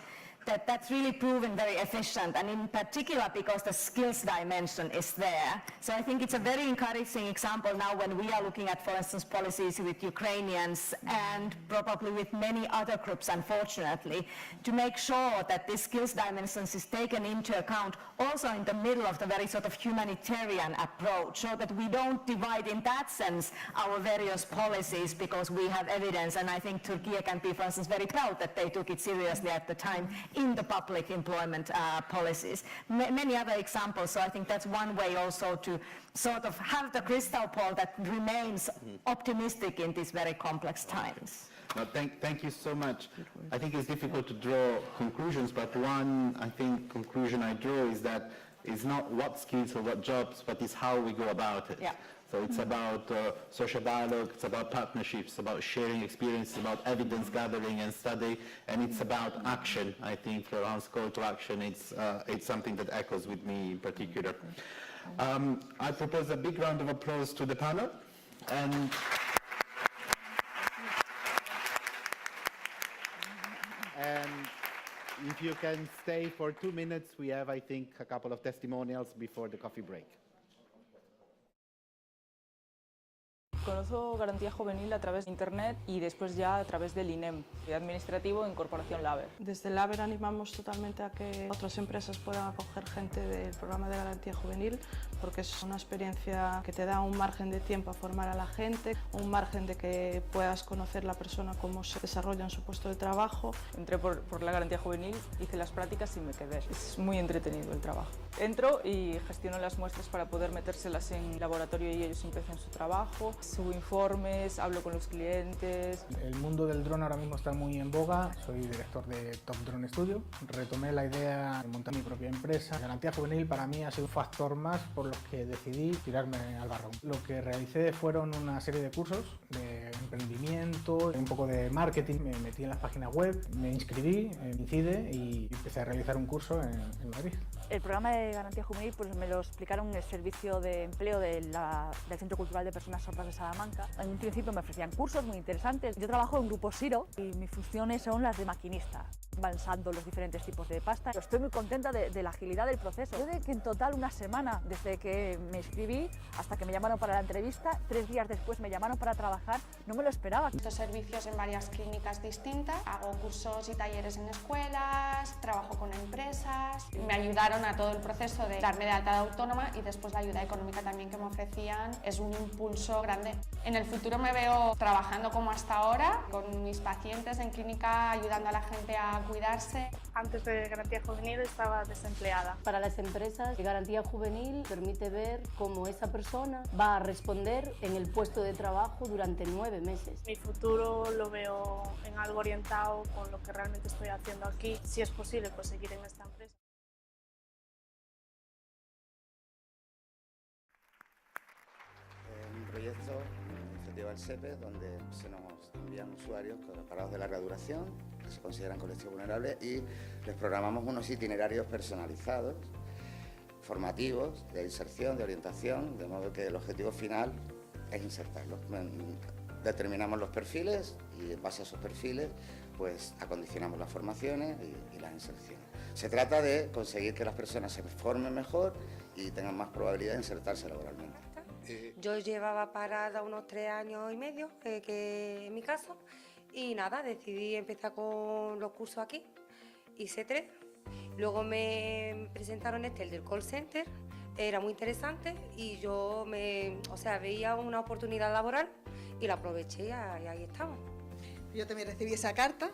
that's really proven very efficient, and in particular because the skills dimension is there. So I think it's a very encouraging example now when we are looking at, for instance, policies with Ukrainians and probably with many other groups, unfortunately, to make sure that this skills dimension is taken into account also in the middle of the very sort of humanitarian approach, so that we don't divide in that sense our various policies because we have evidence. And I think Turkey can be, for instance, very proud that they took it seriously at the time in the public employment policies. Many other examples, so I think that's one way also to sort of have the crystal ball that remains optimistic in these very complex times. No, thank you so much. I think it's difficult to draw conclusions, but one, I think, conclusion I draw is that it's not what skills or what jobs, but it's how we go about it. Yeah. So it's about social dialogue, it's about partnerships, about sharing experience, about evidence gathering and study, and it's about action. I think Florent's call to action, it's something that echoes with me in particular. I propose a big round of applause to the panel. And if you can stay for 2 minutes, we have, I think, a couple of testimonials before the coffee break. Conozco Garantía Juvenil a través de Internet y después ya a través del INEM, administrativo en Corporación LABER. Desde LABER animamos totalmente a que otras empresas puedan acoger gente del programa de Garantía Juvenil, porque es una experiencia que te da un margen de tiempo a formar a la gente, un margen de que puedas conocer la persona cómo se desarrolla en su puesto de trabajo. Entré por la Garantía Juvenil, hice las prácticas y me quedé. Es muy entretenido el trabajo. Entro y gestiono las muestras para poder metérselas en laboratorio y ellos empiezan su trabajo. Subo informes, hablo con los clientes. El mundo del dron ahora mismo está muy en boga. Soy director de Top Drone Studio. Retomé la idea de montar mi propia empresa. Garantía Juvenil para mí ha sido un factor más por los que decidí tirarme al barro. Lo que realicé fueron una serie de cursos de emprendimiento, un poco de marketing. Me metí en las páginas web, me inscribí en INCIDE y empecé a realizar un curso en Madrid. El programa de Garantía Juvenil pues me lo explicaron en el Servicio de Empleo del Centro Cultural de Personas Sordas de Salamanca. En un principio me ofrecían cursos muy interesantes. Yo trabajo en Grupo Siro y mis funciones son las de maquinista. balsando los diferentes tipos de pasta. Estoy muy contenta de la agilidad del proceso. Yo de que en total una semana, desde que me inscribí hasta que me llamaron para la entrevista, 3 días después me llamaron para trabajar, no me lo esperaba. Estos servicios en varias clínicas distintas, hago cursos y talleres en escuelas, trabajo con empresas. Me ayudaron a todo el proceso de darme de alta de autónoma y después la ayuda económica también que me ofrecían es un impulso grande. En el futuro me veo trabajando como hasta ahora, con mis pacientes en clínica, ayudando a la gente a cuidarse. Antes de Garantía Juvenil estaba desempleada. Para las empresas, Garantía Juvenil permite ver cómo esa persona va a responder en el puesto de trabajo durante 9 meses. Mi futuro lo veo en algo orientado con lo que realmente estoy haciendo aquí. Si es posible, pues seguir en esta empresa. Un proyecto, una iniciativa del SEPE, donde se nos envían usuarios parados de larga duración, que se consideran colectivos vulnerables, y les programamos unos itinerarios personalizados, formativos, de inserción, de orientación, de modo que el objetivo final es insertarlos. Determinamos los perfiles y en base a esos perfiles pues acondicionamos las formaciones y las inserciones. Se trata de conseguir que las personas se formen mejor y tengan más probabilidad de insertarse laboralmente. Yo llevaba parada unos 3 años y medio, que en mi caso, y nada, decidí empezar con los cursos aquí, hice 3, luego me presentaron el del call center, era muy interesante y yo veía una oportunidad laboral y la aproveché y ahí estamos. Yo también recibí esa carta,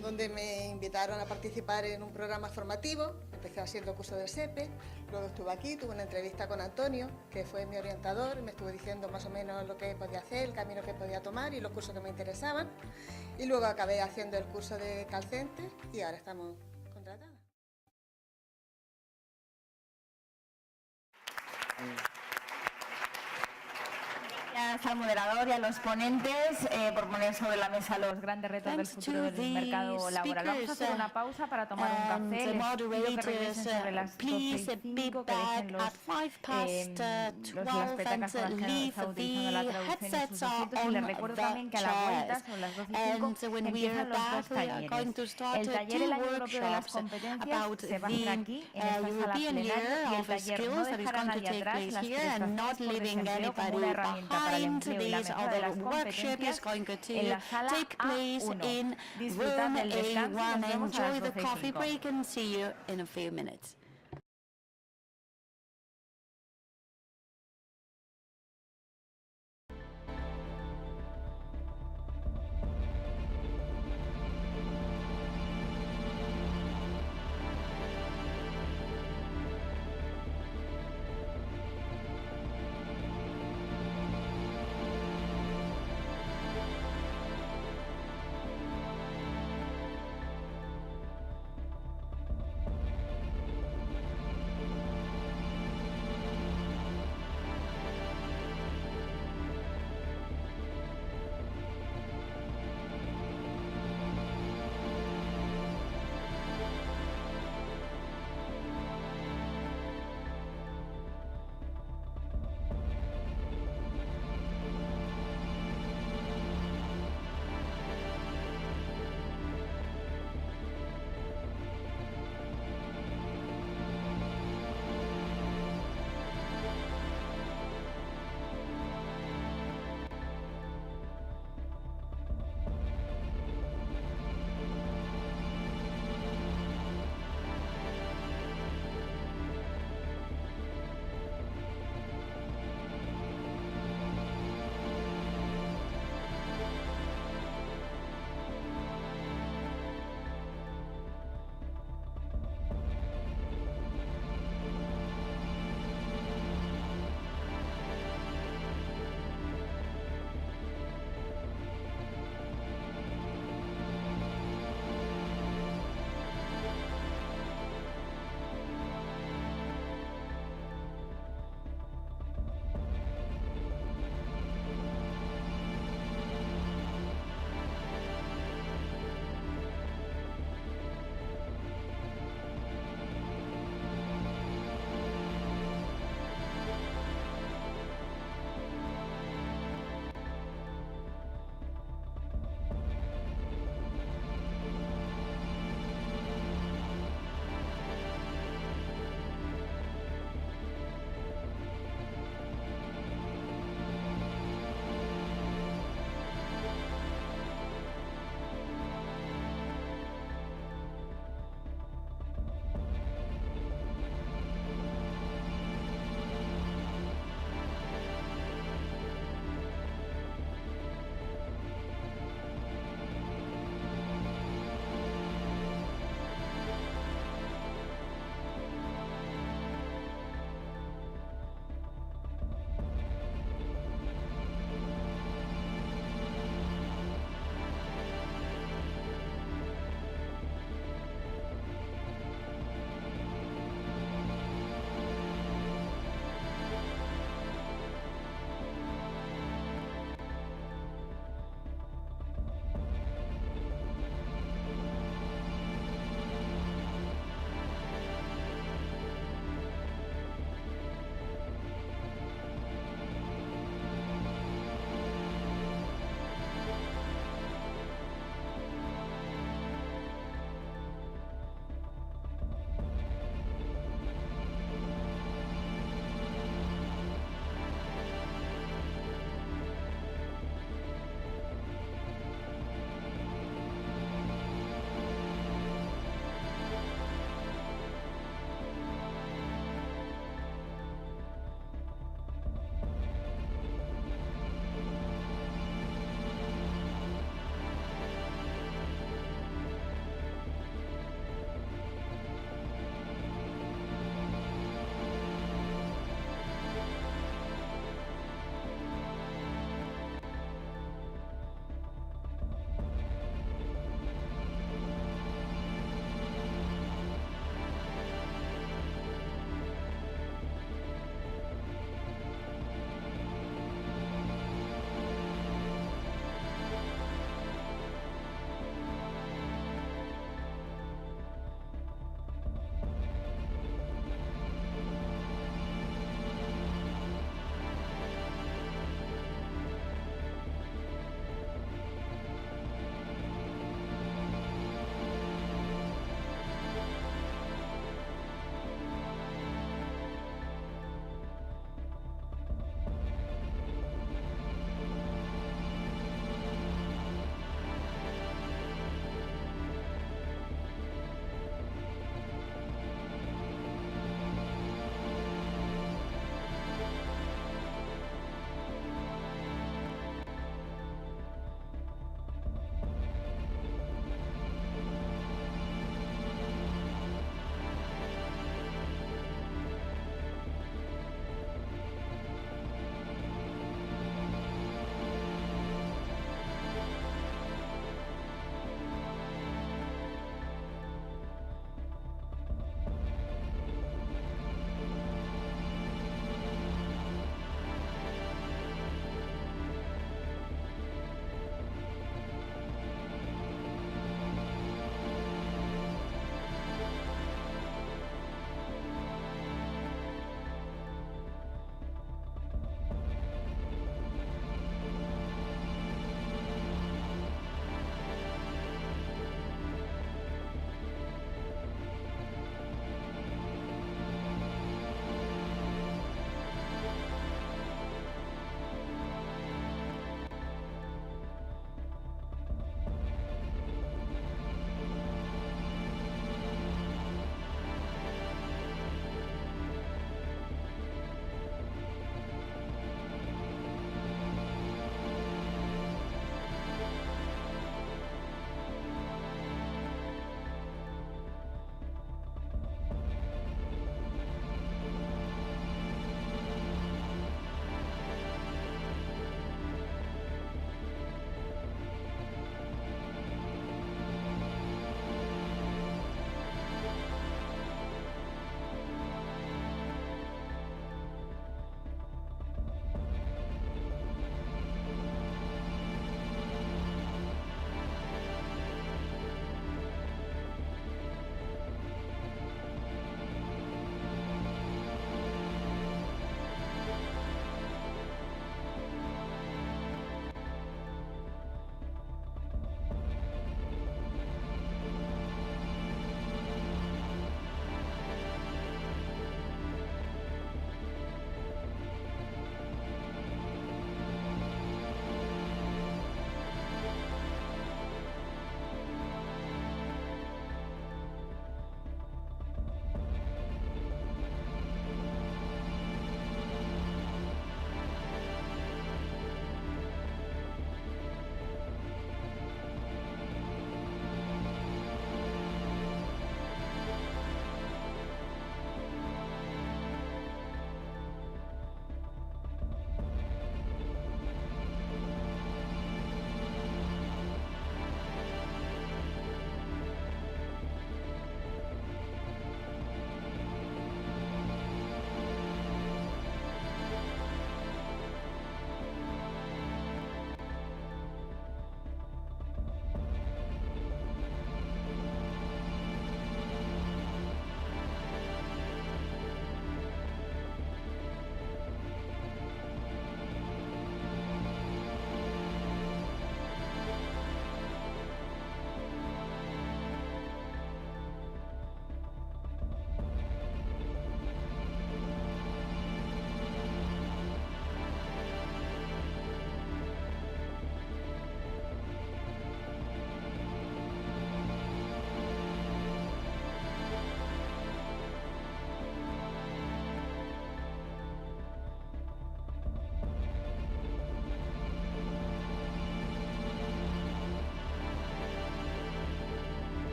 donde me invitaron a participar en un programa formativo. Empecé haciendo curso del SEPE, luego estuve aquí, tuve una entrevista con Antonio, que fue mi orientador, me estuvo diciendo más o menos lo que podía hacer, el camino que podía tomar y los cursos que me interesaban. Y luego acabé haciendo el curso de call center y ahora estamos contratadas. Gracias al moderador y a los ponentes por poner sobre la mesa los grandes retos del futuro del mercado laboral. Vamos a hacer una pausa para tomar un café. Les pido que regresen sobre las 12:05, que dejen las petacas con las que está utilizando la traducción en sus asientos. Y les recuerdo también que a la vuelta, sobre las 12:05, empiezan los 2 talleres. El taller El Año Europeo de las Competencias se va a hacer aquí, en esta sala plenaria, y el taller No dejar a nadie atrás, las 3 facetas por desempleo como una herramienta para el empleo y la mejora de las competencias en la sala A1. Disfrutad del descanso y nos vemos a las 12:05.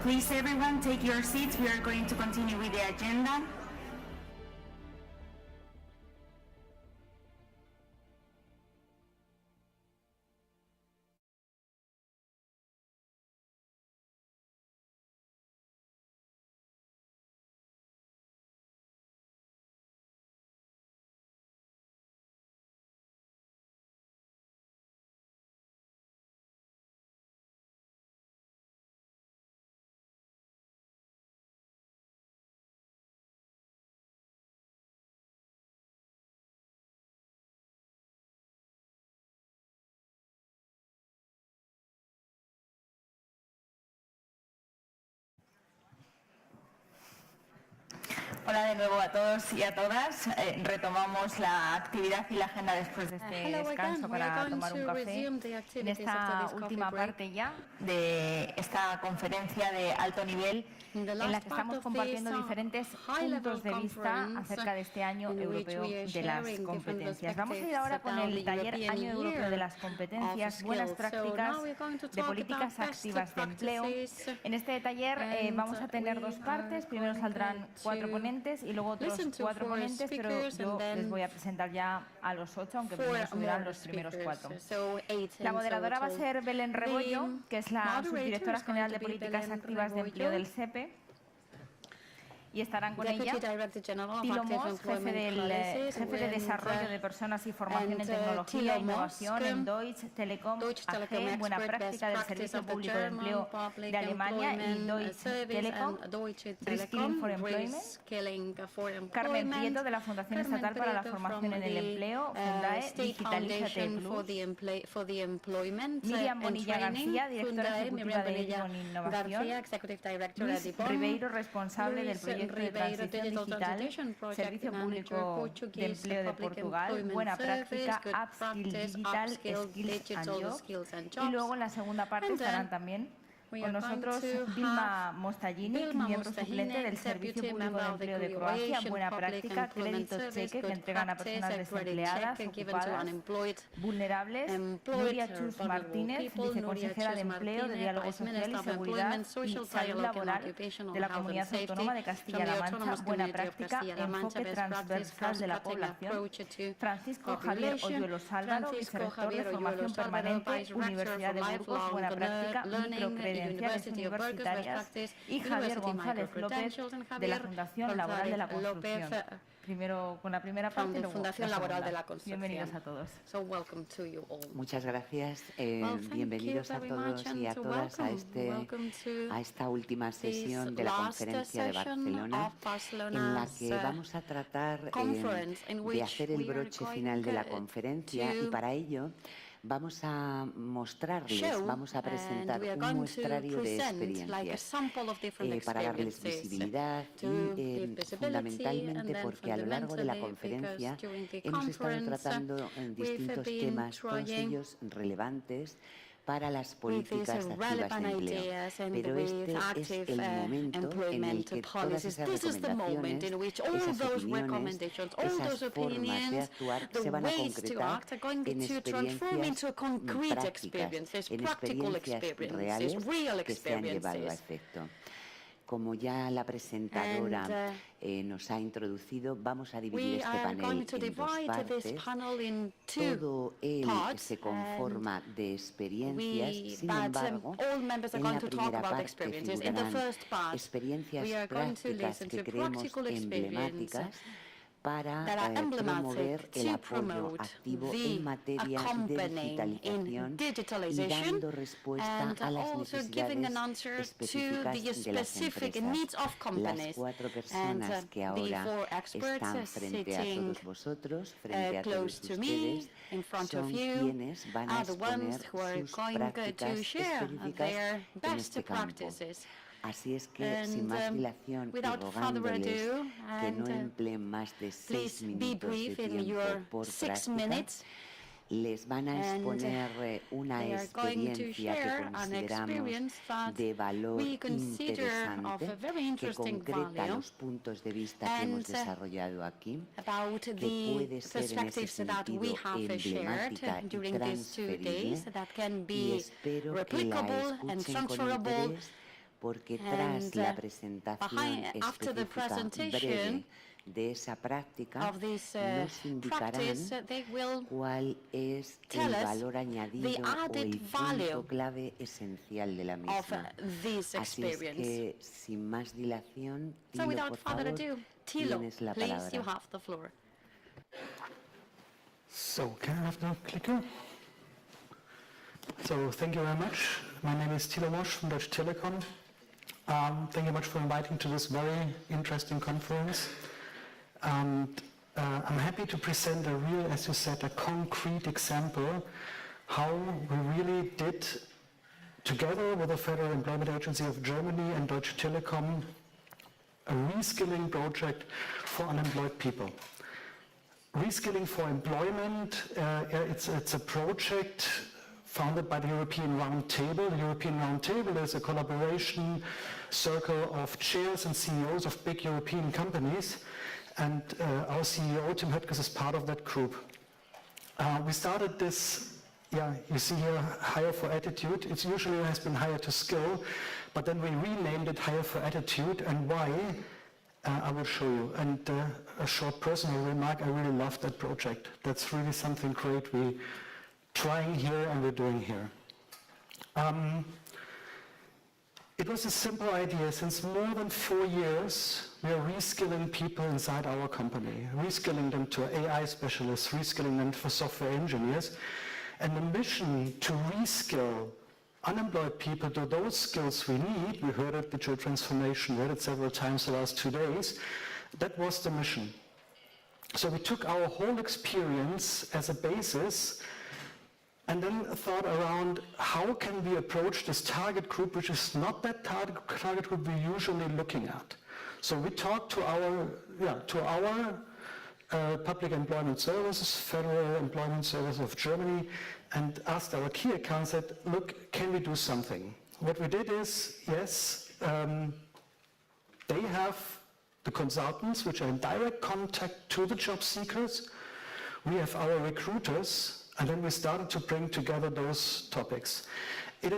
Please everyone take your seats. We are going to continue with the agenda. Hola de nuevo a todos y a todas. Retomamos la actividad y la agenda después de este descanso para tomar un café. En esta última parte ya de esta conferencia de alto nivel en la que estamos compartiendo diferentes puntos de vista acerca de este año europeo de las competencias. Vamos a ir ahora con el taller Año Europeo de las Competencias, buenas prácticas de políticas activas de empleo. En este taller vamos a tener dos partes. Primero saldrán 4 ponentes y luego otros 4 ponentes, pero yo les voy a presentar ya a los 8, aunque primero subirán los primeros 4. La moderadora va a ser Belén Rebollo, que es la subdirectora general de políticas activas de empleo del SEPE. Y estarán con ella Tilo Moss, jefe de Desarrollo de Personas y Formación en Tecnología e Innovación en Deutsche Telekom AG, buena práctica del Servicio Público de Empleo de Alemania y Deutsche Telekom, Reskilling for Employment. Carmen Prieto, de la Fundación Estatal para la Formación en el Empleo, Fundae Digitalízate Plus. Miriam Bonilla García, directora ejecutiva de Econ Innovación. Luis Ribeiro, responsable del proyecto de transición digital, Servicio Público de Empleo de Portugal, buena práctica, Upskill Digital, Skills and Jobs. Y luego en la segunda parte estarán también con nosotros Vilma Mostallini, miembro suplente del Servicio Público de Empleo de Croacia, buena práctica, crédito cheque que entregan a personas desempleadas, ocupadas, vulnerables. Nuria Chus Martínez, viceconsejera de Empleo, de Diálogo Social y Seguridad y Salud Laboral de la Comunidad Autónoma de Castilla-La Mancha, buena práctica, enfoque transversal de la población. Francisco Javier Hoyuelos Álvaro, vicerrector de Formación Permanente, Universidad de Burgos, buena práctica, microcredenciales universitarias, y Javier González López, de la Fundación Laboral de la Construcción. Primero con la primera parte y luego Fundación la Laboral segunda. de la Construcción. Bienvenidos a todos. Muchas gracias. Bienvenidos a todos y a todas a esta última sesión de la conferencia de Barcelona, en la que vamos a tratar de hacer el broche final de la conferencia, y para ello vamos a mostrarles, vamos a presentar un muestrario de experiencias para darles visibilidad y fundamentalmente porque a lo largo de la conferencia hemos estado tratando distintos temas, todos ellos relevantes para las políticas activas de empleo. Pero este es el momento en el que todas esas recomendaciones, esas opiniones, esas formas de actuar se van a concretar en experiencias prácticas, en experiencias reales que se han llevado a efecto. Como ya la presentadora nos ha introducido, vamos a dividir este panel en dos partes. Todo él se conforma de experiencias, sin embargo, en la primera parte figurarán experiencias prácticas que creemos emblemáticas para promover el apoyo activo en materia de digitalización y dando respuesta a las necesidades específicas de las empresas. Las 4 personas que ahora están frente a todos vosotros, frente a todos ustedes, son quienes van a exponer sus prácticas específicas en este campo. Así es que, sin más dilación y rogándoles que no empleen más de 6 minutos de tiempo por práctica, les van a exponer una experiencia que consideramos de valor interesante, que concreta los puntos de vista que hemos desarrollado aquí, que puede ser en ese sentido emblemática y transferible, y espero que la escuchen con interés porque tras la presentación específica breve de esa práctica nos indicarán cuál es el valor añadido o el punto clave esencial de la misma. Así es que, sin más dilación, Tilo, por favor, tienes la palabra. So, can I have the clicker? So, thank you very much. My name is Thilo Mosch from Deutsche Telekom. Thank you much for inviting to this very interesting conference. And I'm happy to present a real, as you said, a concrete example how we really did, together with the Federal Employment Agency of Germany and Deutsche Telekom, a reskilling project for unemployed people. Reskilling for Employment, it's a project founded by the European Roundtable. The European Roundtable is a collaboration circle of chairs and CEOs of big European companies, and our CEO, Tim Höttges, is part of that group. We started this, you see here, Hire for Attitude. It usually has been Hire to Skill, but then we renamed it Hire for Attitude, and why? I will show you. And a short personal remark, I really love that project. That's really something great we're trying here and we're doing here. It was a simple idea. Since more than 4 years, we are reskilling people inside our company, reskilling them to AI specialists, reskilling them for software engineers. And the mission to reskill unemployed people to those skills we need, we heard it, digital transformation, read it several times the last 2 days, that was the mission. So we took our whole experience as a basis and then thought around how can we approach this target group, which is not that target group we're usually looking at. So we talked to our public employment services, Federal Employment Services of Germany, and asked our key accounts, said, look, can we do something? What we did is, yes, they have the consultants which are in direct contact to the job seekers. We have our recruiters, and then we started to bring together those topics. It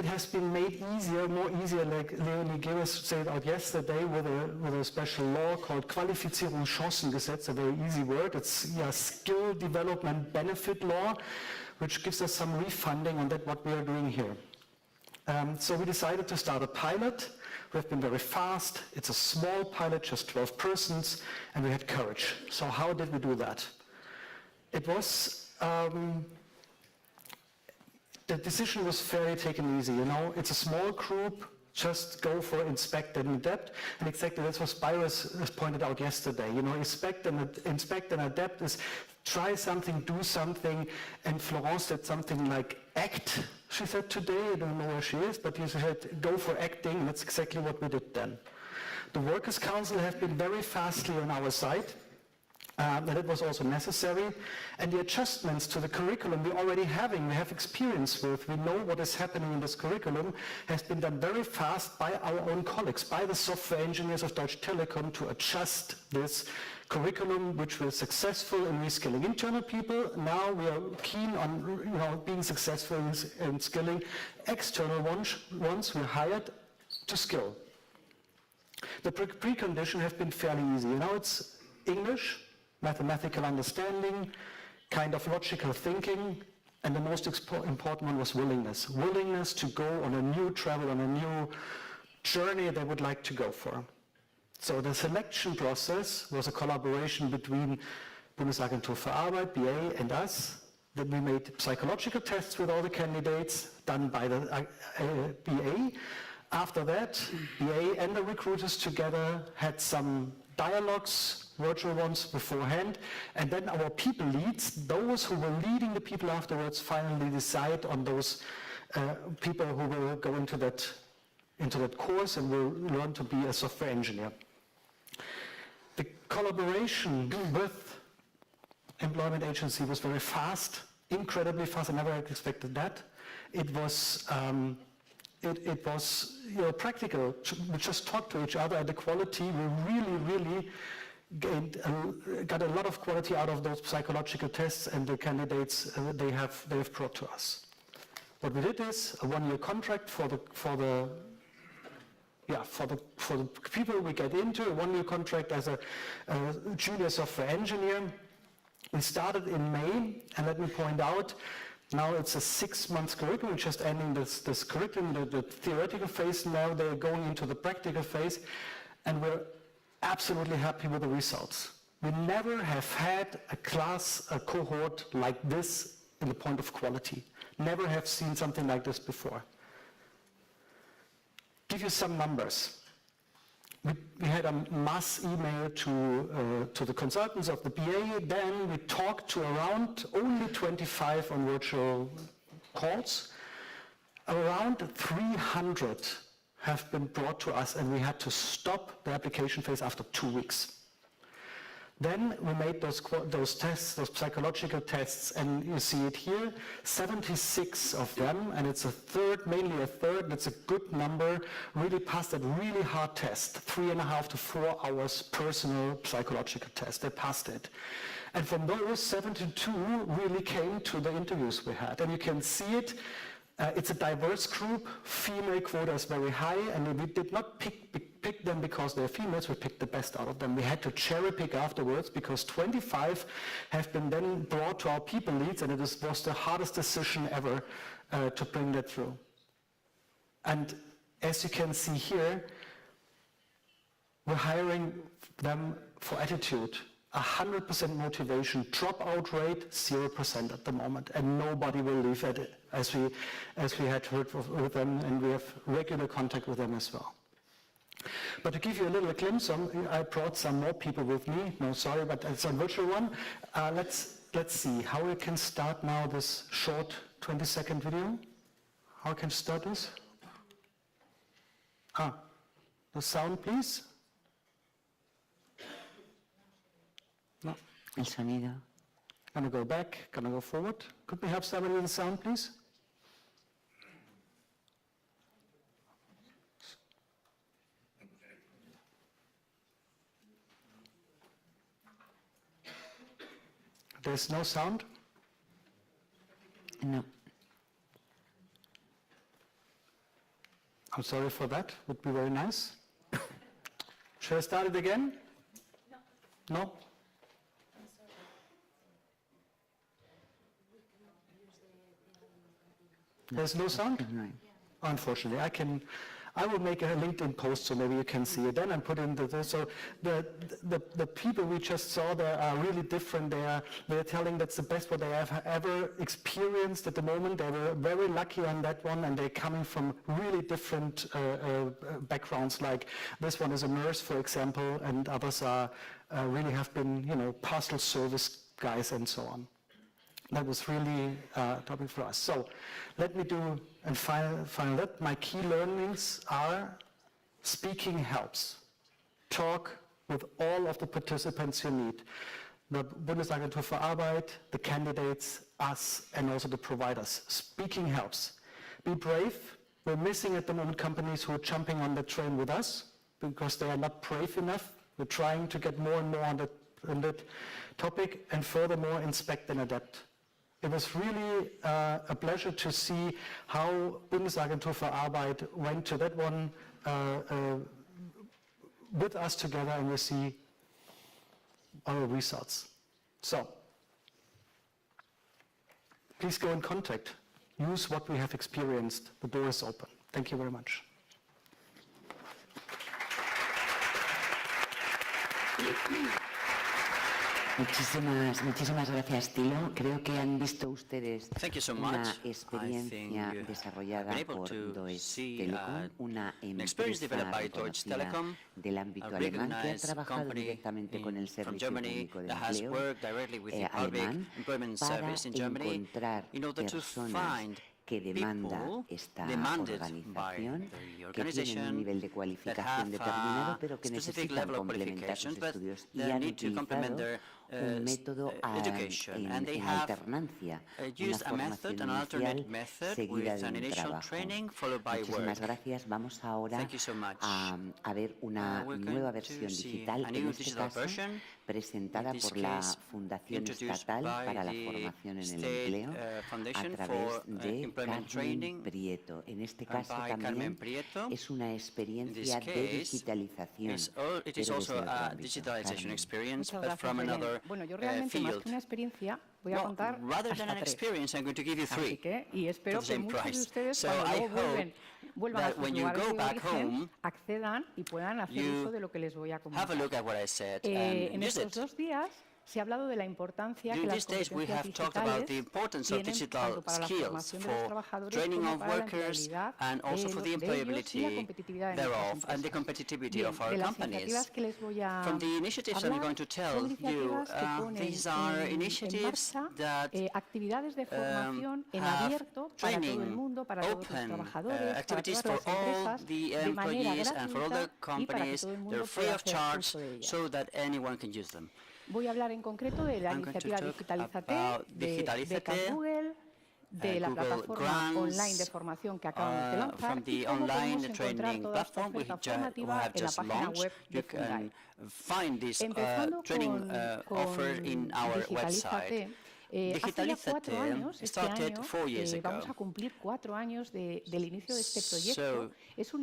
has been made easier, more easier, like Leonie Geres said out yesterday, with a special law called Qualifizierungschancengesetz, a very easy word. It's skill development benefit law, which gives us some refunding on that, what we are doing here. So we decided to start a pilot. We have been very fast. It's a small pilot, just 12 persons, and we had courage. So how did we do that? It was, the decision was fairly taken easy, it's a small group, just go for inspect and adapt, and exactly that's what Spyros has pointed out yesterday, inspect and adapt is try something, do something, and Florence said something like act, she said today, I don't know where she is, but she said go for acting, and that's exactly what we did then. The Workers' Council have been very fastly on our side. And it was also necessary. And the adjustments to the curriculum we have experience with, we know what is happening in this curriculum, has been done very fast by our own colleagues, by the software engineers of Deutsche Telekom to adjust this curriculum, which was successful in reskilling internal people. Now we are keen on being successful in skilling external ones we hired to skill. The precondition have been fairly easy. It's English, mathematical understanding, kind of logical thinking, and the most important one was willingness. Willingness to go on a new travel, on a new journey they would like to go for. So the selection process was a collaboration between Bundesagentur für Arbeit, BA, and us. Then we made psychological tests with all the candidates done by the BA. After that, BA and the recruiters together had some dialogues, virtual ones beforehand, and then our people leads, those who were leading the people afterwards, finally decide on those people who will go into that course and will learn to be a software engineer. The collaboration with employment agency was very fast, incredibly fast. I never had expected that. It was practical. We just talked to each other, and the quality, we really got a lot of quality out of those psychological tests and the candidates they have brought to us. What we did is a one-year contract for the people we get into, a one-year contract as a junior software engineer. We started in May, and let me point out, now it's a 6-month curriculum, just ending this curriculum, the theoretical phase. Now they're going into the practical phase, and we're absolutely happy with the results. We never have had a cohort like this in the point of quality. Never have seen something like this before. Give you some numbers. We had a mass email to the consultants of the BA. Then we talked to around only 25 on virtual calls. Around 300 have been brought to us, and we had to stop the application phase after 2 weeks. Then we made those tests, those psychological tests, and you see it here, 76 of them, and it's mainly a third, and it's a good number, really passed that really hard test, 3.5 to 4 hours personal psychological test. They passed it. And from those, 72 really came to the interviews we had. And you can see it, it's a diverse group, female quota is very high, and we did not pick them because they're females, we picked the best out of them. We had to cherry pick afterwards because 25 have been then brought to our people leads, and it was the hardest decision ever to bring that through. And as you can see here, we're hiring them for attitude. 100% motivation, dropout rate 0% at the moment, and nobody will leave at it, as we had heard with them, and we have regular contact with them as well. But to give you a little glimpse, I brought some more people with me. No, sorry, but it's a virtual one. Let's see how we can start now this short 20-second video. How can we start this? The sound, please. No. El sonido. Gonna go back, gonna go forward. Could we have somebody with the sound, please? There's no sound? No. I'm sorry for that. Would be very nice. Shall I start it again? No. No? There's no sound? No. Unfortunately, I will make a LinkedIn post so maybe you can see it then and put in so the people we just saw there are really different. They're telling that's the best what they have ever experienced at the moment. They were very lucky on that one, and they're coming from really different backgrounds. Like this one is a nurse, for example, and others are really have been parcel service guys and so on. That was really a topic for us. So let me do, and final that. My key learnings are speaking helps. Talk with all of the participants you need. The Bundesagentur für Arbeit, the candidates, us, and also the providers. Speaking helps. Be brave. We're missing at the moment companies who are jumping on the train with us because they are not brave enough. We're trying to get more and more on that topic, and furthermore, inspect and adapt. It was really a pleasure to see how Bundesagentur für Arbeit went to that one with us together, and we see our results. So, please go in contact. Use what we have experienced. The door is open. Thank you very much. Muchísimas gracias, Tilo. Creo que han visto ustedes una experiencia desarrollada por Deutsche Telekom, una empresa reconocida del ámbito alemán que ha trabajado directamente con el Servicio Público de Empleo alemán para encontrar personas que demanda esta organización, que tienen un nivel de cualificación determinado, pero que necesitan complementar sus estudios y han utilizado un método en alternancia, una formación inicial seguida de un trabajo. Muchísimas gracias. Vamos ahora a ver una nueva versión digital, en este caso presentada por la Fundación Estatal para la Formación en el Empleo a través de Carmen Prieto. En este caso también es una experiencia de digitalización, pero desde otro ámbito. Bueno, yo realmente más que una experiencia voy a contar hasta 3. Así que, y espero que muchos de ustedes cuando luego vuelvan a sus lugares de origen, accedan y puedan hacer uso de lo que les voy a comentar. En estos 2 días se ha hablado de la importancia que las competencias digitales tienen tanto para la formación de los trabajadores como para la empleabilidad de ellos y la competitividad de nuestras empresas. Bien, de las iniciativas que les voy a hablar son iniciativas que ponen en marcha actividades de formación en abierto para todo el mundo, para todos los trabajadores, para todas las empresas, de manera gratuita y para que todo el mundo pueda hacer uso de ellas. Voy a hablar en concreto de la iniciativa Digitalizate, de becas Google, de la plataforma online de formación que acabamos de lanzar y cómo podemos encontrar toda esta oferta formativa en la página web de Fundae. Empezando con Digitalizate, hace ya 4 años, este año, vamos a cumplir 4 años del inicio de este proyecto. Es un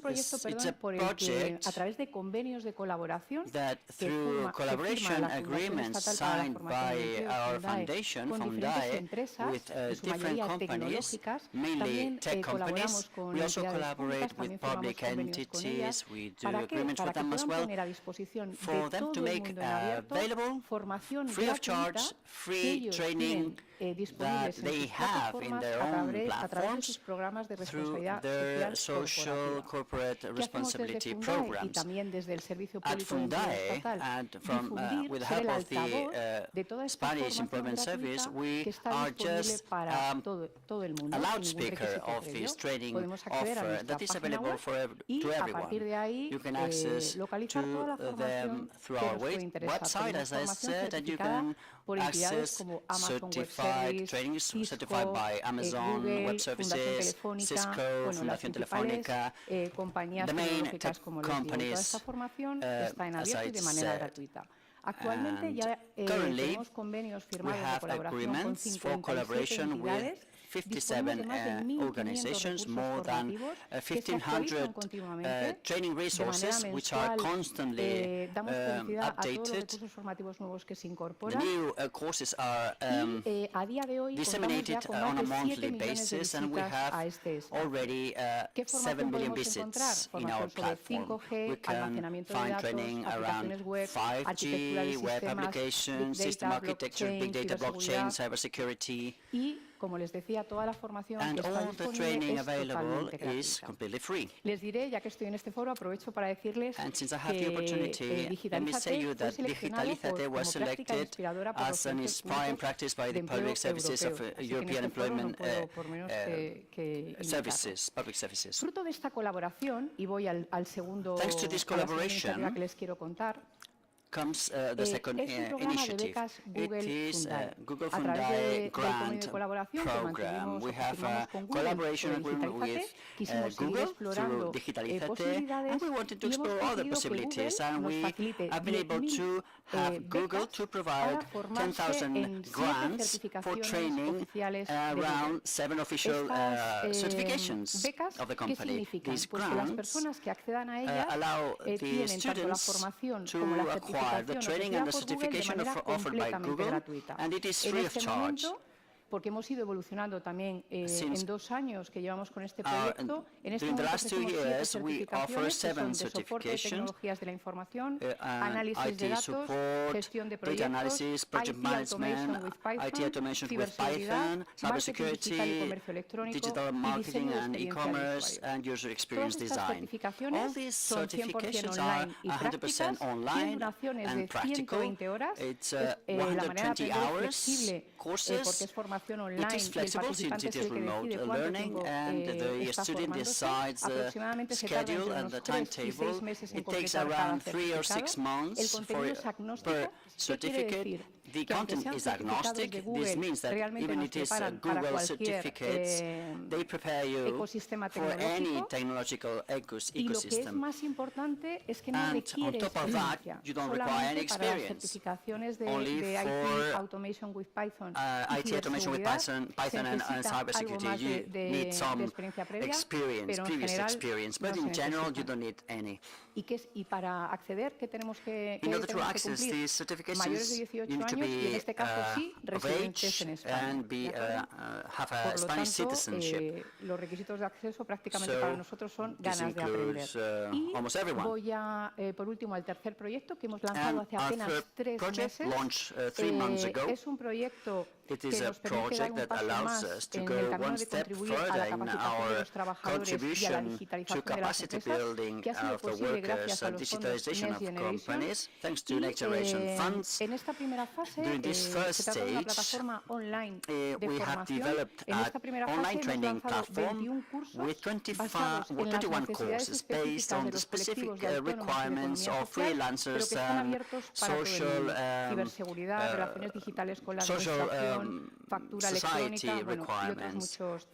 proyecto por el que, a través de convenios de colaboración que firma la Fundación Estatal para la Formación en el Empleo, Fundae, con diferentes empresas, en su mayoría tecnológicas, también colaboramos con entidades públicas, también firmamos convenios con ellas. ¿Para qué? Para que puedan poner a disposición de todo el mundo en abierto formación gratuita que ellos tienen disponibles en sus plataformas a través de sus programas de responsabilidad social corporativa. ¿Qué hacemos desde Fundae y también desde el Servicio Público de Empleo Estatal? Difundir, ser el altavoz de toda esta formación gratuita que está disponible para todo el mundo, sin ningún requisito previo. Podemos acceder a nuestra página web y a partir de ahí localizar toda la formación que nos puede interesar. Tenemos formación certificada por entidades como Amazon Web Service, Cisco, Google, Fundación Telefónica, las principales compañías tecnológicas, como les digo. Toda esta formación está en abierto y de manera gratuita. Actualmente ya tenemos convenios firmados de colaboración con 57 entidades. 57 organizations, more than 1,500 training resources which are constantly updated. The new courses are disseminated on a monthly basis, and we have already 7 million visits in our platform. We can find training around 5G, web applications, system architecture, big data, blockchain, cybersecurity. Como les decía, toda la formación que está disponible es totalmente gratuita. Les diré, ya que estoy en este foro, aprovecho para decirles que Digitalizate fue seleccionado como práctica inspiradora por los Servicios Públicos de Empleo Europeos. Así que en este foro no puedo por menos que invitarlos. Fruto de esta colaboración, y voy al segundo, a la segunda iniciativa que les quiero contar, comes the second initiative. It is Google Fundae grant program. We have a collaboration agreement with Google through Digitalizate, and we wanted to explore other possibilities, and we have been able to have Google to provide 10,000 grants for training around 7 official certifications of the company. These grants allow the students to acquire the training and the certification offered by Google, and it is free of charge. Porque hemos ido evolucionando también en 2 años que llevamos con este proyecto. En este momento ofrecemos 7 certificaciones que son de soporte de tecnologías de la información, análisis de datos, gestión de proyectos, IT automation with Python, marketing digital y comercio electrónico y diseño de experiencia de usuario. Todas estas certificaciones son 100% online y prácticas, tienen duraciones de 120 horas, la manera de aprender flexible porque es formación online y el participante es el que decide cuánto tiempo está formándose. Aproximadamente se tarda entre unos 3 y 6 meses en completar cada certificado. El contenido es agnóstico. ¿Qué quiere decir? the content is agnostic. This means that even it is Google certificates, they prepare you for any technological ecosystem. And on top of that, you don't require any experience. Only for automation with Python, IT automation with Python and cybersecurity, you need some experience, previous experience, but in general, you don't need any. In order to access these certifications, you need to be of age and have a Spanish citizenship. Los requisitos de acceso prácticamente So, para nosotros son this ganas de aprender. includes almost everyone. Voy a, por último, al tercer proyecto que hemos lanzado And hace our apenas third 3 project meses. launched 3 months ago. Es un proyecto It que is a nos permite dar project un that paso allows más us to en go el camino one de step contribuir a further la in capacitación de our los trabajadores y a la contribution to digitalización de las capacity empresas, building que ha sido of the posible workers gracias a and los fondos digitalization Next of Generation. companies, thanks to Next Generation funds. En esta primera fase, During this first se trata de una stage, plataforma online de we have formación. developed En esta primera an fase online hemos training lanzado platform 21 cursos with 21 basados en las necesidades courses based específicas on de the los specific colectivos de autónomos y de requirements economía of social, pero que freelancers están and abiertos para todo el social mundo. Ciberseguridad, relaciones digitales con la social administración, factura society electrónica, bueno, y otros requirements, muchos,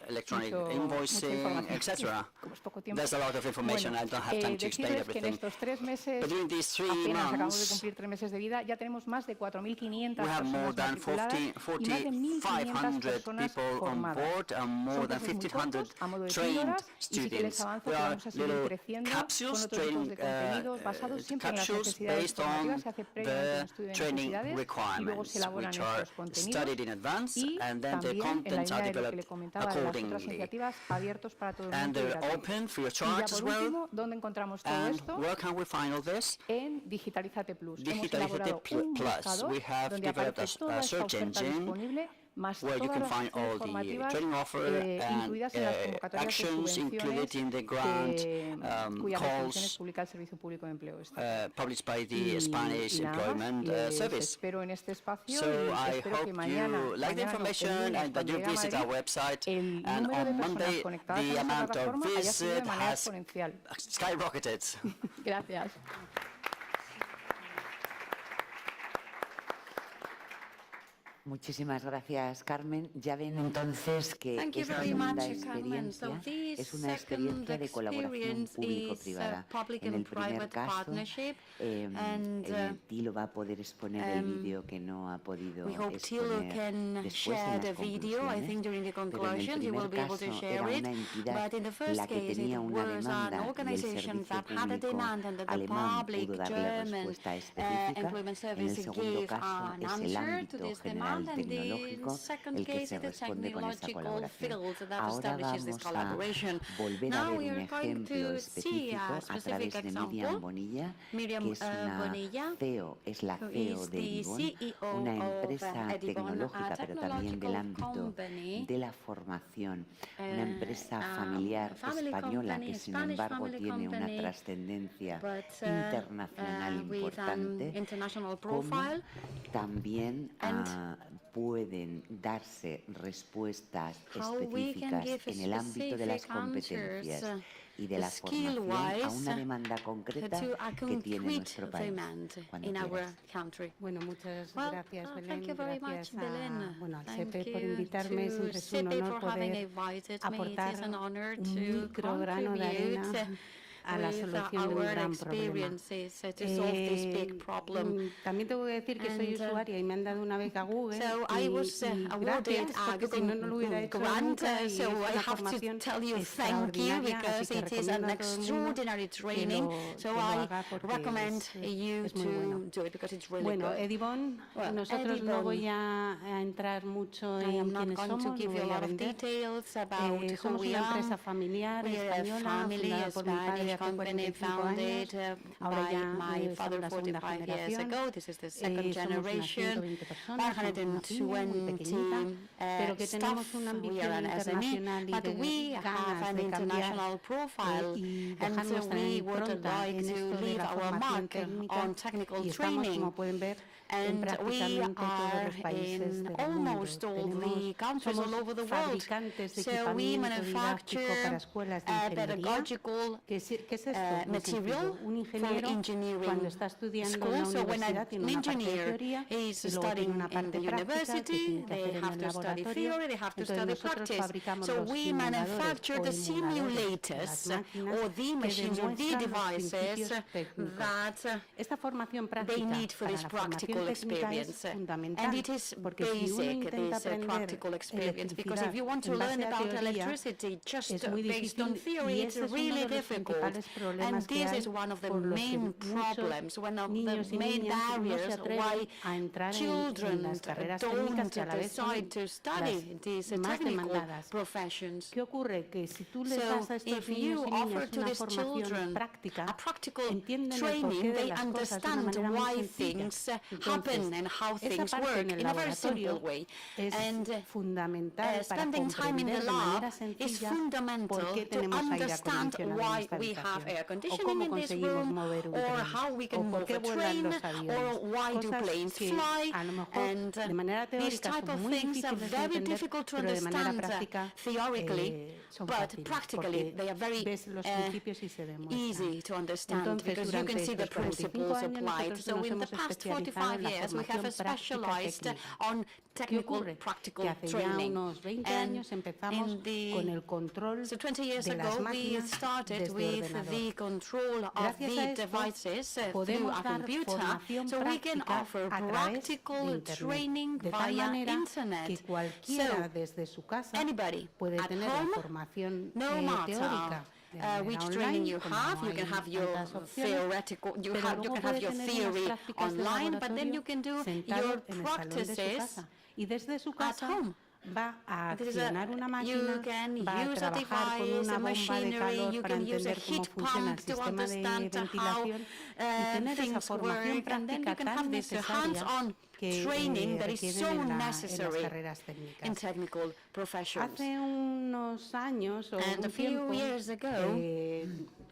electronic mucha invoicing, información. etc. Como es poco tiempo. There's a lot of information. Bueno, I don't have time to explain decirles que en everything. estos 3 meses, But during these 3 apenas acabamos de months, cumplir 3 meses de vida, ya tenemos más de 4.500 we have more personas than matriculadas y más de 1.500 4,500 personas people on formadas. board and more Son than cursos muy 1,500 cortos, a modo de trained píldoras, y si que les students. avanzo They que are vamos a seguir little creciendo con capsules, otros tipos de contenidos basados siempre en las necesidades based on formativas. Se hace previamente un the estudio de training necesidades y luego se requirements, elaboran which are estos contenidos. studied in advance, Y and then the también en la contents are línea de lo que le developed comentaba de las otras accordingly. iniciativas, abiertos para todo el And mundo y they're gratuitos. open free of Y ya charge as por well. último, ¿dónde encontramos todo And esto? where can we find all this? En Digitalizate Plus. Hemos Digitalizate elaborado un Plus. buscador We have donde developed aparece a toda esta search oferta engine disponible, más where you todas can las find acciones all the formativas training offer and incluidas en las convocatorias de actions included subvenciones in the grant cuyas restricciones calls publica el Servicio Público de Empleo. published by the Spanish Employment Service. Espero en este espacio So y I espero que hope mañana, you like the el information lunes, and that cuando you llegue a visit Madrid, our website, el and número de on personas Monday conectadas the a esta amount of plataforma haya subido de visit manera has exponencial. skyrocketed. Gracias. Muchísimas gracias, Carmen. Ya ven entonces que esta segunda experiencia es una experiencia de colaboración público-privada. En el primer caso, Tilo va a poder exponer el vídeo que no ha podido exponer después en las conclusiones, pero en el primer caso era una entidad la que tenía una demanda y el Servicio Público alemán pudo darle respuesta específica. En el segundo caso es el ámbito general tecnológico el que se responde con esa colaboración. Ahora vamos a volver a ver un ejemplo específico a través de Miriam Bonilla, que es una CEO, es la CEO de Ivon, una empresa tecnológica pero también del ámbito de la formación, una empresa familiar española que sin embargo tiene una trascendencia internacional importante, como también pueden darse respuestas específicas en el ámbito de las competencias y de la formación a una demanda concreta que tiene nuestro país. Bueno, muchas gracias, Belén. Gracias al SEPE por invitarme. Siempre es un honor poder aportar un micrograno de arena a la solución de un gran problema. También tengo que decir que soy usuaria y me han dado una beca Google y gracias, porque si no, no lo hubiera hecho nunca y es una formación extraordinaria, así que recomiendo a todo el mundo que lo haga porque es muy bueno. Bueno, Edivon, nosotros no voy a entrar mucho en quiénes somos, no voy a vender. Somos una empresa familiar española, fundada por mi padre hace 45 años, ahora ya somos la segunda generación, somos unas 120 personas, somos una pyme muy pequeñita, pero que tenemos una ambición internacional y de ganas de cambiar y dejar nuestra impronta en esto de la formación técnica y estamos, como pueden ver, en prácticamente todos los países del mundo. Somos fabricantes de equipamiento didáctico para escuelas de ingeniería, que ¿Qué es esto? material un for ingeniero engineering cuando está estudiando en la school. So when universidad tiene an una parte de engineer teoría is y luego tiene studying una in parte the práctica que university, tiene que they hacer en have el to study laboratorio. theory, they have to Entonces study nosotros practice. fabricamos So los we simuladores manufacture o the emuladores, las simulators máquinas or the que machines or the demuestran los devices principios técnicos. that Esta formación they práctica need for para this la practical formación técnica es experience. fundamental, And it is porque si uno basic, intenta this aprender practical experience, because electricidad if you want to en learn base a about teoría, electricity just es muy based on difícil theory, y it's ese es uno really de los difficult. principales problemas And que this hay is one of the por los que main muchos problems, one of the niños y main niñas no se barriers atreven why a entrar en children las carreras técnicas don't que a la vez son decide to study these las más technical demandadas. professions. ¿Qué ocurre? Que si tú les So das a estos if niños you y offer niñas to una these formación children práctica, a practical entienden el training, porqué de they las cosas de una understand manera muy why sencilla. things Entonces, happen and how esa things parte en work el in a very simple laboratorio way. es And fundamental para spending time in comprender the de manera lab is sencilla fundamental por qué to tenemos aire understand acondicionado en why esta we have habitación, air o conditioning cómo in this conseguimos room, mover un or tren, how we o can por move qué a vuelan train, los aviones, or why do cosas planes que fly. a lo mejor And de manera these teórica type son of muy things are difíciles de very entender, difficult to pero de manera understand práctica theoretically, son but fáciles, practically porque they are very ves los principios y se demuestran. easy to understand Entonces, because you can durante see the estos 45 principles años applied. nosotros So nos in the hemos past especializado 45 en la years we have formación práctica specialized técnica. on ¿Qué technical ocurre? practical Que hace ya training. unos 20 And años empezamos con el control so 20 years de las ago we máquinas started desde with ordenador. the control of Gracias a the esto, devices through podemos a dar computer, formación so we can práctica offer a través de practical Internet, training de tal via manera internet. que cualquiera So desde su casa anybody puede at tener home, la formación no matter teórica. which training you have, you can have your theoretical, you can have your theory online, but then you can do your practices y desde su at casa home. va a It is accionar una you máquina, can va a use a trabajar con device, una a bomba de machinery, calor you para can use a entender cómo heat funciona el pump to sistema de understand how ventilación y tener esa things formación work, and then you práctica can tan have this necesaria hands-on que training that is requieren so en las necessary carreras técnicas. in technical professions. Hace unos años o And un a few tiempo, years ago,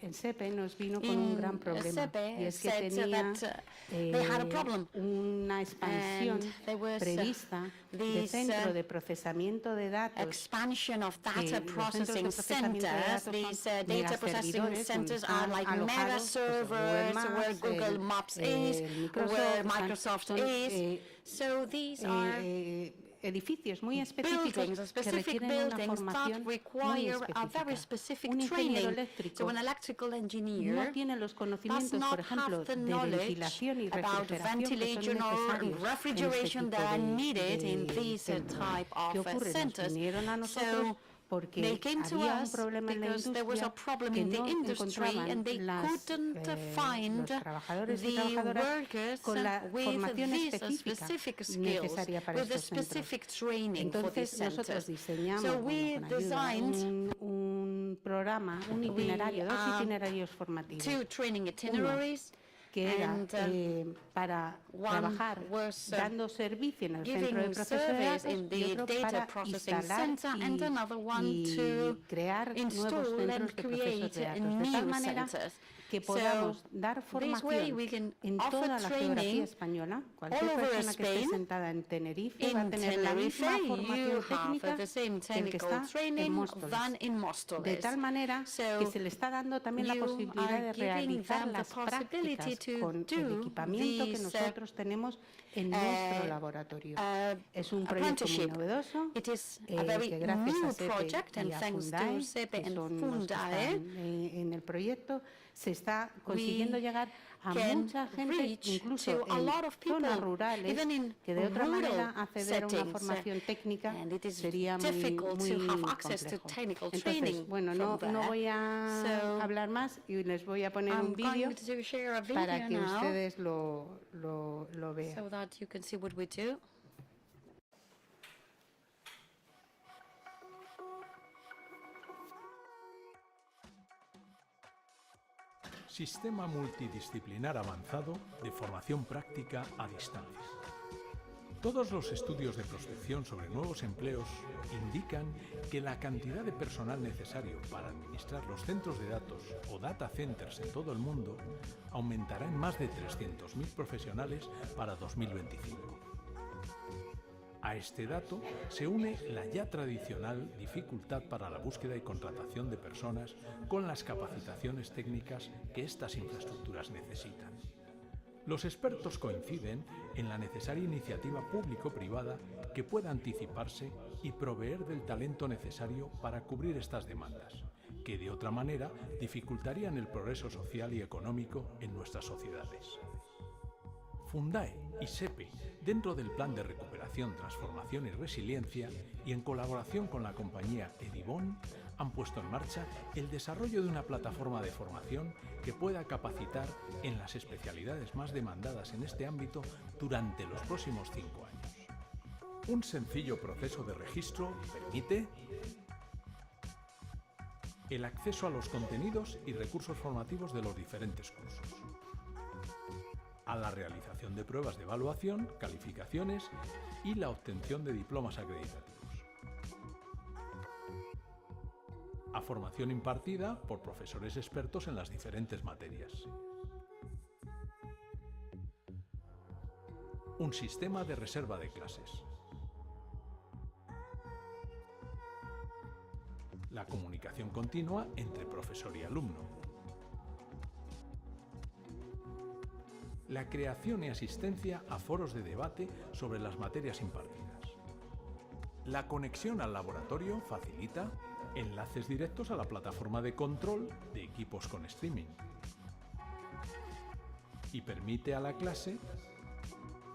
el SEPE nos vino con un gran problema SEPE y es que said tenía that they had a problem. una expansión And there was prevista de this centro de procesamiento de datos, expansion of data los centros de processing procesamiento de centers. datos These son data processing megaservidores centers donde are están like mega alojados, servers where Google Maps is, where Microsoft son, is. So these are edificios muy específicos buildings, que specific requieren una buildings formación that muy require a very específica. specific Un ingeniero training. eléctrico So an electrical engineer no tiene los does conocimientos, not por ejemplo, have the de knowledge ventilación y about refrigeración que son ventilation or necesarios refrigeration en that are este needed tipo in de these centros. type ¿Qué of ocurre? Nos centers. vinieron a nosotros So porque they came to había un us problema en la because there was a industria problem que in the no industry encontraban and they couldn't find los trabajadores y the trabajadoras workers con la with formación this específica specific skills, necesaria para with the estos centros. specific training for these Entonces nosotros centers. diseñamos So we con ayuda designed un programa, un itinerario, dos itinerarios formativos. two training itineraries. Que era And, para trabajar dando servicio en el centro de proceso de datos y otro para instalar y crear nuevos centros de procesos de datos, de tal manera que podamos dar formación en toda la geografía española. Cualquier persona que esté sentada en Tenerife va a tener la misma formación técnica que el que está en Móstoles. De tal manera que se le está dando también la posibilidad de realizar las prácticas con el equipamiento que nosotros tenemos en nuestro laboratorio. Es un proyecto muy novedoso que gracias a SEPE y a Fundae, que son los que están en el proyecto, se está consiguiendo llegar a mucha gente, incluso en zonas rurales, que de otra manera acceder a una formación técnica sería muy complejo. Entonces, bueno, no voy a hablar más y les voy a poner un vídeo para que ustedes lo vean. So that you can see what we do. Sistema multidisciplinar avanzado de formación práctica a distancia. Todos los estudios de prospección sobre nuevos empleos indican que la cantidad de personal necesario para administrar los centros de datos o data centers en todo el mundo aumentará en más de 300.000 profesionales para 2025. A este dato se une la ya tradicional dificultad para la búsqueda y contratación de personas con las capacitaciones técnicas que estas infraestructuras necesitan. Los expertos coinciden en la necesaria iniciativa público-privada que pueda anticiparse y proveer del talento necesario para cubrir estas demandas, que de otra manera dificultarían el progreso social y económico en nuestras sociedades. Fundae y SEPE, dentro del Plan de Recuperación, Transformación y Resiliencia, y en colaboración con la compañía Edivon, han puesto en marcha el desarrollo de una plataforma de formación que pueda capacitar en las especialidades más demandadas en este ámbito durante los próximos 5 años. Un sencillo proceso de registro permite el acceso a los contenidos y recursos formativos de los diferentes cursos, a la realización de pruebas de evaluación, calificaciones y la obtención de diplomas acreditativos, a formación impartida por profesores expertos en las diferentes materias, un sistema de reserva de clases, la comunicación continua entre profesor y alumno, la creación y asistencia a foros de debate sobre las materias impartidas. La conexión al laboratorio facilita enlaces directos a la plataforma de control de equipos con streaming y permite a la clase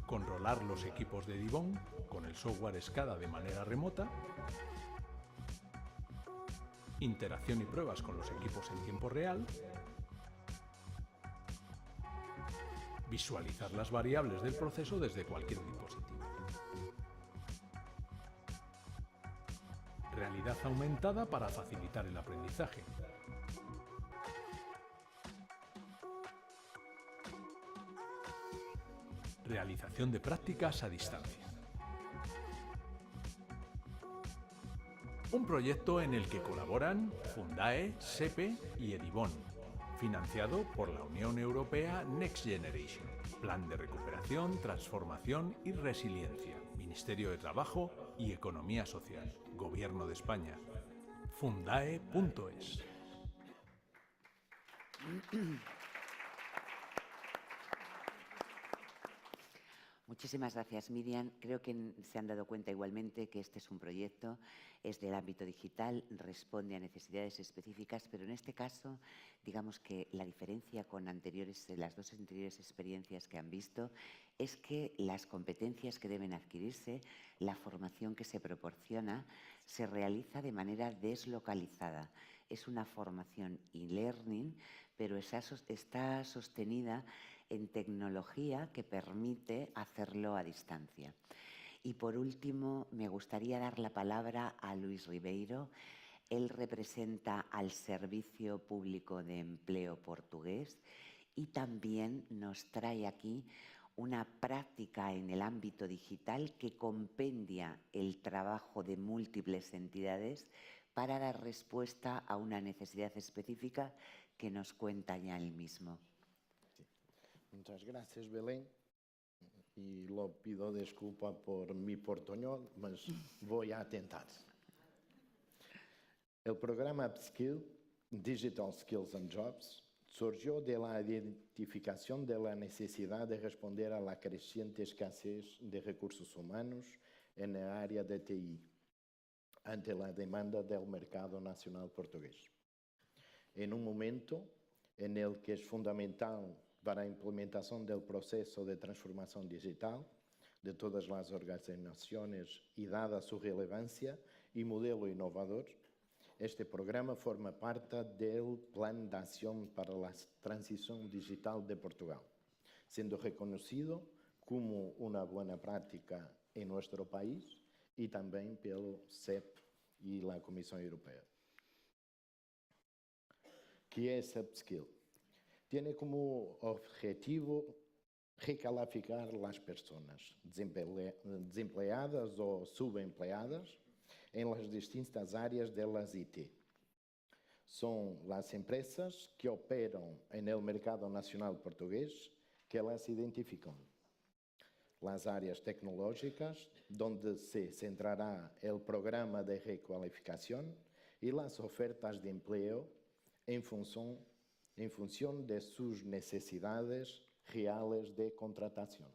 controlar los equipos de Edivon con el software SCADA de manera remota, interacción y pruebas con los equipos en tiempo real, visualizar las variables del proceso desde cualquier dispositivo. Realidad aumentada para facilitar el aprendizaje. Realización de prácticas a distancia. Un proyecto en el que colaboran Fundae, SEPE y Edivon, financiado por la Unión Europea Next Generation, Plan de Recuperación, Transformación y Resiliencia, Ministerio de Trabajo y Economía Social, Gobierno de España. Fundae.es. Muchísimas gracias, Miriam. Creo que se han dado cuenta igualmente que este es un proyecto, es del ámbito digital, responde a necesidades específicas, pero en este caso, digamos que la diferencia con las dos anteriores experiencias que han visto es que las competencias que deben adquirirse, la formación que se proporciona, se realiza de manera deslocalizada. Es una formación e-learning, pero está sostenida en tecnología que permite hacerlo a distancia. Y por último, me gustaría dar la palabra a Luis Ribeiro. Él representa al Servicio Público de Empleo portugués y también nos trae aquí una práctica en el ámbito digital que compendia el trabajo de múltiples entidades para dar respuesta a una necesidad específica que nos cuenta ya él mismo. Muchas gracias, Belén. Y lo pido disculpa por mi portuñol, mas voy a intentar. El programa Upskill, Digital Skills and Jobs, surgió de la identificación de la necesidad de responder a la creciente escasez de recursos humanos en el área de TI, ante la demanda del mercado nacional portugués. En un momento en el que es fundamental para la implementación del proceso de transformación digital de todas las organizaciones y dada su relevancia y modelo innovador, este programa forma parte del Plan de Acción para la Transición Digital de Portugal, siendo reconocido como una buena práctica en nuestro país y también pelo SEPE y la Comisión Europea. ¿Qué es Upskill? Tiene como objetivo recalificar las personas desempleadas o subempleadas en las distintas áreas de las IT. Son las empresas que operan en el mercado nacional portugués que las identifican. las áreas tecnológicas, donde se centrará el programa de recualificación y las ofertas de empleo en función de sus necesidades reales de contratación.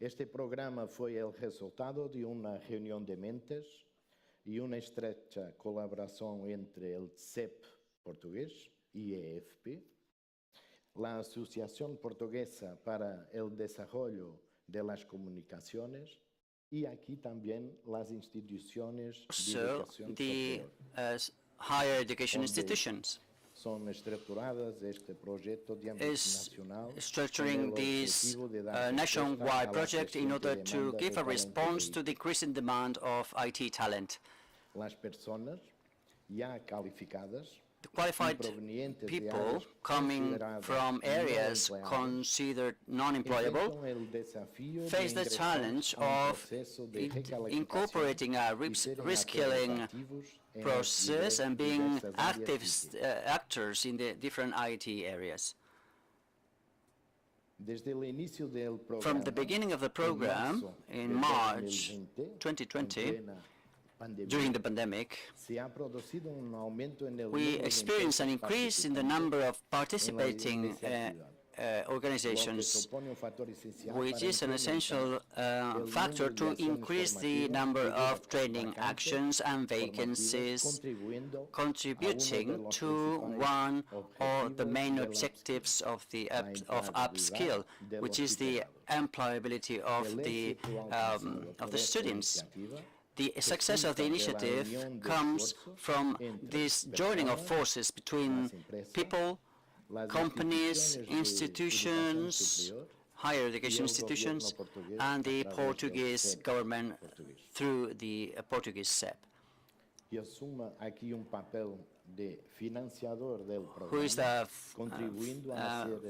Este programa fue el resultado de una reunión de mentes y una estrecha colaboración entre el SEPE portugués y EFP, la Asociación Portuguesa para el Desarrollo de las Comunicaciones y aquí también las instituciones de educación superior. Higher education institutions. Son estructuradas este proyecto de ámbito nacional, structuring this nationwide project in order to give a response to the increasing demand of IT talent. Las personas ya calificadas, the qualified people coming from areas considered non-employable face the challenge of incorporating a reskilling process and being active actors in the different IT areas. From the beginning of the program, in March 2020, during the pandemic, we experienced an increase in the number of participating organizations, which is an essential factor to increase the number of training actions and vacancies, contributing to one of the main objectives of the upskill, which is the employability of the students. The success of the initiative comes from this joining of forces between people, companies, institutions, higher education institutions, and the Portuguese government through the Portuguese SEPE. Who is the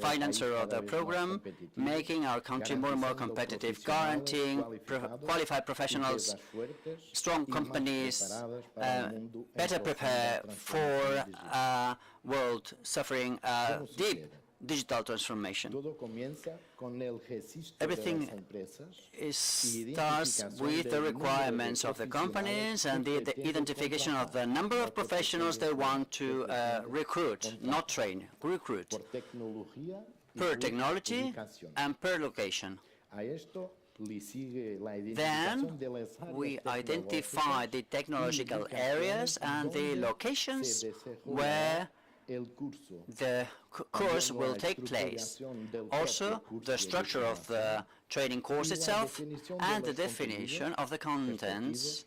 financer of the program, making our country more and more competitive, guaranteeing qualified professionals, strong companies, better prepare for a world suffering deep digital transformation. Everything starts with the requirements of the companies and the identification of the number of professionals they want to recruit, not train, recruit, per technology and per location. Then we identify the technological areas and the locations where the course will take place. Also, the structure of the training course itself and the definition of the contents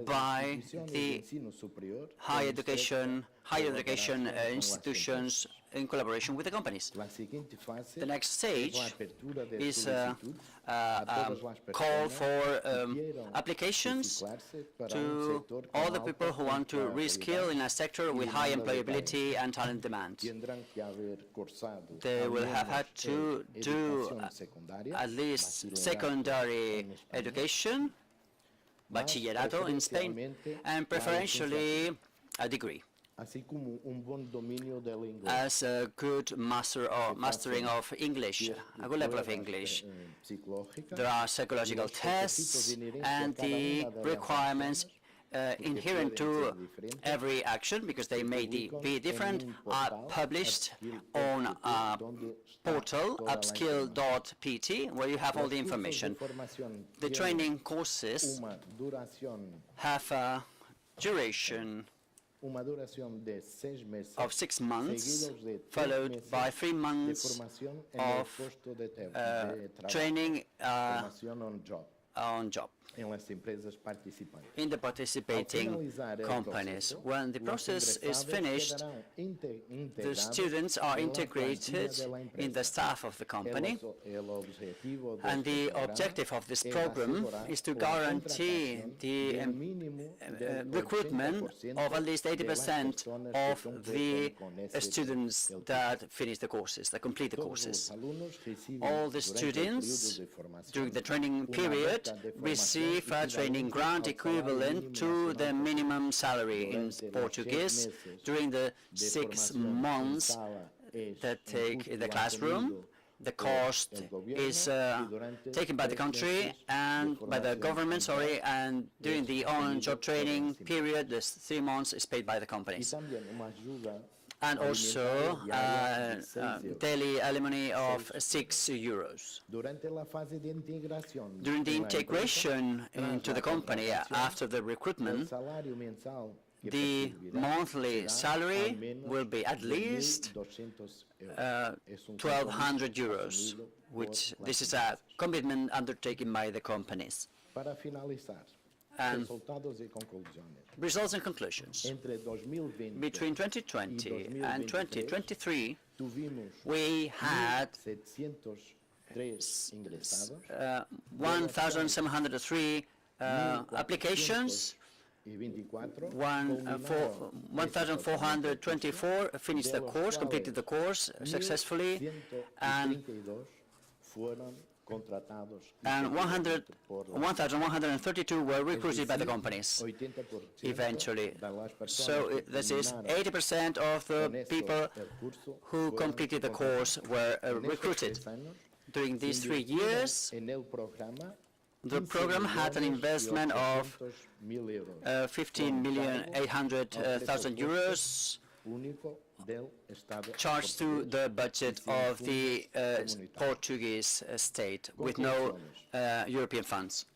by the higher education institutions in collaboration with the companies. The next stage is a call for applications to all the people who want to reskill in a sector with high employability and talent demand. They will have had to do at least secondary education, bachillerato in Spain, and preferentially a degree. As a good mastering of English, a good level of English. There are psychological tests and the requirements inherent to every action, because they may be different, are published on a portal, upskill.pt, where you have all the information. The training courses have a duration of 6 months, followed by 3 months of training on job in the participating companies. When the process is finished, the students are integrated in the staff of the company, and the objective of this program is to guarantee the recruitment of at least 80% of the students that finish the courses, that complete the courses. All the students during the training period receive a training grant equivalent to the minimum salary in Portuguese during the 6 months that take in the classroom, the cost is taken by the country and by the government, and during the on-job training period, this 3 months is paid by the companies. And also daily alimony of €6. During the integration into the company after the recruitment, the monthly salary will be at least €1,200, which this is a commitment undertaken by the companies. And results and conclusions. Between 2020 and 2023, we had 1,703 applications. 1,424 finished the course, completed the course successfully, and 1,132 were recruited by the companies eventually. So this is 80% of the people who completed the course were recruited. During these 3 years, the program had an investment of €15,800,000 charged to the budget of the Portuguese state with no European funds.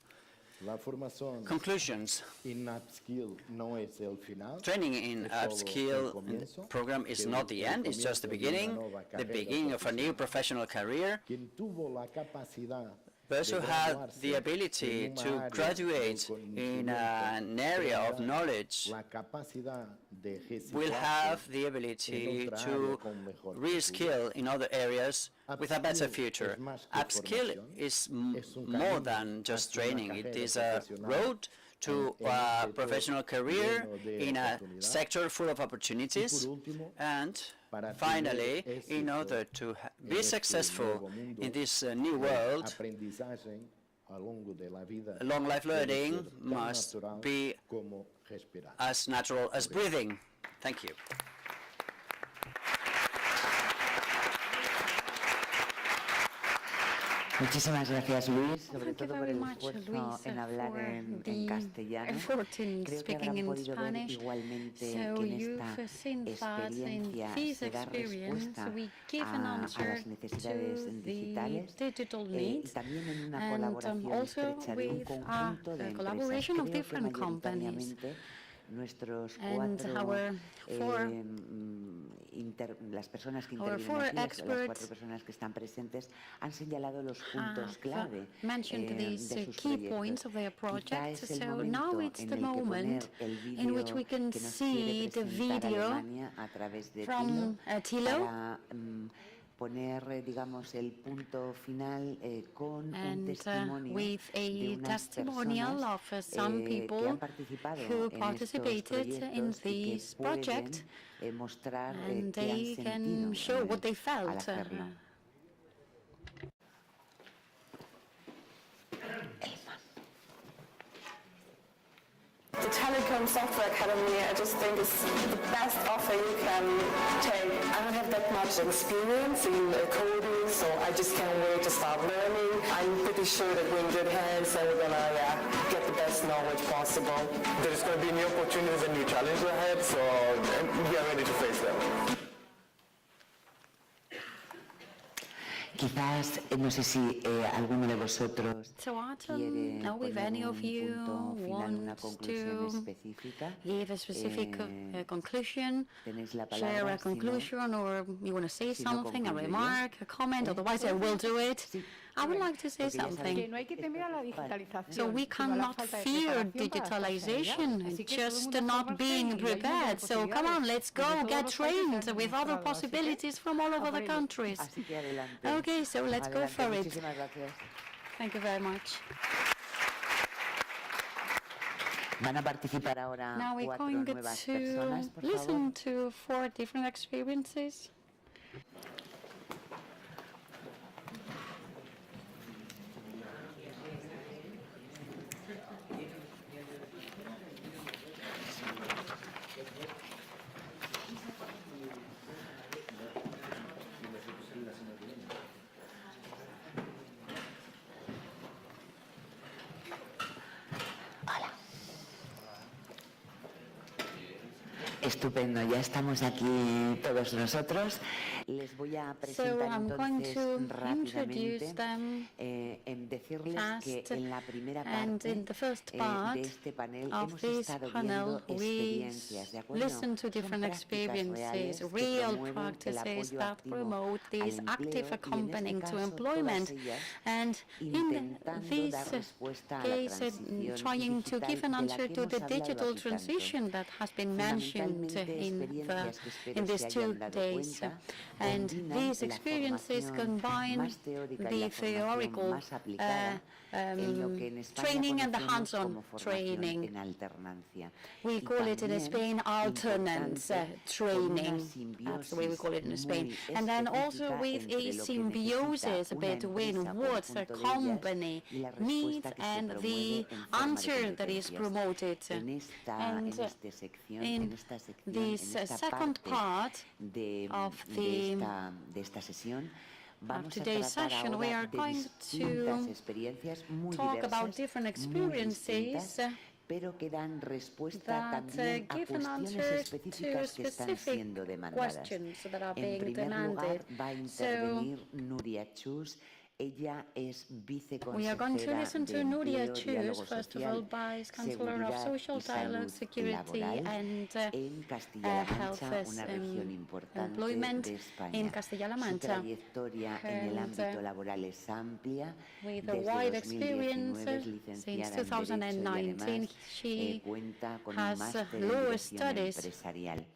Conclusions. Training in upskill program is not the end, it's just the beginning of a new professional career. Those who have the ability to graduate in an area of knowledge will have the ability to reskill in other areas with a better future. Upskill is more than just training. It is a road to a professional career in a sector full of opportunities. And finally, in order to be successful in this new world, long life learning must be as natural as breathing. Thank you. Muchísimas gracias, Luis, sobre todo por el esfuerzo en hablar en castellano. Creo que habrán podido ver igualmente que en esta experiencia se da respuesta a las necesidades digitales y también en una colaboración estrecha de un conjunto de empresas. Creo que mayoritariamente nuestros las personas que intervienen aquí, las 4 personas que están presentes, han señalado los puntos clave de sus proyectos. Quizá es el momento en el que poner el vídeo que nos quiere presentar Alemania a través de Tilo para poner, digamos, el punto final con un testimonio de unas personas que han participado en estos proyectos y que pueden mostrar qué han sentido al hacerlo. The Telecom Software Academy, I just think is the best offer you can take. I don't have that much experience in coding, so I just can't wait to start learning. I'm pretty sure that we're in good hands and we're gonna get the best knowledge possible. There's going to be new opportunities and new challenges ahead, so we are ready to face them. Quizás, no sé si alguno de vosotros quiere any of you want to give a specific conclusion, share a conclusion, or you want to say something, a remark, a comment, otherwise I will do it. I would like to say something. So we cannot fear digitalization, it's just not being prepared. So come on, let's go get trained with other possibilities from all over the countries. Okay, so let's go for it. Thank you very much. Now we're going to listen to 4 different experiences. Estupendo, ya estamos aquí todos nosotros. Les voy a presentar entonces rápidamente, decirles que en la primera parte de este panel hemos estado viendo experiencias, ¿de acuerdo? Son prácticas reales que promueven el apoyo activo al empleo y en este caso todas ellas intentando dar respuesta a la transición digital de la que hemos hablado aquí tanto. In these 2 days. And these experiences combine the theoretical training and the hands-on training. We call it in Spain alternance training. That's the way we call it in Spain. And then also with a symbiosis between what the company needs and the answer that is promoted. And in this second part of esta sesión, of today's session, we are going to talk about different experiences pero que dan respuesta también a give an cuestiones answer específicas to que están siendo specific demandadas. questions that are En being primer demanded. lugar, va a intervenir Nuria Chus. Ella es We are going to viceconsejera listen de to Nuria Empleo, Chus, Diálogo first of all, Social, Vice Chancellor of Seguridad Social y Dialogue, Salud Security Laboral and en Castilla-La Health Mancha, una región importante Employment de España. in Castilla-La Su Mancha. trayectoria en el And, ámbito laboral es amplia. with a Desde wide 2019 experience es since licenciada en Derecho y 2019, además she cuenta con un has máster en law dirección studies. empresarial.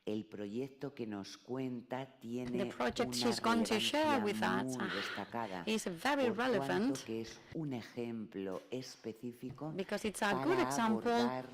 El proyecto que nos cuenta tiene The project una she's going to share with relevancia us muy destacada is very por relevant cuanto que es un ejemplo específico because it's a para good example abordar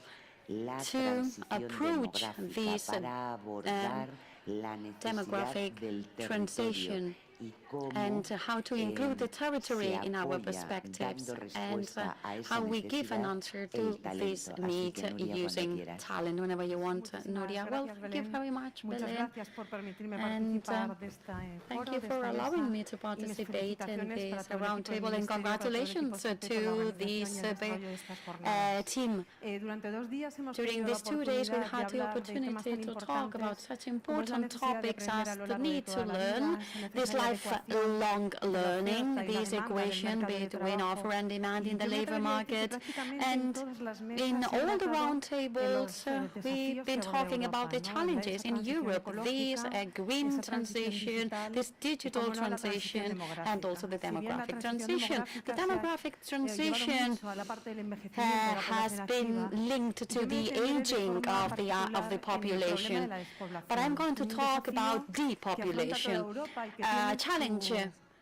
la to transición approach demográfica, this para abordar la necesidad demographic del transition y cómo and how to include the territory se in our apoya perspectives dando and respuesta a esa how we give an necesidad answer el to talento. this Así need que, Nuria, cuando using quieras. talent whenever you want. Nuria, well, thank you very much, Muchas Belén. gracias por permitirme And participar de esta thank foro, you de for esta allowing mesa, me to y mis participate in felicitaciones para this todo el roundtable equipo del and Ministerio, para todo el equipo congratulations SEPE por la to organización the y el SEPE desarrollo de estas jornadas. team. Durante 2 días hemos During tenido la these 2 days, we oportunidad had de the hablar de temas opportunity tan to talk about importantes such como es la important necesidad de topics aprender a as lo the largo de need to toda la learn, vida, esa this necesaria adecuación lifelong de la learning, oferta y la this demanda del equation mercado de between trabajo. offer and demand in the Yo me labor atrevería a decir que market. prácticamente And todas las mesas in se ha all the tratado roundtables, de los we've desafíos been que aborda talking about the Europa, ¿no? challenges Esa in transición Europe, this ecológica, green esa transición transition, digital, this y, digital cómo no, la transition, demográfica. and also the Si bien la demographic transición transition. The demographic se ha llevado transition mucho a la parte del envejecimiento de la has población been activa, linked to yo me the centraré de aging forma of the particular en el problema de population. la despoblación, But I'm going to un talk desafío about que afronta toda depopulation, Europa y que a tiene challenge su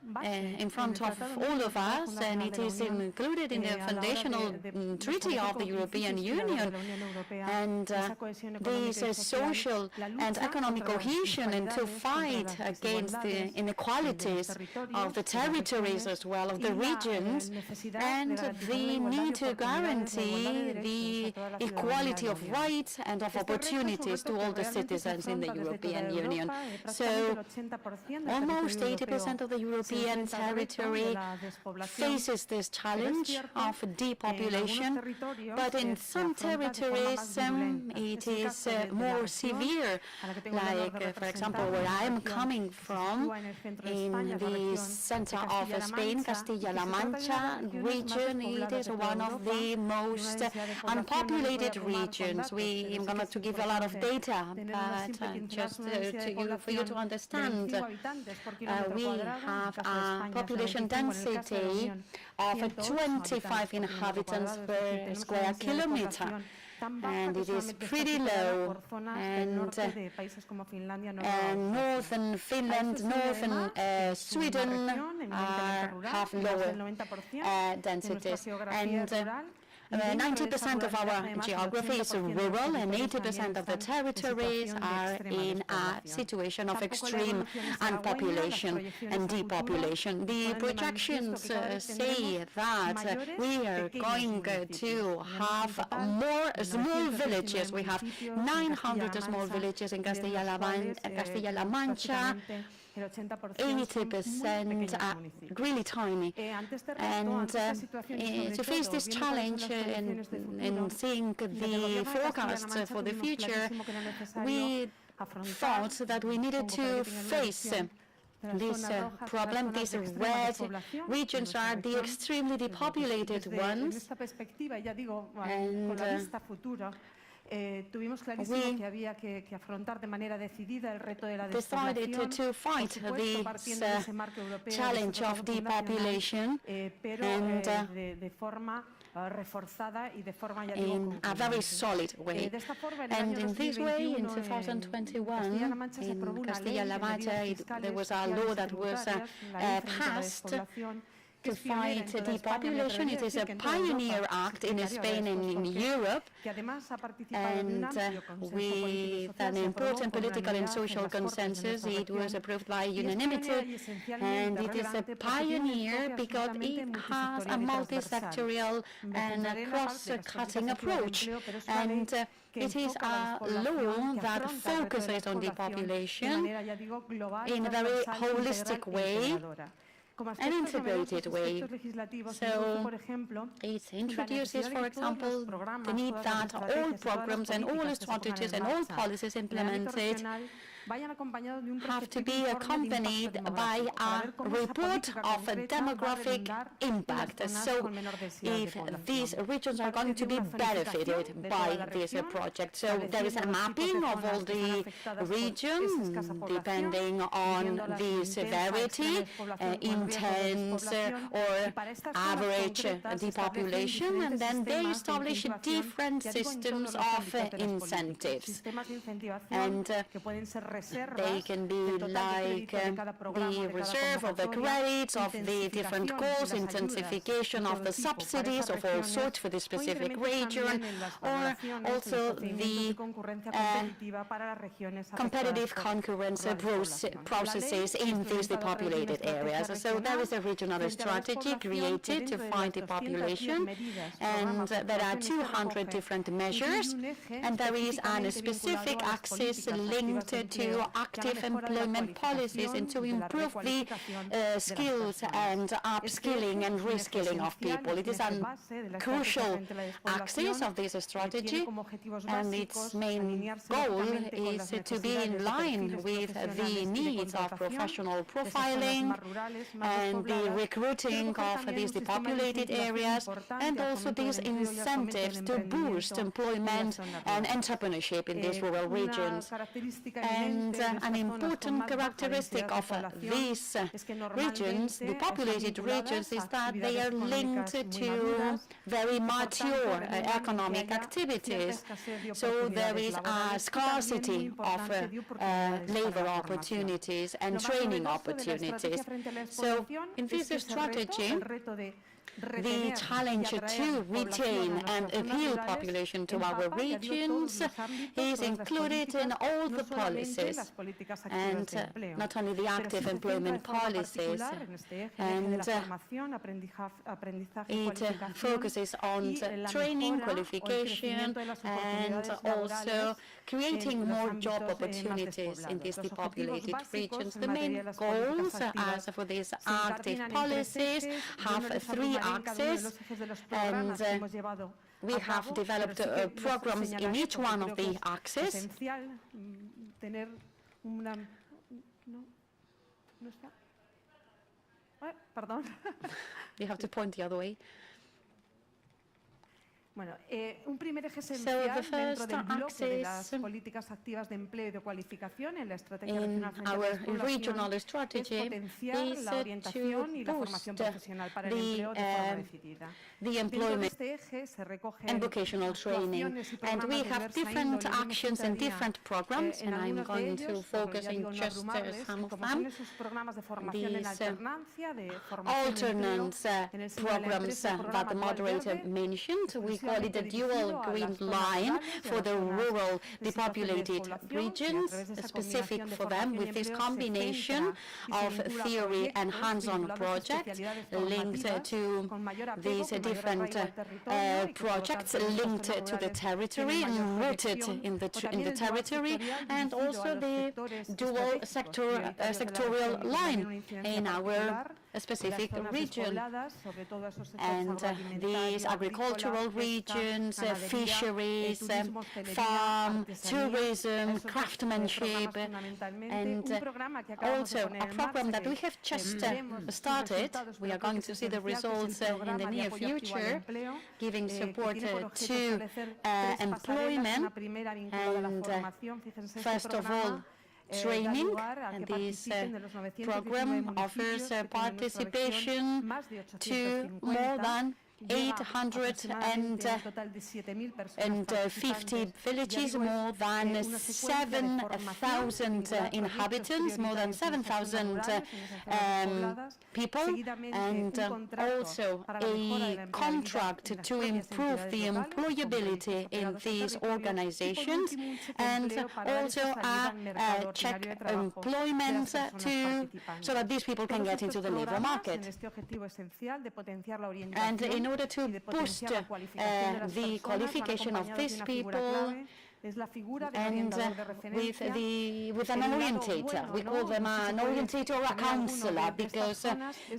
base in front en el of Tratado all de of Fundacional us, and it de la is Unión, included in the a la hora foundational de treaty establecer of the como European principios inspiradores Union. de la Unión Europea And esa cohesión this económica y social social, la and lucha economic contra las cohesion and to desigualdades, contra fight las against the desigualdades inequalities de los of the territorios, de las territories regiones, as well, of y the la regions, necesidad and de garantizar la the igualdad de need to oportunidades, la igualdad de guarantee derechos the a toda la equality ciudadanía of europea. rights and of Este reto es un opportunities to reto all que the realmente se citizens in the afronta desde toda European Union. Europa, prácticamente So el 80% del almost territorio 80% of the europeo se European enfrenta al reto de territory la despoblación, faces this challenge of depopulation, but in some territories it is more severe, like for example where I am coming from, in the center of Spain, Castilla-La Mancha region, it is one of the most unpopulated regions. We am going to give a lot of data, but just for you to understand, we have a population density of 25 inhabitants per square kilometer, and it is pretty low, and northern Finland, northern Sweden have lower densities, and 90% of our geography is rural, and 80% of the territories are in a situation of extreme unpopulation and depopulation. The projections say that we are going to have more small villages. We have 900 small villages in Castilla-La Mancha, 80% are really tiny. And to face this challenge and seeing the forecast for the future, we thought that we needed to face this problem. These red regions are the extremely depopulated ones, tuvimos clarísimo que había que afrontar de manera decidida el reto de la decided to fight this challenge of depopulation, pero de forma reforzada y de forma in a very solid way. And in this way, in 2021, in Castilla-La Mancha, there was a law that was passed to fight depopulation. It is a pioneer act in Spain and in Europe, and with an important political and social consensus. It was approved by unanimity, and it is a pioneer because it has a multi-sectorial and a cross-cutting approach, and it is a law that focuses on depopulation in a very holistic way, an integrated way. So it introduces, for example, the need that all programs and all strategies and all policies implemented have to be accompanied by a report of a demographic impact. So if these regions are going to be benefited by this project. So there is a mapping of all the regions depending on the severity, intense or average depopulation, and then they establish different systems of incentives. And they can be like the reserve of the credits of the different goals, intensification of the subsidies of all sorts for the specific region, or also the competitive concurrence processes in these depopulated areas. So there is a regional strategy created to fight depopulation, and there are 200 different measures, and there is a specific axis linked to active employment policies and to improve the skills and upskilling and reskilling of people. It is a crucial axis of this strategy, and its main goal is to be in line with the needs of professional profiling and the recruiting of these depopulated areas, and also these incentives to boost employment and entrepreneurship in these rural regions. And an important characteristic of these regions, the populated regions, is that they are linked to very mature economic activities. So there is a scarcity of labor opportunities and training opportunities. So in this strategy, the challenge to retain and appeal population to our regions is included in all the policies, and not only the active employment policies, and it focuses on training, qualification, and also creating more job opportunities in these depopulated regions. The main goals, as for these active policies, have three axes, and we have developed programs in each one of the axes. You have to point the other way. Bueno, un primer eje esencial dentro del bloque de las políticas activas de empleo y de cualificación en la estrategia regional es potenciar la orientación y la formación profesional para el empleo de forma decidida. Dentro de este eje se recogen vocational training, and we have different actions and different programs, and I'm going to focus on just some of them. These alternance programs that the moderator mentioned, we call it the dual green line for the rural depopulated regions, specific for them, with this combination of theory and hands-on projects linked to these different projects linked to the territory and rooted in the territory, and also the dual sectorial line in our specific region. And these agricultural regions, fisheries, farm, tourism, craftsmanship, and also a program that we have just started. We are going to see the results in the near future, giving support to employment and, first of all, training, and this program offers participation to more than 850 villages, more than 7,000 inhabitants, more than 7,000 people, and also a contract to improve the employability in these organizations, and also a check employment so that these people can get into the labor market. And in order to boost the qualification of these people, and with an orientator. We call them an orientator or a counselor because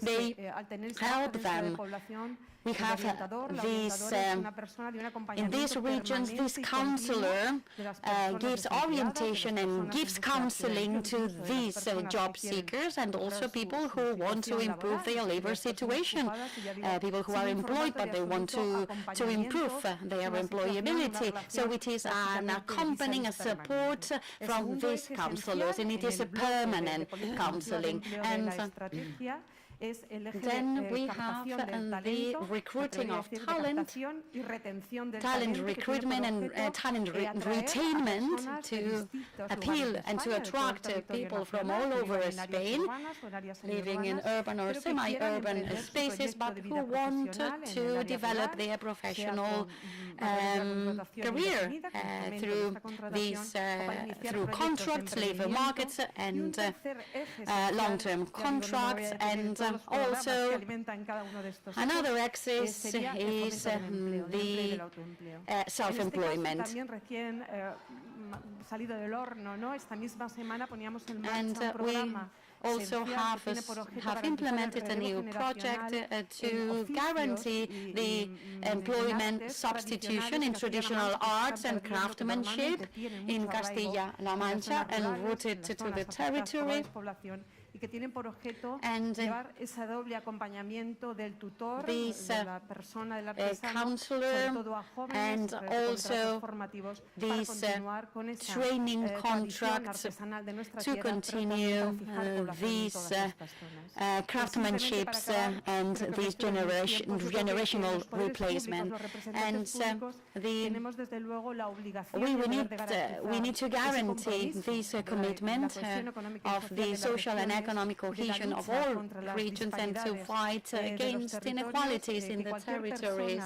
they help them. We have these, in these regions, this counselor gives orientation and gives counseling to these job seekers and also people who want to improve their labor situation, people who are employed but they want to improve their employability. So it is an accompanying, a support from these counselors, and it is a permanent counseling. And then we have the recruiting of talent recruitment and talent retainment to appeal and to attract people from all over Spain, living in urban or semi-urban spaces, but who want to develop their professional career through these through contracts, labor markets, and long-term contracts, and also another axis is the self-employment. And we also have implemented a new project to guarantee the employment substitution in traditional arts and craftsmanship in Castilla-La Mancha and rooted to the territory. Y que tienen por objeto and llevar ese doble acompañamiento del tutor, this, de la persona, del artesano, sobre todo a jóvenes, and also formativos, these training contracts to continue these craftsmanships and these generational replacement. And we need to guarantee this commitment of the social and economic cohesion of all regions and to fight against inequalities in the territories,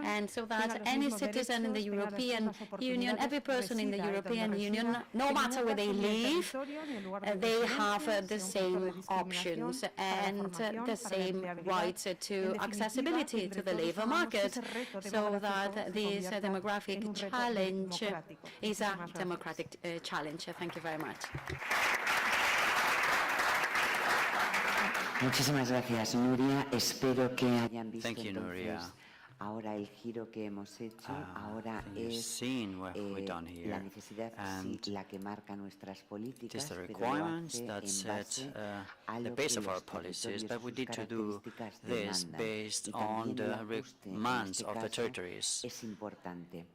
and so that any citizen in the European Union, every person in the European Union, no matter where they live, they have the same options and the same rights to accessibility to the labor market, so that this demographic challenge is a democratic challenge. Thank you very much. Muchísimas gracias, Nuria. Espero que hayan visto entonces ahora el giro que hemos hecho. Ahora es la necesidad, la que marca nuestras políticas, pero lo hace en base a lo que los territorios, sus características demandan, y también el ajuste en este caso es importante.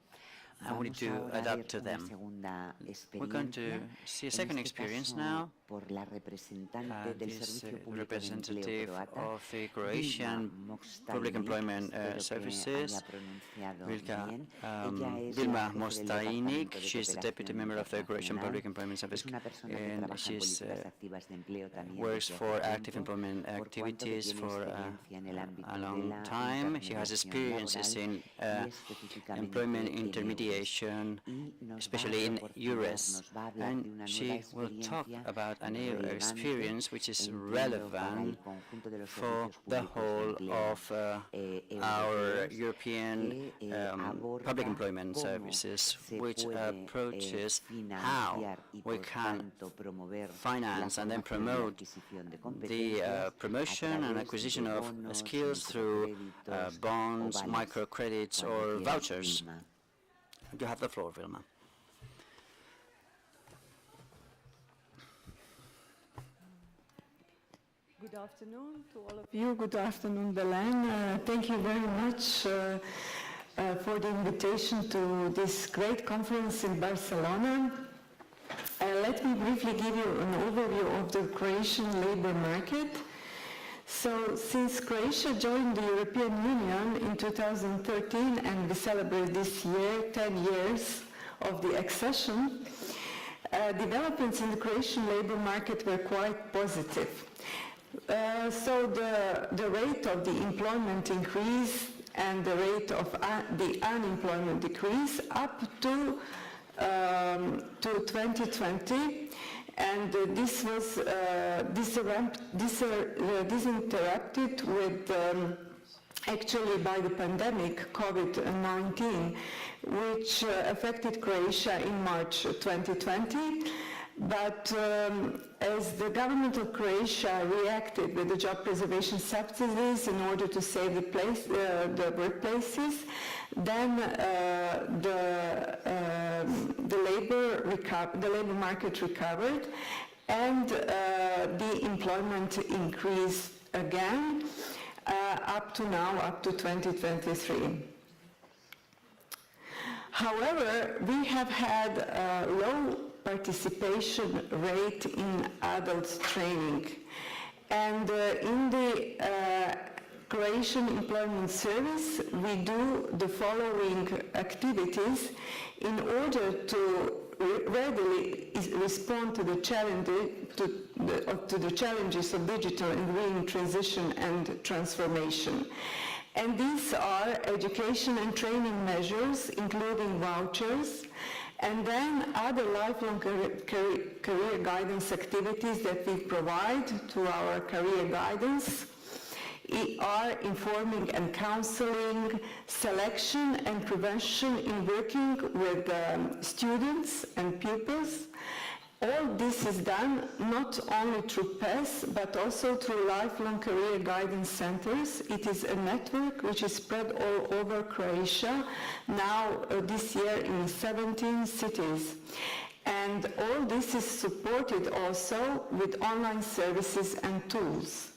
and we need to adapt to them. We're going to see a second experience now. This representative of the Croatian Public Employment Services, Vilma Mostajnik. She's the deputy member of the Croatian Public Employment Service, and she works for active employment activities for a long time. She has experiences in employment intermediation, especially in US, and she will talk about an experience which is relevant for the whole of our European public employment services, which approaches how we can finance and then promote the promotion and acquisition of skills through bonds, microcredits, or vouchers. You have the floor, Vilma. Good afternoon to all of you. Good afternoon, Belen. Thank you very much for the invitation to this great conference in Barcelona. Let me briefly give you an overview of the Croatian labor market. So, since Croatia joined the European Union in 2013, and we celebrate this year 10 years of the accession, developments in the Croatian labor market were quite positive. So the rate of the employment increase and the rate of the unemployment decrease up to 2020, and this was disinterrupted with actually by the pandemic COVID-19, which affected Croatia in March 2020. But as the government of Croatia reacted with the job preservation subsidies in order to save the workplaces, then the labor market recovered, and the employment increased again up to 2023. However, we have had low participation rate in adult training, and in the Croatian Employment Service we do the following activities in order to readily respond to the challenges of digital and green transition and transformation. And these are education and training measures, including vouchers, and then other lifelong career guidance activities that we provide to our career guidance are informing and counseling, selection and prevention in working with students and pupils. All this is done not only through PES, but also through lifelong career guidance centers. It is a network which is spread all over Croatia, now this year in 17 cities. And all this is supported also with online services and tools.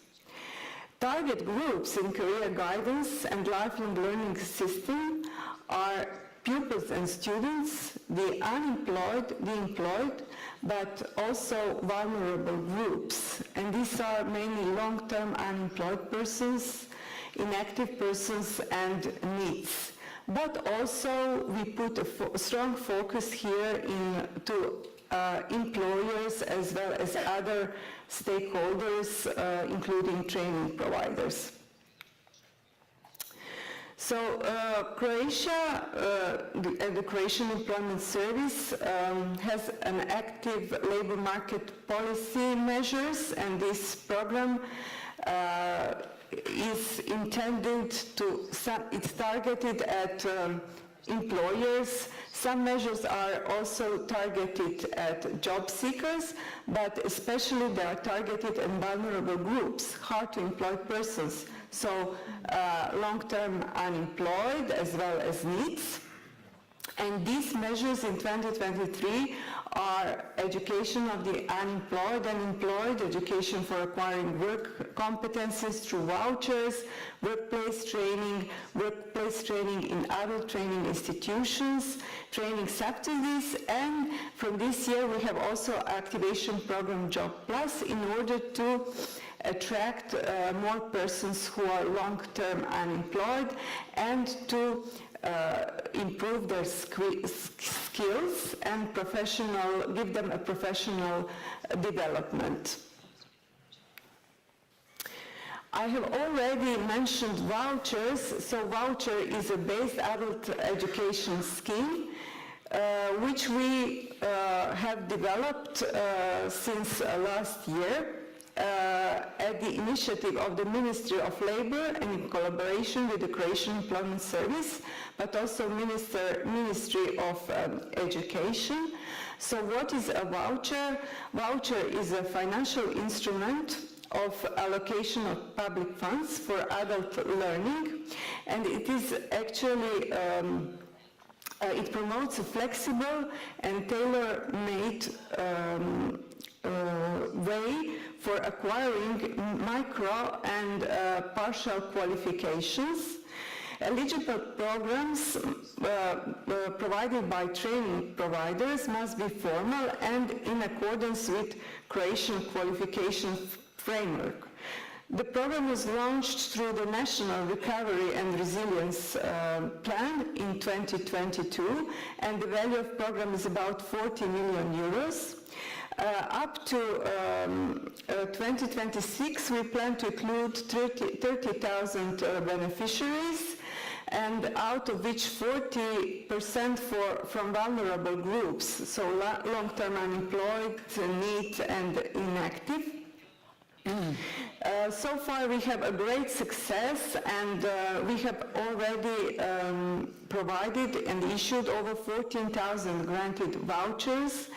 Target groups in career guidance and lifelong learning system are pupils and students, the unemployed, the employed, but also vulnerable groups. And these are mainly long-term unemployed persons, inactive persons, and needs. But also we put a strong focus here to employers as well as other stakeholders, including training providers. So Croatia, the Croatian Employment Service has an active labor market policy measures, and this program is intended to, it's targeted at employers. Some measures are also targeted at job seekers, but especially they are targeted at vulnerable groups, hard to employ persons. So long-term unemployed as well as needs. And these measures in 2023 are education of the unemployed and employed, education for acquiring work competencies through vouchers, workplace training in adult training institutions, training subsidies, and from this year we have also activation program Job Plus in order to attract more persons who are long-term unemployed and to improve their skills and give them a professional development. I have already mentioned vouchers. So voucher is a base adult education scheme which we have developed since last year at the initiative of the Ministry of Labour and in collaboration with the Croatian Employment Service, but also Ministry of Education. So what is a voucher? Voucher is a financial instrument of allocation of public funds for adult learning, and it is actually it promotes a flexible and tailor-made way for acquiring micro and partial qualifications. Eligible programs provided by training providers must be formal and in accordance with Croatian qualification framework. The program was launched through the National Recovery and Resilience Plan in 2022, and the value of the program is about 40 million euros. Up to 2026, we plan to include 30,000 beneficiaries, and out of which 40% from vulnerable groups, so long-term unemployed, NEET, and inactive. So far we have a great success, and we have already provided and issued over 14,000 granted vouchers.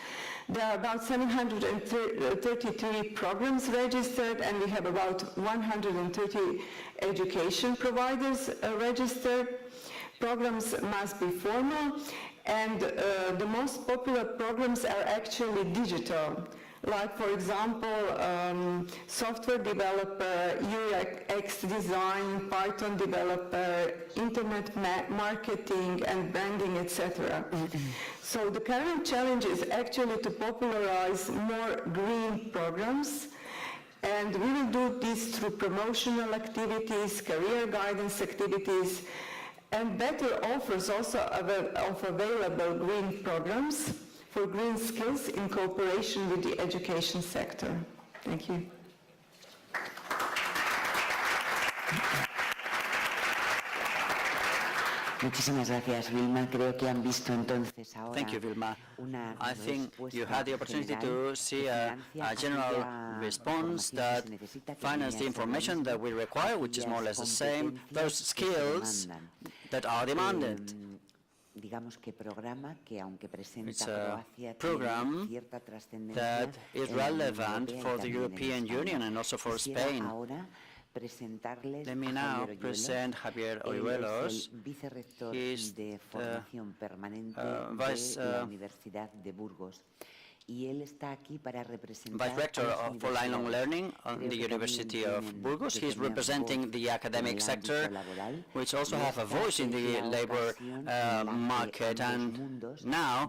There are about 733 programs registered, and we have about 130 education providers registered. Programs must be formal, and the most popular programs are actually digital. Like, for example, software developer, UX design, Python developer, internet marketing and branding, etc. So the current challenge is actually to popularize more green programs, and we will do this through promotional activities, career guidance activities, and better offers also of available green programs for green skills in cooperation with the education sector. Thank you. Muchísimas gracias, Vilma. Creo que han visto entonces ahora. Thank you, Vilma. I think you had the opportunity to see a general response that finds the information that we require, which is more or less the same, those skills that are demanded. It's a program that is relevant for the European Union and also for Spain. Let me now present Javier Orihuelos. He is the Vice Rector for Lifelong Learning at the University of Burgos. He is representing the academic sector, which also have a voice in the labor market. And now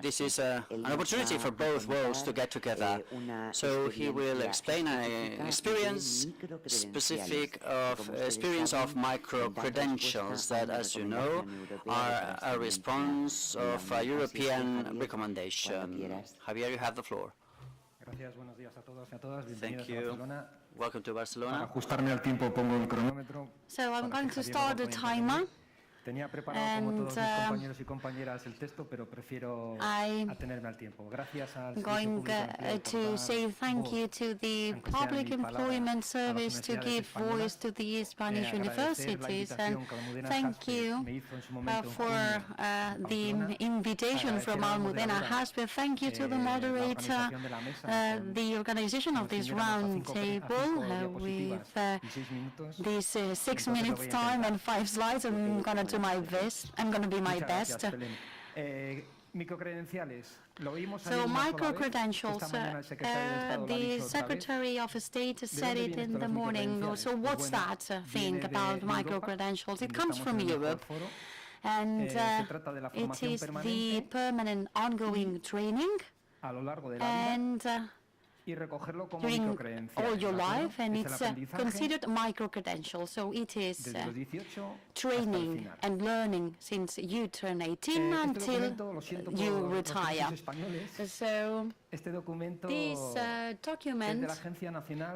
this is an opportunity for both worlds to get together. So he will explain an experience of micro-credentials that, as you know, are a response of a European recommendation. Javier, you have the floor. Gracias, buenos días a todos y a todas. Thank you. Welcome to Barcelona. Para ajustarme al tiempo pongo el cronómetro. So I'm going to start the timer. Tenía preparado como todos mis compañeros y compañeras el texto, pero prefiero atenerme al tiempo. Gracias al going to say thank you to the Public Employment Service to give voice to the Spanish universities, and thank you for the invitation from Almudena Hasbe. Thank you to the moderator, the organization of this round table with this 6 minutes time and 5 slides. I'm going to do my best. I'm going to be my best. Microcredenciales. So micro-credentials, the Secretary of State said it in the morning. So what's that thing about micro-credentials? It comes from Europe. And it is the permanent ongoing training and during all your life, and it's considered micro-credential. So it is training and learning since you turn 18 until you retire. So this document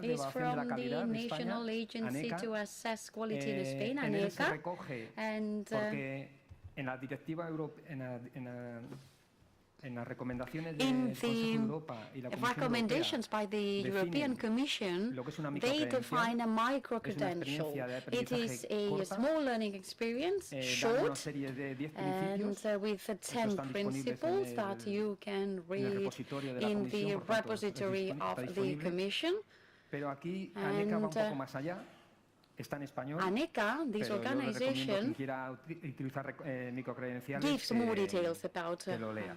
is from the National Agency to Assess Quality in Spain, ANECA, and in the recommendations by the European Commission, they define a micro-credential. It is a small learning experience, short, and with 10 principles that you can read in the repository of the Commission. And ANECA, this organization, gives more details about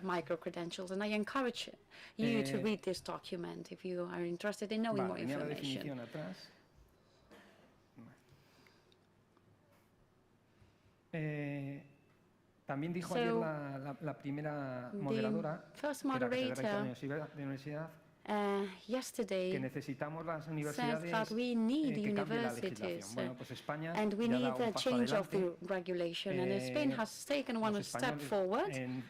micro-credentials, and I encourage you to read this document if you are interested in knowing more information. También dijo ayer la primera moderadora, first moderator, yesterday said that we need universities and we need a change of the regulation, and Spain has taken one step forward, and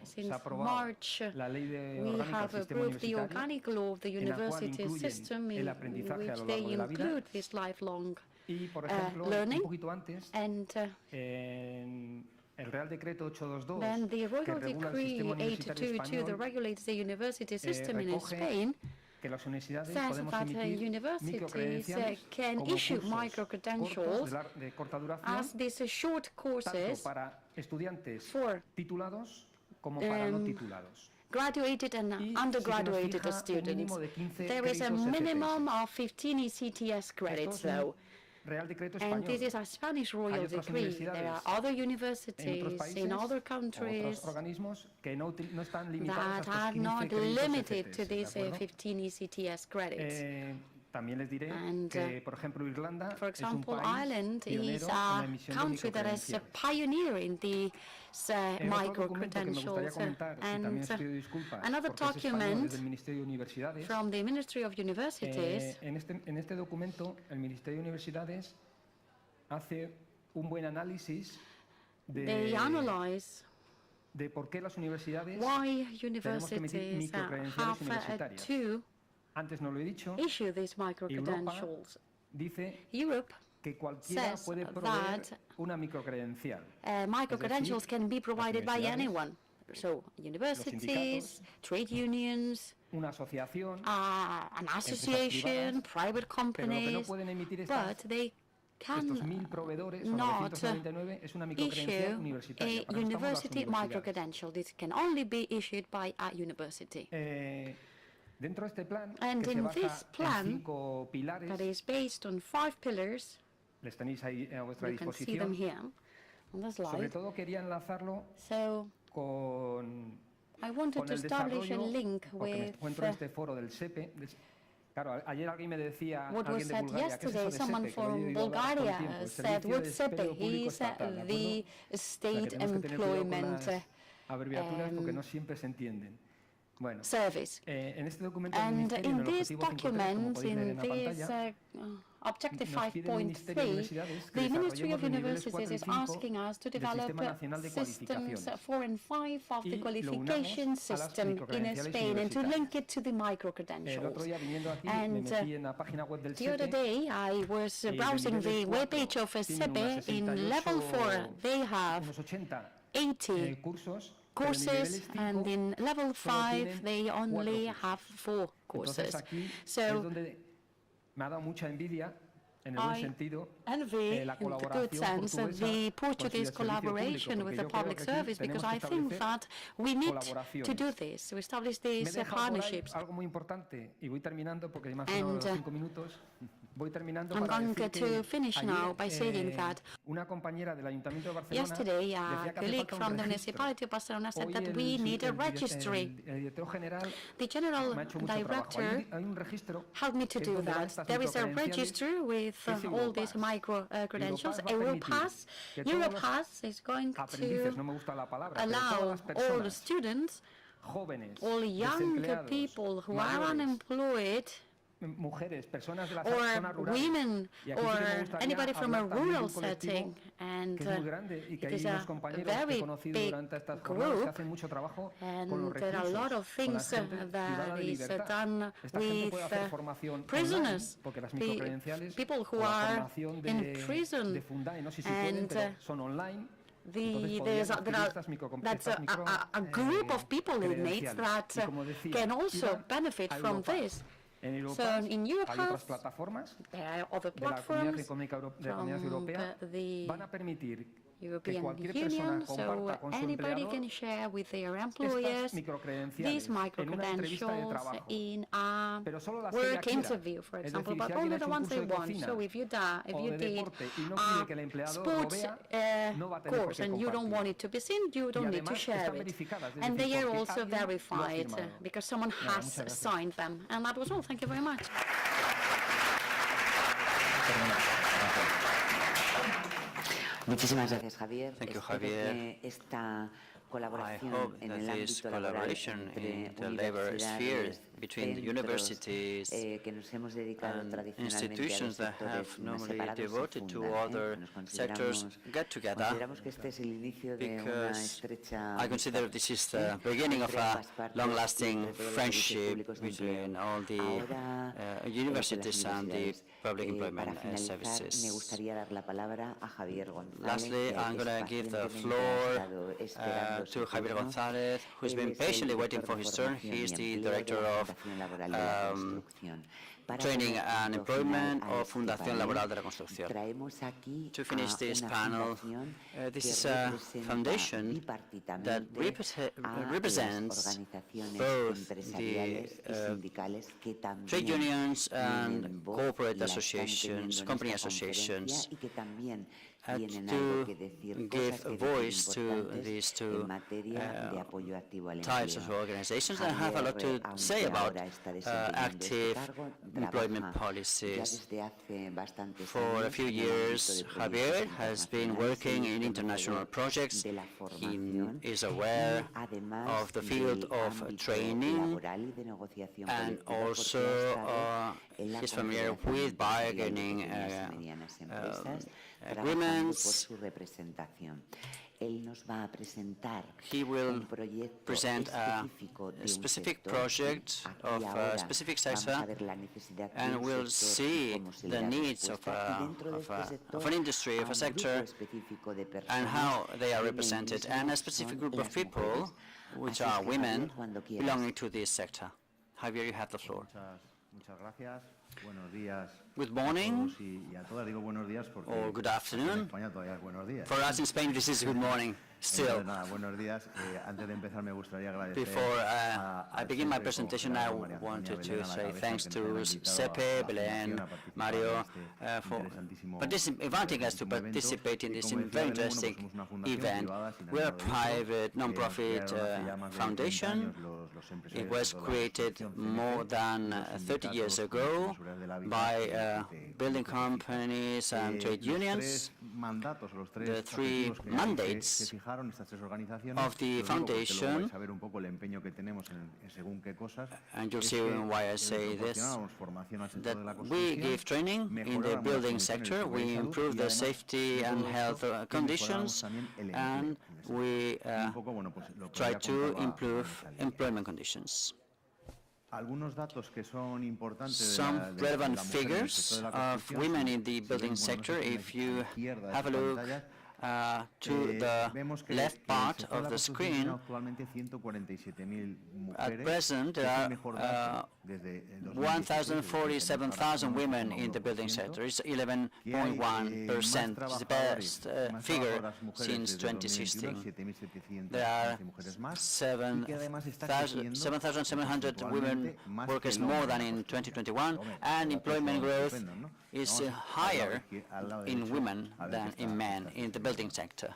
since March we have approved the organic law of the university system in which they include this lifelong learning, and then the Royal Decree 822 that regulates the university system in Spain says that universities can issue micro-credentials as these short courses for graduated and undergraduated students. There is a minimum of 15 ECTS credits, though. And this is a Spanish royal decree. There are other universities in other countries that are not limited to these 15 ECTS credits. And, for example, Ireland is a country that is a pioneer in these micro-credentials. And another document from the Ministry of Universities, en este documento, el Ministerio de Universidades hace un buen análisis they analyze de por qué las universidades why universities have to Antes no lo he dicho. Issue these micro-credentials. Dice Europe que cualquiera puede proveer una microcredencial. Micro-credentials can be provided by anyone. So, universities, trade unions, una asociación, an association, private companies, but they cannot issue a university micro-credential. This can only be issued by a university. Dentro de este plan, and in this plan, that is based on 5 pillars, les tenéis ahí a vuestra you can see them here on the slide. Sobre todo quería enlazarlo con I wanted to establish a link with encuentro este foro del SEPE. Claro, ayer alguien me decía, what was said yesterday, someone from Bulgaria said, what's SEPE? Is the state employment abreviaturas porque no siempre se entienden. Bueno, service. And in this document, in this Objective 5.3, the Ministry of Universities is asking us to develop systems 4 and 5 of the qualification system in Spain and to link it to the micro-credentials. And the other day I was browsing the webpage of SEPE. In level 4 they have 80 courses, and in level 5 they only have 4 courses. So me ha dado mucha envidia, en el buen sentido, envy, in the good sense, the Portuguese collaboration with the public service, because I think that we need to do this, to establish these partnerships. Algo muy importante, y voy terminando porque además tengo 5 minutos. I'm going to finish now by saying that yesterday a colleague from the municipality of Barcelona said that we need a registry. The general director helped me to do that. There is a registry with all these micro-credentials. Europass is going to allow all students, all young people who are unemployed, or women, or anybody from a rural setting, and it is a very big group, and there are a lot of things that is done with prisoners, people who are in prison, and that's a group of people, inmates, that can also benefit from this. So in Europass, there are other platforms from the European Union, so anybody can share with their employers these micro-credentials in a work interview, for example, but only the ones they want. So if you did a sports course and you don't want it to be seen, you don't need to share it. And they are also verified because someone has signed them. And that was all. Thank you very much. Muchísimas gracias, Javier. Thank you, Javier. Esta colaboración I hope that this collaboration in the labor sphere between the universities and institutions that have normally devoted to other sectors get together, because I consider this is the beginning of a long-lasting friendship between all the universities and the public employment services. Lastly, I'm going to give the floor to Javier González, who's been patiently waiting for his turn. He is the Director of Training and Employment of Fundación Laboral de la Construcción. To finish this panel, this is a foundation that represents both the trade unions and corporate associations, company associations, to give a voice to these two types of organizations that have a lot to say about active employment policies. For a few years, Javier has been working in international projects. He is aware of the field of training, and also he's familiar with bargaining agreements. He will present a specific project of a specific sector, and will see the needs of an industry, of a sector, and how they are represented, and a specific group of people, which are women, belonging to this sector. Javier, you have the floor. Good morning, or good afternoon. For us in Spain, this is good morning still. Before I begin my presentation, I wanted to say thanks to SEPE, Belén, Mario, for inviting us to participate in this very interesting event. We're a private, non-profit foundation. It was created more than 30 years ago by building companies and trade unions. The three mandates of the foundation, and you'll see why I say this, that we give training in the building sector, we improve the safety and health conditions, and we try to improve employment conditions. Some relevant figures of women in the building sector. If you have a look to the left part of the screen, at present there are 1,047,000 women in the building sector. It's 11.1%, which is the best figure since 2016. There are 7,700 women workers more than in 2021, and employment growth is higher in women than in men in the building sector.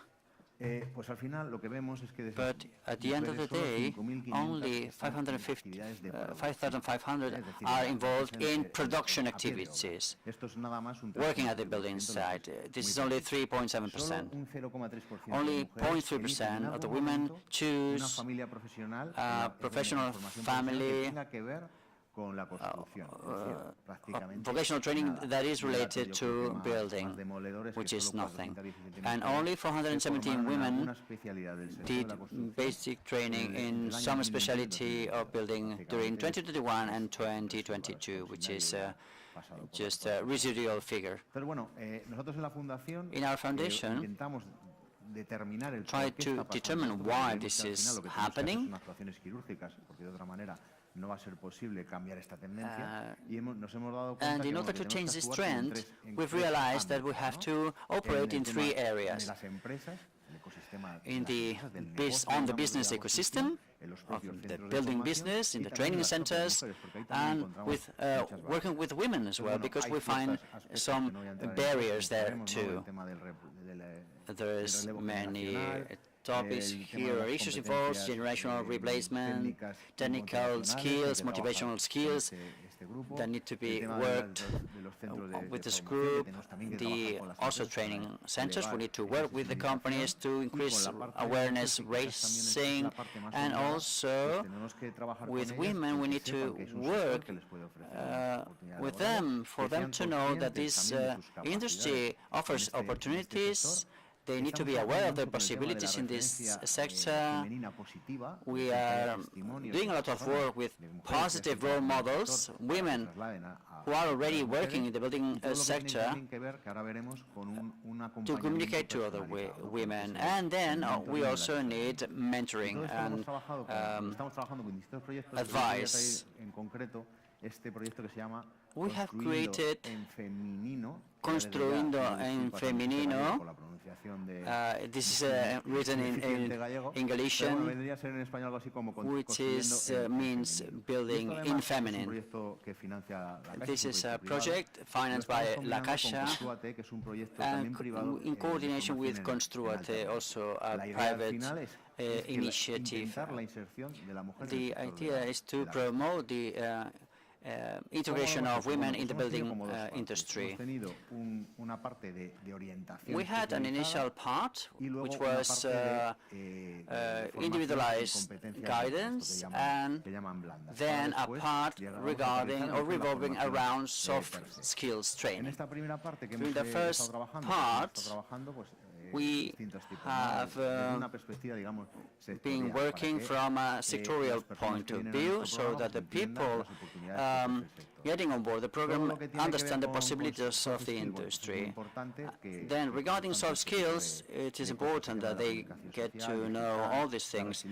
But at the end of the day, only 5,500 are involved in production activities, working at the building site. This is only 3.7%. Only 0.3% of the women choose professional family vocational training that is related to building, which is nothing. And only 417 women did basic training in some specialty of building during 2021 and 2022, which is just a residual figure. In our foundation, try to determine why this is happening. And in order to change this trend, we've realized that we have to operate in 3 areas. On the business ecosystem, of the building business, in the training centers, and with working with women as well, because we find some barriers there too. There's many topics here, issues involved, generational replacement, technical skills, motivational skills that need to be worked with this group. Also training centers, we need to work with the companies to increase awareness raising, and also with women we need to work with them for them to know that this industry offers opportunities. They need to be aware of the possibilities in this sector. We are doing a lot of work with positive role models, women who are already working in the building sector, to communicate to other women. And then we also need mentoring and advice. We have created Construindo en Femenino. This is written in Galician, which means building in feminine. This is a project financed by La Caixa and in coordination with Construate, also a private initiative. The idea is to promote the integration of women in the building industry. We had an initial part which was individualized guidance, and then a part regarding or revolving around soft skills training. In the first part, we have been working from a sectorial point of view so that the people getting on board the program understand the possibilities of the industry. Then regarding soft skills, it is important that they get to know all these things,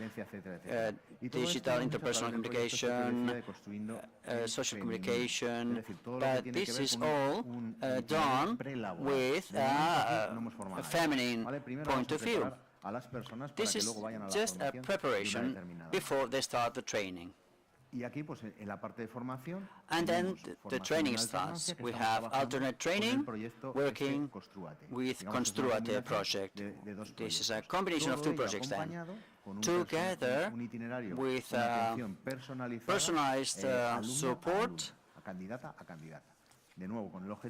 digital interpersonal communication, social communication, but this is all done with a feminine point of view. This is just a preparation before they start the training. And then the training starts. We have alternate training working with Construate project. This is a combination of 2 projects then, together with personalized support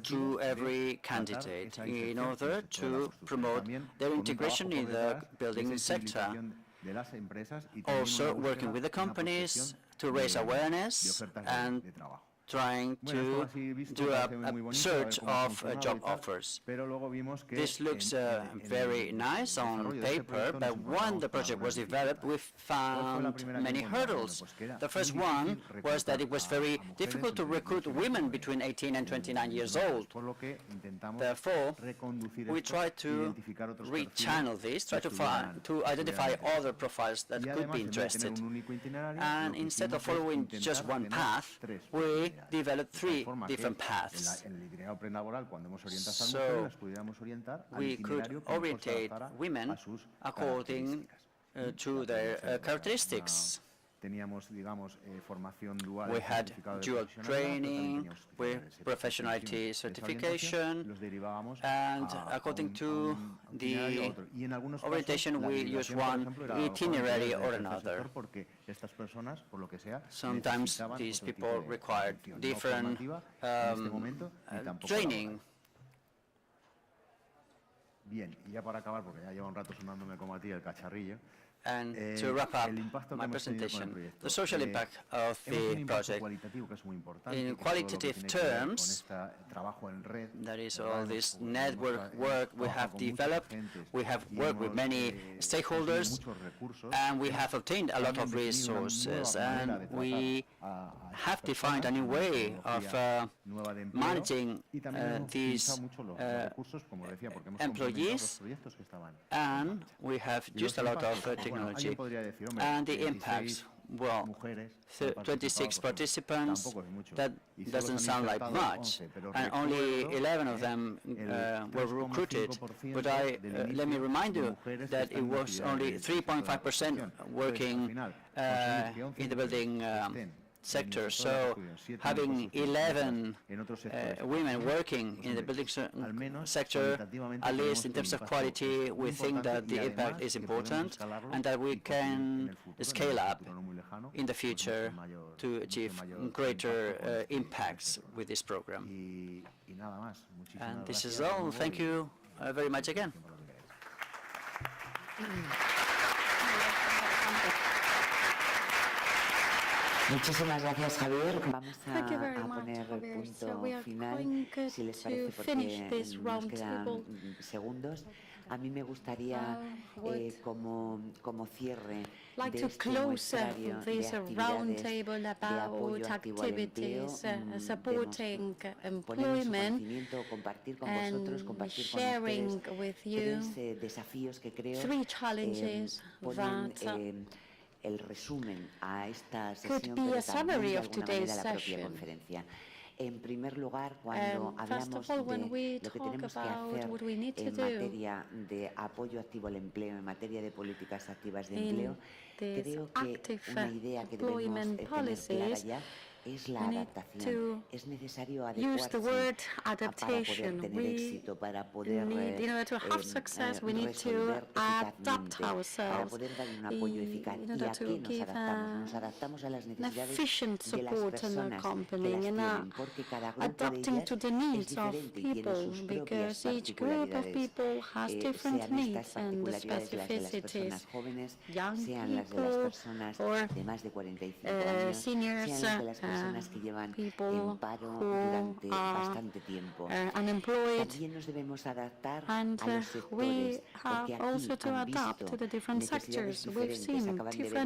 to every candidate in order to promote their integration in the building sector. Also working with the companies to raise awareness and trying to do a search of job offers. This looks very nice on paper, but when the project was developed, we found many hurdles. The first one was that it was very difficult to recruit women between 18 and 29 years old. Therefore, we tried to rechannel this, try to identify other profiles that could be interested. And instead of following just one path, we developed 3 different paths. So we could orientate women according to their characteristics. We had dual training with professionality certification, and according to the orientation, we use one itinerary or another. Sometimes these people required different training. And to wrap up my presentation, the social impact of the project in qualitative terms, that is all this network work we have developed, we have worked with many stakeholders, and we have obtained a lot of resources, and we have defined a new way of managing these employees, and we have used a lot of technology. And the impacts, well, 26 participants, that doesn't sound like much, and only 11 of them were recruited. But let me remind you that it was only 3.5% working in the building sector. So having 11 women working in the building sector, at least in terms of quality, we think that the impact is important and that we can scale up in the future to achieve greater impacts with this program. And this is all. Thank you very much again. Muchísimas gracias, Javier. Vamos a poner punto final, si les parece, porque nos quedan segundos. A mí me gustaría, como cierre de este muestrario de actividades de apoyo activo al empleo, poner en su conocimiento, compartir con vosotros, compartir con ustedes 3 desafíos que creo ponen el resumen a esta sesión, pero también de alguna manera la propia conferencia. En primer lugar, cuando hablamos de lo que tenemos que hacer en materia de apoyo activo al empleo, en materia de políticas activas de empleo, creo que una idea que debemos tener clara ya es la adaptación. Es necesario adecuarse para poder tener éxito, para poder resolver eficazmente, para poder dar un apoyo eficaz. ¿Y a qué nos adaptamos? Nos adaptamos a las necesidades de las personas que las tienen, porque cada grupo de ellas es diferente y tiene sus propias particularidades, sean estas particularidades las de las personas jóvenes, sean las de las personas de más de 45 años, sean las de las personas que llevan en paro durante bastante tiempo. También nos debemos adaptar a los sectores, porque aquí han visto necesidades diferentes. Acaban de ver un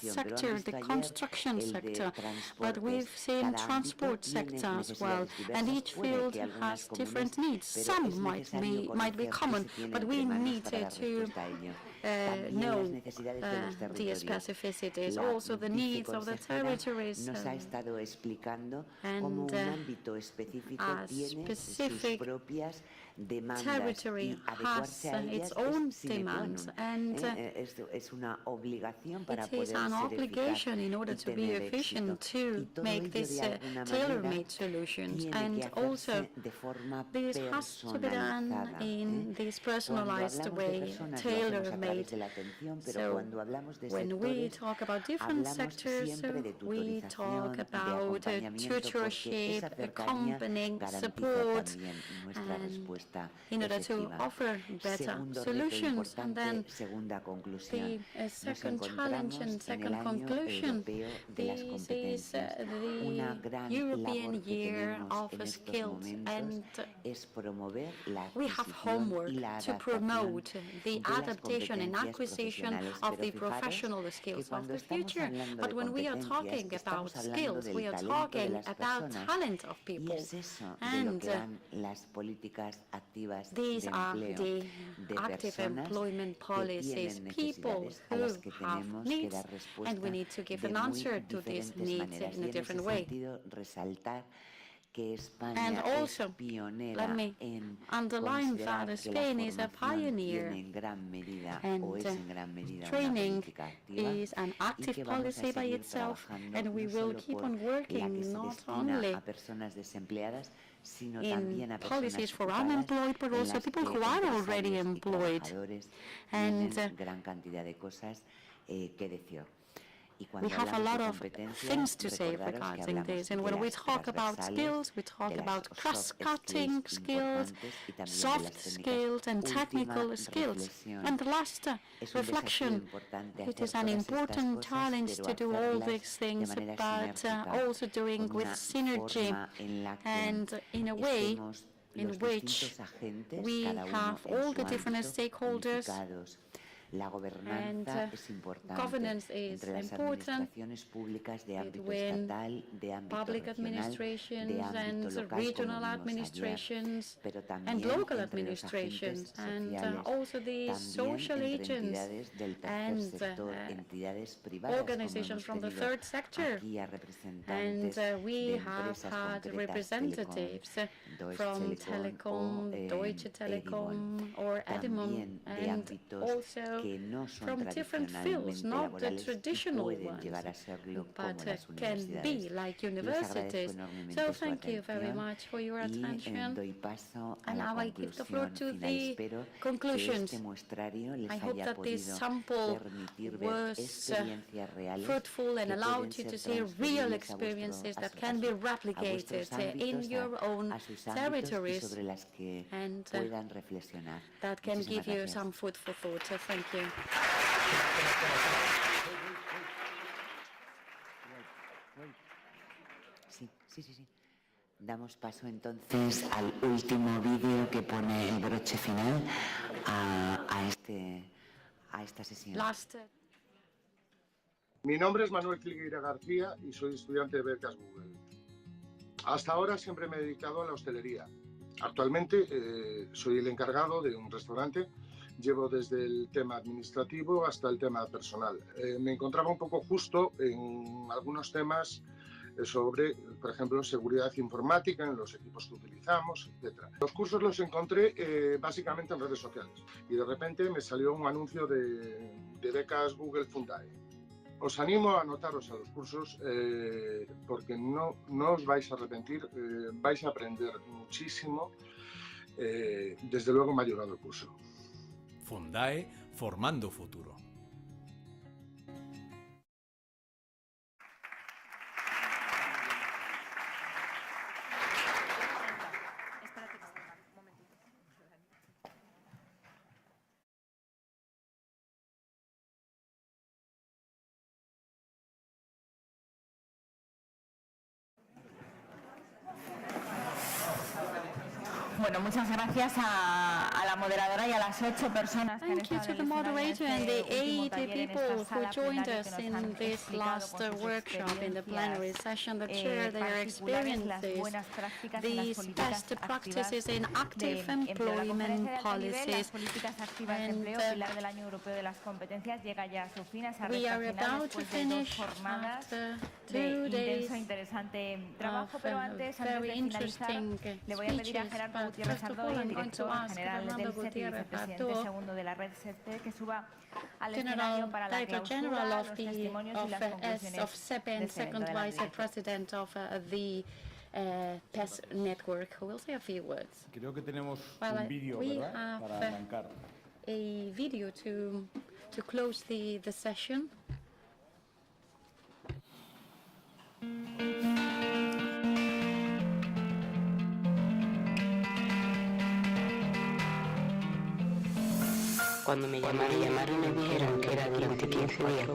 sector, el de la construcción, pero han visto ayer el de transporte. Cada ámbito tiene necesidades diversas, puede que algunas comunes, pero es necesario conocer cuáles tienen diferentes demandas para dar respuesta a ello. También las necesidades de los territorios. La vicefigura nos ha estado explicando cómo un ámbito específico tiene sus propias demandas y adecuarse a ellas es una obligación para poder ser eficaz y tener éxito. Y todo ello de alguna manera tiene que hacerse de forma personalizada. Cuando hablamos de personas lo hacemos a través de la atención, pero cuando hablamos de sectores hablamos siempre de tutorización, de acompañamiento, porque esa cercanía garantiza también nuestra respuesta. in order to offer better solutions. And then the second challenge and second conclusion, this is the European Year of Skills, and we have homework to promote the adaptation and acquisition of the professional skills of the future. But when we are talking about skills, we are talking about talent of people. And these are the active employment policies, people who have needs, and we need to give an answer to these needs in a different way. And also, let me underline that Spain is a pioneer, and training is an active policy by itself, and we will keep on working not only in policies for unemployed, but also people who are already employed. And we have a lot of things to say regarding this, and when we talk about skills, we talk about cross-cutting skills, soft skills and technical skills. And the last reflection, it is an important challenge to do all these things, but also doing with synergy and in a way in which we have all the different stakeholders. And governance is important between public administrations and regional administrations and local administrations, and also the social agents and organizations from the third sector. And we have had representatives from Telecom, Deutsche Telekom or Edimon, and also from different fields, not the traditional ones, but can be like universities. So thank you very much for your attention. And now I give the floor to the conclusions. I hope that this sample was fruitful and allowed you to see real experiences that can be replicated in your own territories, and that can give you some food for thought. So thank you. Sí. Damos paso entonces al último vídeo que pone el broche final a esta sesión. Mi nombre es Manuel Filgueira García y soy estudiante de becas Google. Hasta ahora siempre me he dedicado a la hostelería. Actualmente soy el encargado de un restaurante. Llevo desde el tema administrativo hasta el tema personal. Me encontraba un poco justo en algunos temas sobre, por ejemplo, seguridad informática en los equipos que utilizamos, etc. Los cursos los encontré básicamente en redes sociales y de repente me salió un anuncio de becas Google Fundae. Os animo a anotaros a los cursos porque no os vais a arrepentir, vais a aprender muchísimo. Desde luego me ha ayudado el curso. Fundae, formando futuro. Bueno, muchas gracias a la moderadora y a las 8 personas que han estado to the en moderator and the 8 people who sala joined plenaria us que nos in han this explicado last con sus workshop in the plenary session that share their particulares, las experiences, buenas prácticas en las these políticas best activas practices in active de empleo. La employment conferencia de alto nivel, policies. las políticas activas de And, empleo, pilar del año europeo de las competencias, llega ya a su fin, a esa we recta are final about to después de 2 finish jornadas after de 2 days intenso e interesante trabajo, of pero antes de very finalizar, interesting le voy a pedir a speeches, Gerardo but Gutiérrez first of all, Ardoy, I'm going to director ask general Fernando del SEPE y Gutiérrez vicepresidente Ardoy, segundo de la red SEPE, que suba al General escenario para la Director General clausura, of los the testimonios y las conclusiones of SEPE and de este second evento. Vice President of the PES network, who will say a few words. Creo que tenemos Well, un vídeo, we ¿verdad? have Para arrancar. a video to close the session. Cuando me llamaron y me dijeron que era durante 15 días,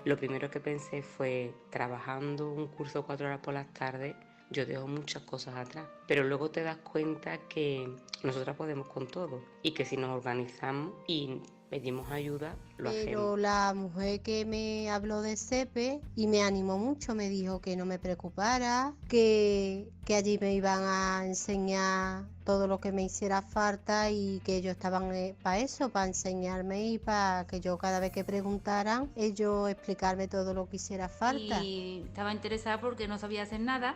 lo primero que pensé fue, trabajando un curso 4 horas por las tardes, yo dejo muchas cosas atrás. Pero luego te das cuenta que nosotras podemos con todo y que si nos organizamos y pedimos ayuda, lo hacemos. Pero la mujer que me habló de SEPE y me animó mucho, me dijo que no me preocupara, que allí me iban a enseñar todo lo que me hiciera falta y que ellos estaban para eso, para enseñarme y para que yo cada vez que preguntaran, ellos explicarme todo lo que hiciera falta. Y estaba interesada porque no sabía hacer nada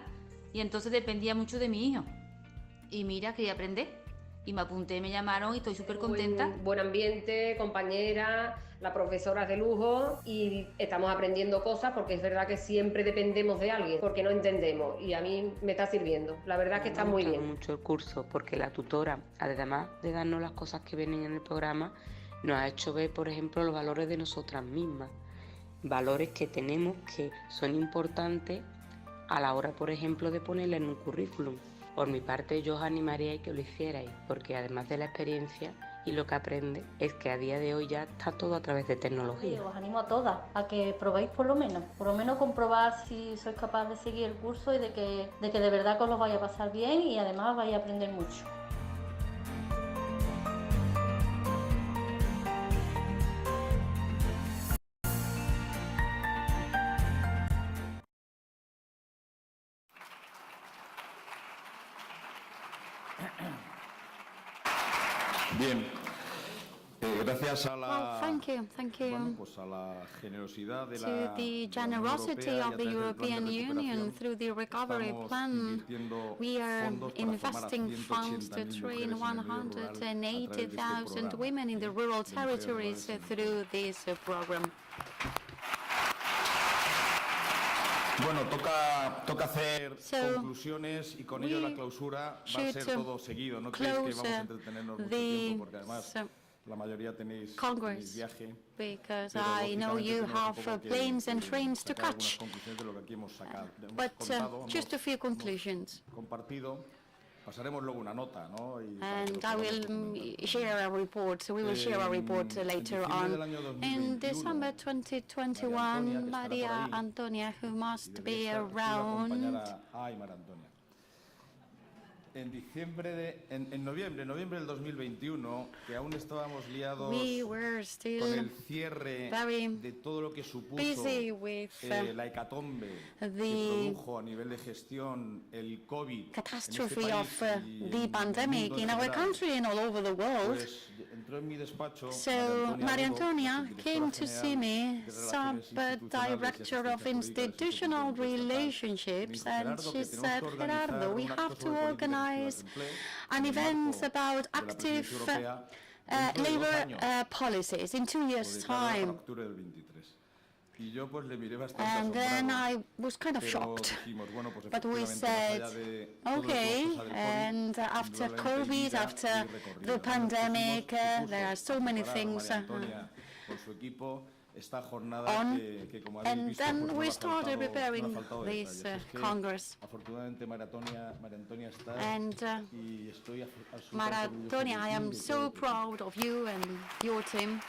y entonces dependía mucho de mi hijo. Y mira, quería aprender. Y me apunté, me llamaron y estoy súper contenta. Buen ambiente, compañera, la profesora es de lujo y estamos aprendiendo cosas porque es verdad que siempre dependemos de alguien porque no entendemos y a mí me está sirviendo. La verdad es que está muy bien. Me gusta mucho el curso porque la tutora, además de darnos las cosas que vienen en el programa, nos ha hecho ver, por ejemplo, los valores de nosotras mismas. Valores que tenemos que son importantes a la hora, por ejemplo, de ponerla en un currículum. Por mi parte, yo os animaría a que lo hicierais, porque además de la experiencia y lo que aprende, es que a día de hoy ya está todo a través de tecnología. Sí, os animo a todas a que probéis por lo menos comprobar si sois capaz de seguir el curso y de que de verdad que os lo vais a pasar bien y además vais a aprender mucho. Bien, gracias a la, thank you. Bueno, pues a la generosidad de To the generosity of the European Union through the recovery plan, we are investing funds to train 180,000 women in the rural territories through this program. Bueno, toca hacer conclusiones y con ello la clausura va a ser todo seguido. No creéis que vamos a entretenernos mucho tiempo porque además la mayoría tenéis viaje. Because I know you have planes and trains to catch. But just a few conclusions. Compartido. Pasaremos luego una nota, ¿no? And I will share a report. So we will share a report later on. In December 2021, María Antonia, who must be around. En noviembre del 2021, que aún estábamos liados con el cierre de todo lo que supuso la hecatombe que produjo a nivel de gestión el COVID, catastrophe of the pandemic in our country and all over the world. Pues entró en mi despacho. So María Antonia came to see me, sub-director of institutional relationships, and she said, Gerardo, we have to organize an event about active labor policies in 2 years' time. And then I was kind of shocked. But we said, okay, and after COVID, after the pandemic, there are so many things on, and then we started preparing this Congress. And María Antonia, I am so proud of you and your team.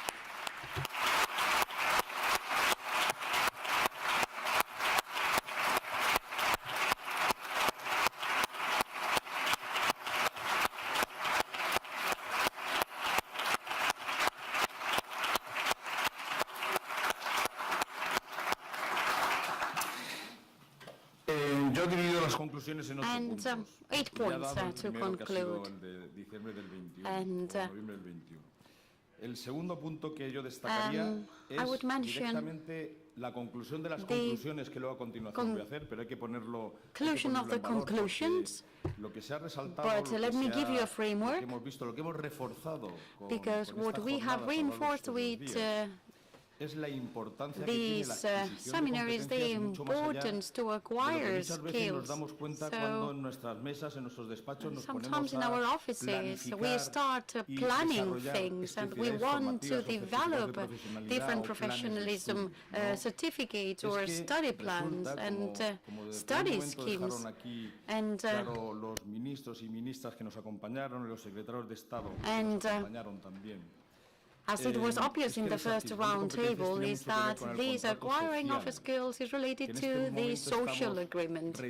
Yo he dividido las conclusiones en 8 puntos. 8 points to conclude. El de diciembre del 21 o noviembre del 21. El segundo punto que yo destacaría es directamente la conclusión de las conclusiones que luego a continuación voy a hacer, pero hay que ponerlo en valor, lo que se ha resaltado, lo que hemos visto, lo que hemos reforzado con esta jornada es la importancia que tiene la adquisición de competencias mucho más allá de lo que muchas veces nos damos cuenta cuando en nuestras mesas, en nuestros despachos nos ponemos a planificar y things, and we want to develop different professionalism certificates or study plans and study schemes. And claro, los ministros y ministras que nos acompañaron y los secretarios de Estado que nos acompañaron también. as it was obvious in the first roundtable, is that this acquiring of skills is related to the social agreement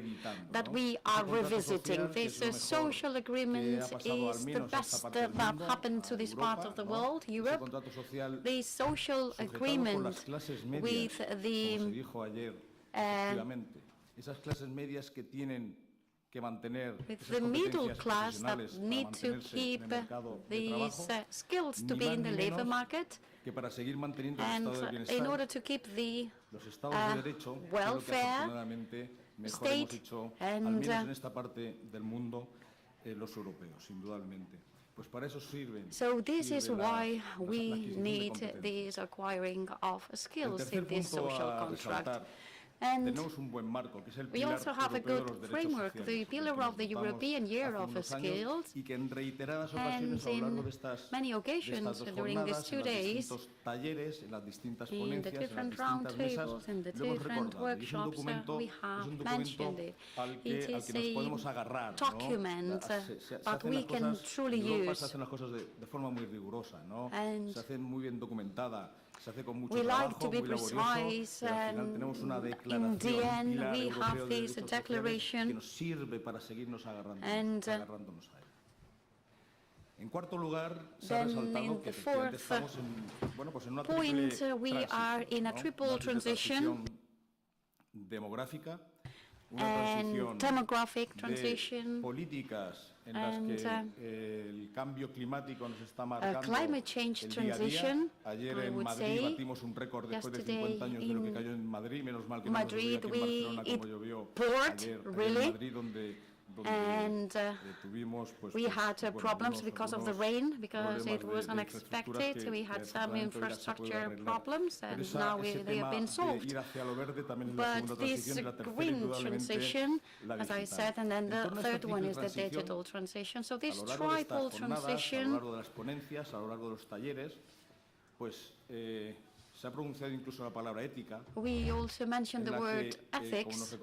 that we are revisiting. This social agreement is the best that happened to this part of the world, Europe. The social agreement with the middle class that need to keep these skills to be in the labor market, and in order to keep the welfare state and so this is why we need this acquiring of skills in this social contract. And we also have a good framework, the pillar of the European Year of Skills, and in many occasions during these 2 days, in the different roundtables and the different workshops, we have mentioned it. It is a document that we can truly use. And we like to be precise, and in the end we have this declaration, and then in the fourth point we are in a triple transition, and demographic transition, and climate change transition. I would say yesterday in Madrid it poured really, and we had problems because of the rain, because it was unexpected. We had some infrastructure problems, and now they have been solved. But this green transition, as I said, and then the third one is the digital transition. So this triple transition, we also mentioned the word ethics.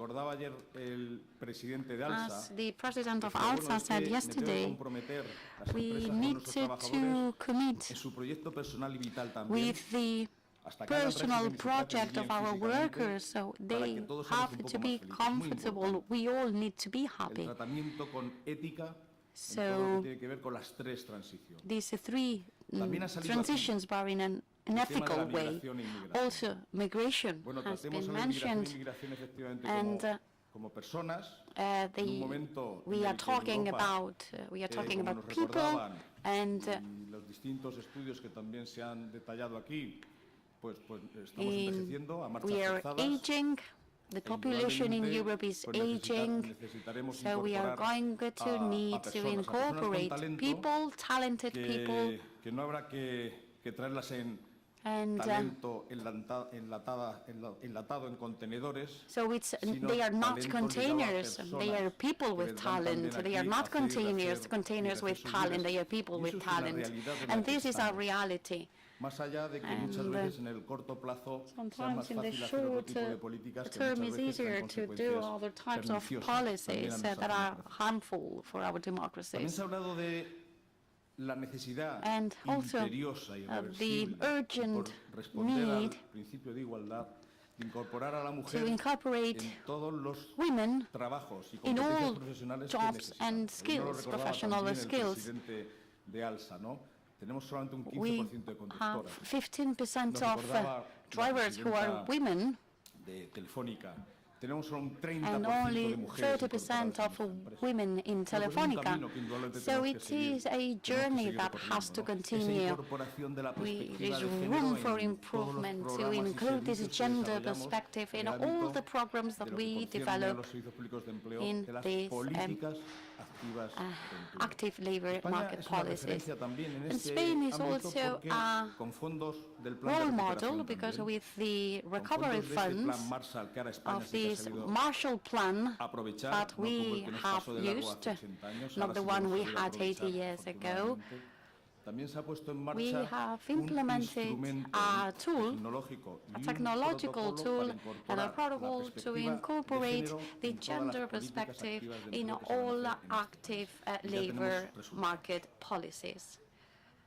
As the president of ALSA said yesterday, we need to commit with the personal project of our workers, so they have to be comfortable. We all need to be happy. So these three transitions are in an ethical way. Also, migration has been mentioned, and we are talking about people, and we are aging. The population in Europe is aging, so we are going to need to incorporate people, talented people, and so they are not containers, they are people with talent. They are not containers with talent, they are people with talent. And this is our reality. And sometimes in the short term it's easier to do other types of policies that are harmful for our democracies. And also the urgent need to incorporate women in all jobs and skills, professional skills. We have 15% of drivers who are women, and only 30% of women in Telefonica. So it is a journey that has to continue. There is room for improvement to include this gender perspective in all the programs that we develop in these active labor market policies. And Spain is also a role model, because with the recovery funds of this Marshall Plan that we have used, not the one we had 80 years ago, we have implemented a tool, a technological tool, and a protocol to incorporate the gender perspective in all active labor market policies.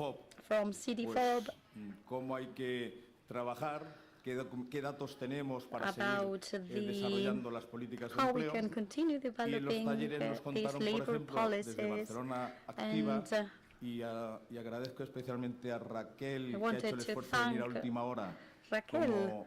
CDFOP, from CDFOP, cómo hay que trabajar qué datos tenemos para about seguir desarrollando las políticas de how we empleo. can continue Y en los developing talleres nos these contaron, por labor ejemplo, desde policies. Barcelona Activa, And y agradezco especialmente a Raquel, I que ha wanted hecho el to esfuerzo de venir a thank última hora Raquel como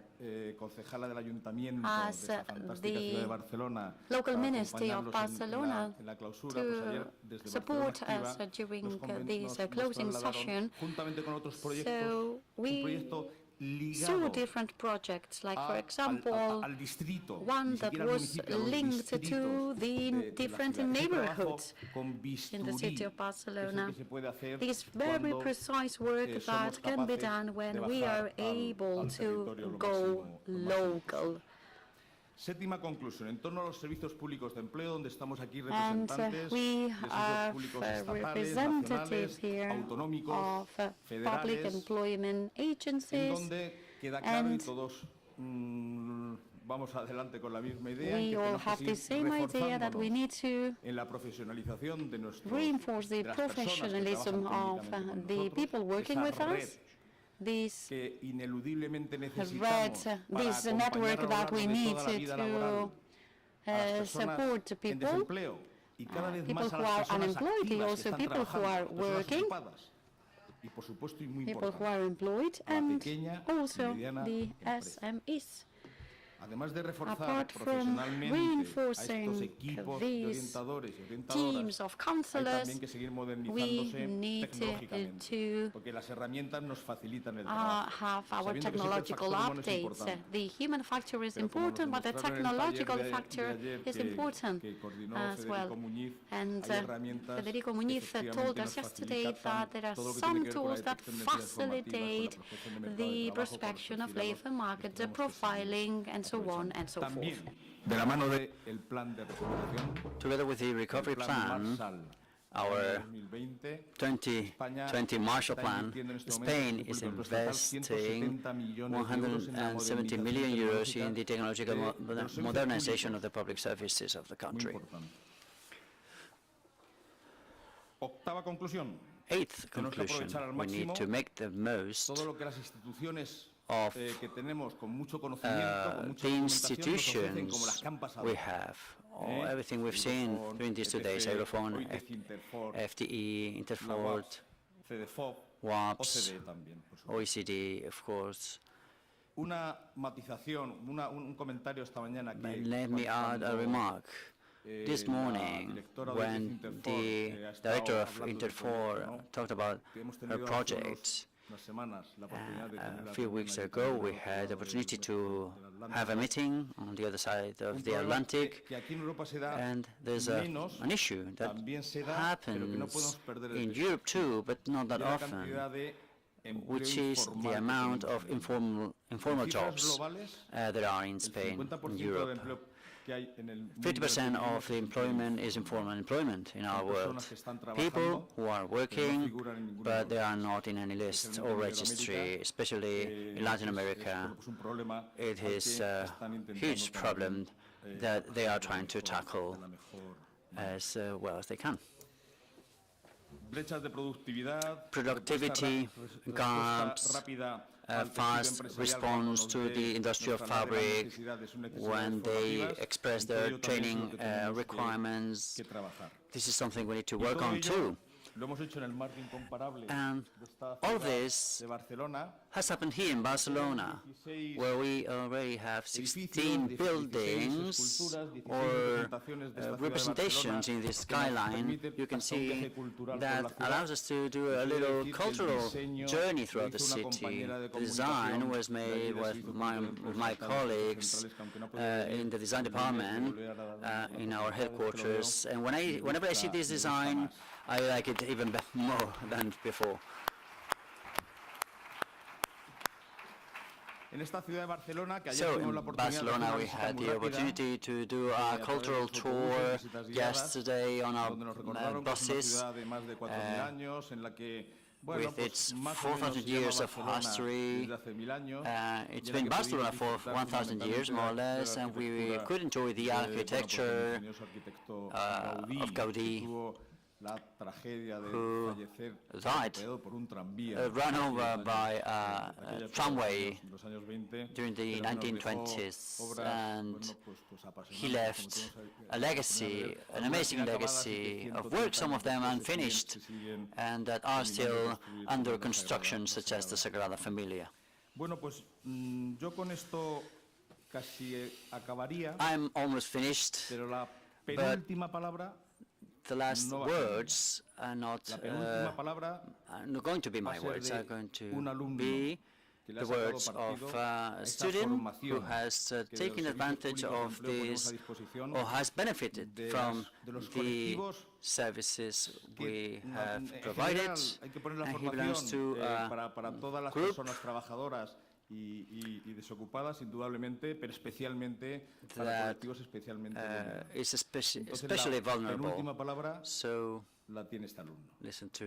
concejala del Ayuntamiento de as esa fantástica ciudad de Barcelona, local para ministry of acompañarlos Barcelona en la clausura. Pues ayer, desde support Barcelona us Activa, during nos this closing trasladaron, session. juntamente con otros proyectos, So un we proyecto saw ligado different projects, like for al example, distrito, one ni that siquiera al was municipio, a los linked to distritos the de la different ciudad. Ese trabajo neighborhoods con in the bisturí, city of que es el Barcelona. que se puede hacer This very cuando, precise work somos that can be capaces done de when we bajar are able al to territorio lo go máximo local. Séptima conclusión, en torno a los servicios públicos de empleo, donde estamos aquí And representantes we de servicios are públicos estatales, representatives nacionales, here autonómicos, of public federales, employment en agencies. donde queda claro y And todos vamos adelante con la misma idea, we que all tenemos que have the seguir same idea that we reforzándonos need to en la profesionalización de reinforce the de las personas que professionalism trabajan of técnicamente con the nosotros, people working esa with red us. This que ineludiblemente red, necesitamos para this acompañar network a lo that largo we de need toda la vida laboral to a las personas support en people, desempleo y cada vez people más a who las are personas unemployed, activas que also están people who trabajando, are personas working, ocupadas y por supuesto y muy people who importante, are employed, la and pequeña y also mediana the empresa. SMEs. Además de reforzar Apart from profesionalmente a reinforcing estos equipos de these orientadores y teams orientadoras, of hay counselors, también que seguir we modernizándose need tecnológicamente, to porque las herramientas nos facilitan el trabajo. have our Sabiendo que siempre el technological factor humano es updates. importante. The human factor is Pero como nos important, but the demostraron en el technological taller de factor ayer is que important coordinó as Federico well. Muñiz, And hay herramientas Federico que Muñiz efectivamente told us nos yesterday facilitan that there are todo lo que some tiene que ver con la tools that detección de necesidades facilitate formativas, con la prospección de mercado de the trabajo, con los prospection of perfiles, labor market, the profiling, and so on and so forth. también de la mano del plan de recuperación, Together with the recovery plan, our 2020 Marshall Plan, Spain is investing 170 million euros in the technological modernization of the public services of the country. Octava conclusión. Eighth conclusion, we need to make the most todo lo que las instituciones of que tenemos con mucho conocimiento, con mucha the documentación, nos ofrecen, como las institutions que han pasado. we have, everything we've seen during these 2 days, Europhone, FTE, Interford, CDFOP, WAPS, OCDE también, por supuesto. OECD, of course. Una matización, un comentario esta mañana que Let me add a remark. This morning, when the director of Interfor talked about her project, a few weeks ago we had the opportunity to have a meeting on the other side of the Atlantic, and there's an issue that happens in Europe too, but not that often, which is the amount of informal jobs there are in Spain, in Europe. 50% of the employment is informal employment in our world. People who are working, but they are not in any list or registry, especially in Latin America. It is a huge problem that they are trying to tackle as well as they can. Productivity gaps, fast response to the industry of fabric when they express their training requirements. This is something we need to work on too. And all of this has happened here in Barcelona, where we already have 16 buildings or representations in the skyline. You can see that allows us to do a little cultural journey throughout the city. The design was made with my colleagues in the design department in our headquarters. And whenever I see this design, I like it even more than before. So in Barcelona we had the opportunity to do a cultural tour yesterday on our buses with its 4,000 years of history. It's been Barcelona for 1,000 years, more or less, and we could enjoy the architecture of Gaudí. who died run over by a tramway during the 1920s, and he left a legacy, an amazing legacy of work, some of them unfinished, and that are still under construction, such as the Sagrada Familia. Bueno, pues yo con esto casi acabaría. I'm almost finished, pero la penúltima palabra. The last words are not going to be my words, are going to be the words of a student who has taken advantage of this or has benefited from the services we have provided, and he belongs to a group y desocupadas, indudablemente, pero especialmente para colectivos especialmente vulnerables. Is especially vulnerable. La penúltima palabra so la tiene este alumno. Listen to.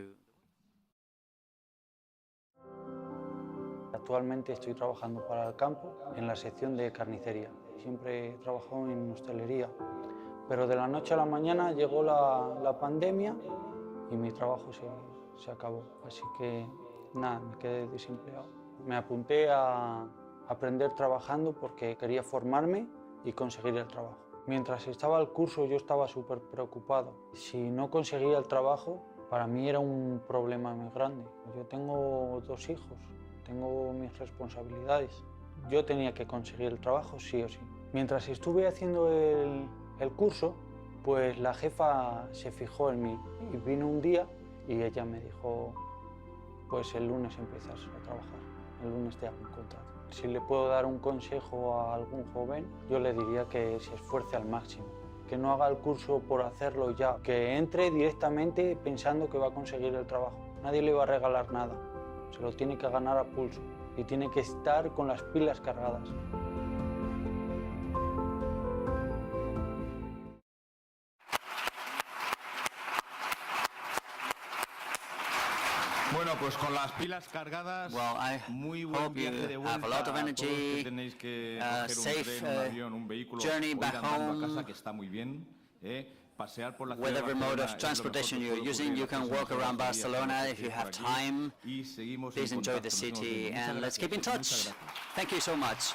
Actualmente estoy trabajando para el campo en la sección de carnicería. Siempre he trabajado en hostelería, pero de la noche a la mañana llegó la pandemia y mi trabajo se acabó. Así que nada, me quedé desempleado. Me apunté a aprender trabajando porque quería formarme y conseguir el trabajo. Mientras estaba el curso yo estaba súper preocupado. Si no conseguía el trabajo, para mí era un problema muy grande. Yo tengo 2 hijos, tengo mis responsabilidades. Yo tenía que conseguir el trabajo sí o sí. Mientras estuve haciendo el curso, pues la jefa se fijó en mí y vino un día y ella me dijo, pues el lunes empiezas a trabajar. El lunes te hago un contrato. Si le puedo dar un consejo a algún joven, yo le diría que se esfuerce al máximo, que no haga el curso por hacerlo ya, que entre directamente pensando que va a conseguir el trabajo. Nadie le va a regalar nada, se lo tiene que ganar a pulso y tiene que estar con las pilas cargadas. Bueno, pues con las pilas cargadas, muy buen viaje de vuelta. Have a lot of energy, todos que tenéis que coger un tren, un avión, un vehículo, journey back andando a casa, que está muy bien. Pasear por la ciudad. Whatever mode of transportation you're using, you can walk around Barcelona if you have time. Please enjoy the city and let's keep in touch. Thank you so much.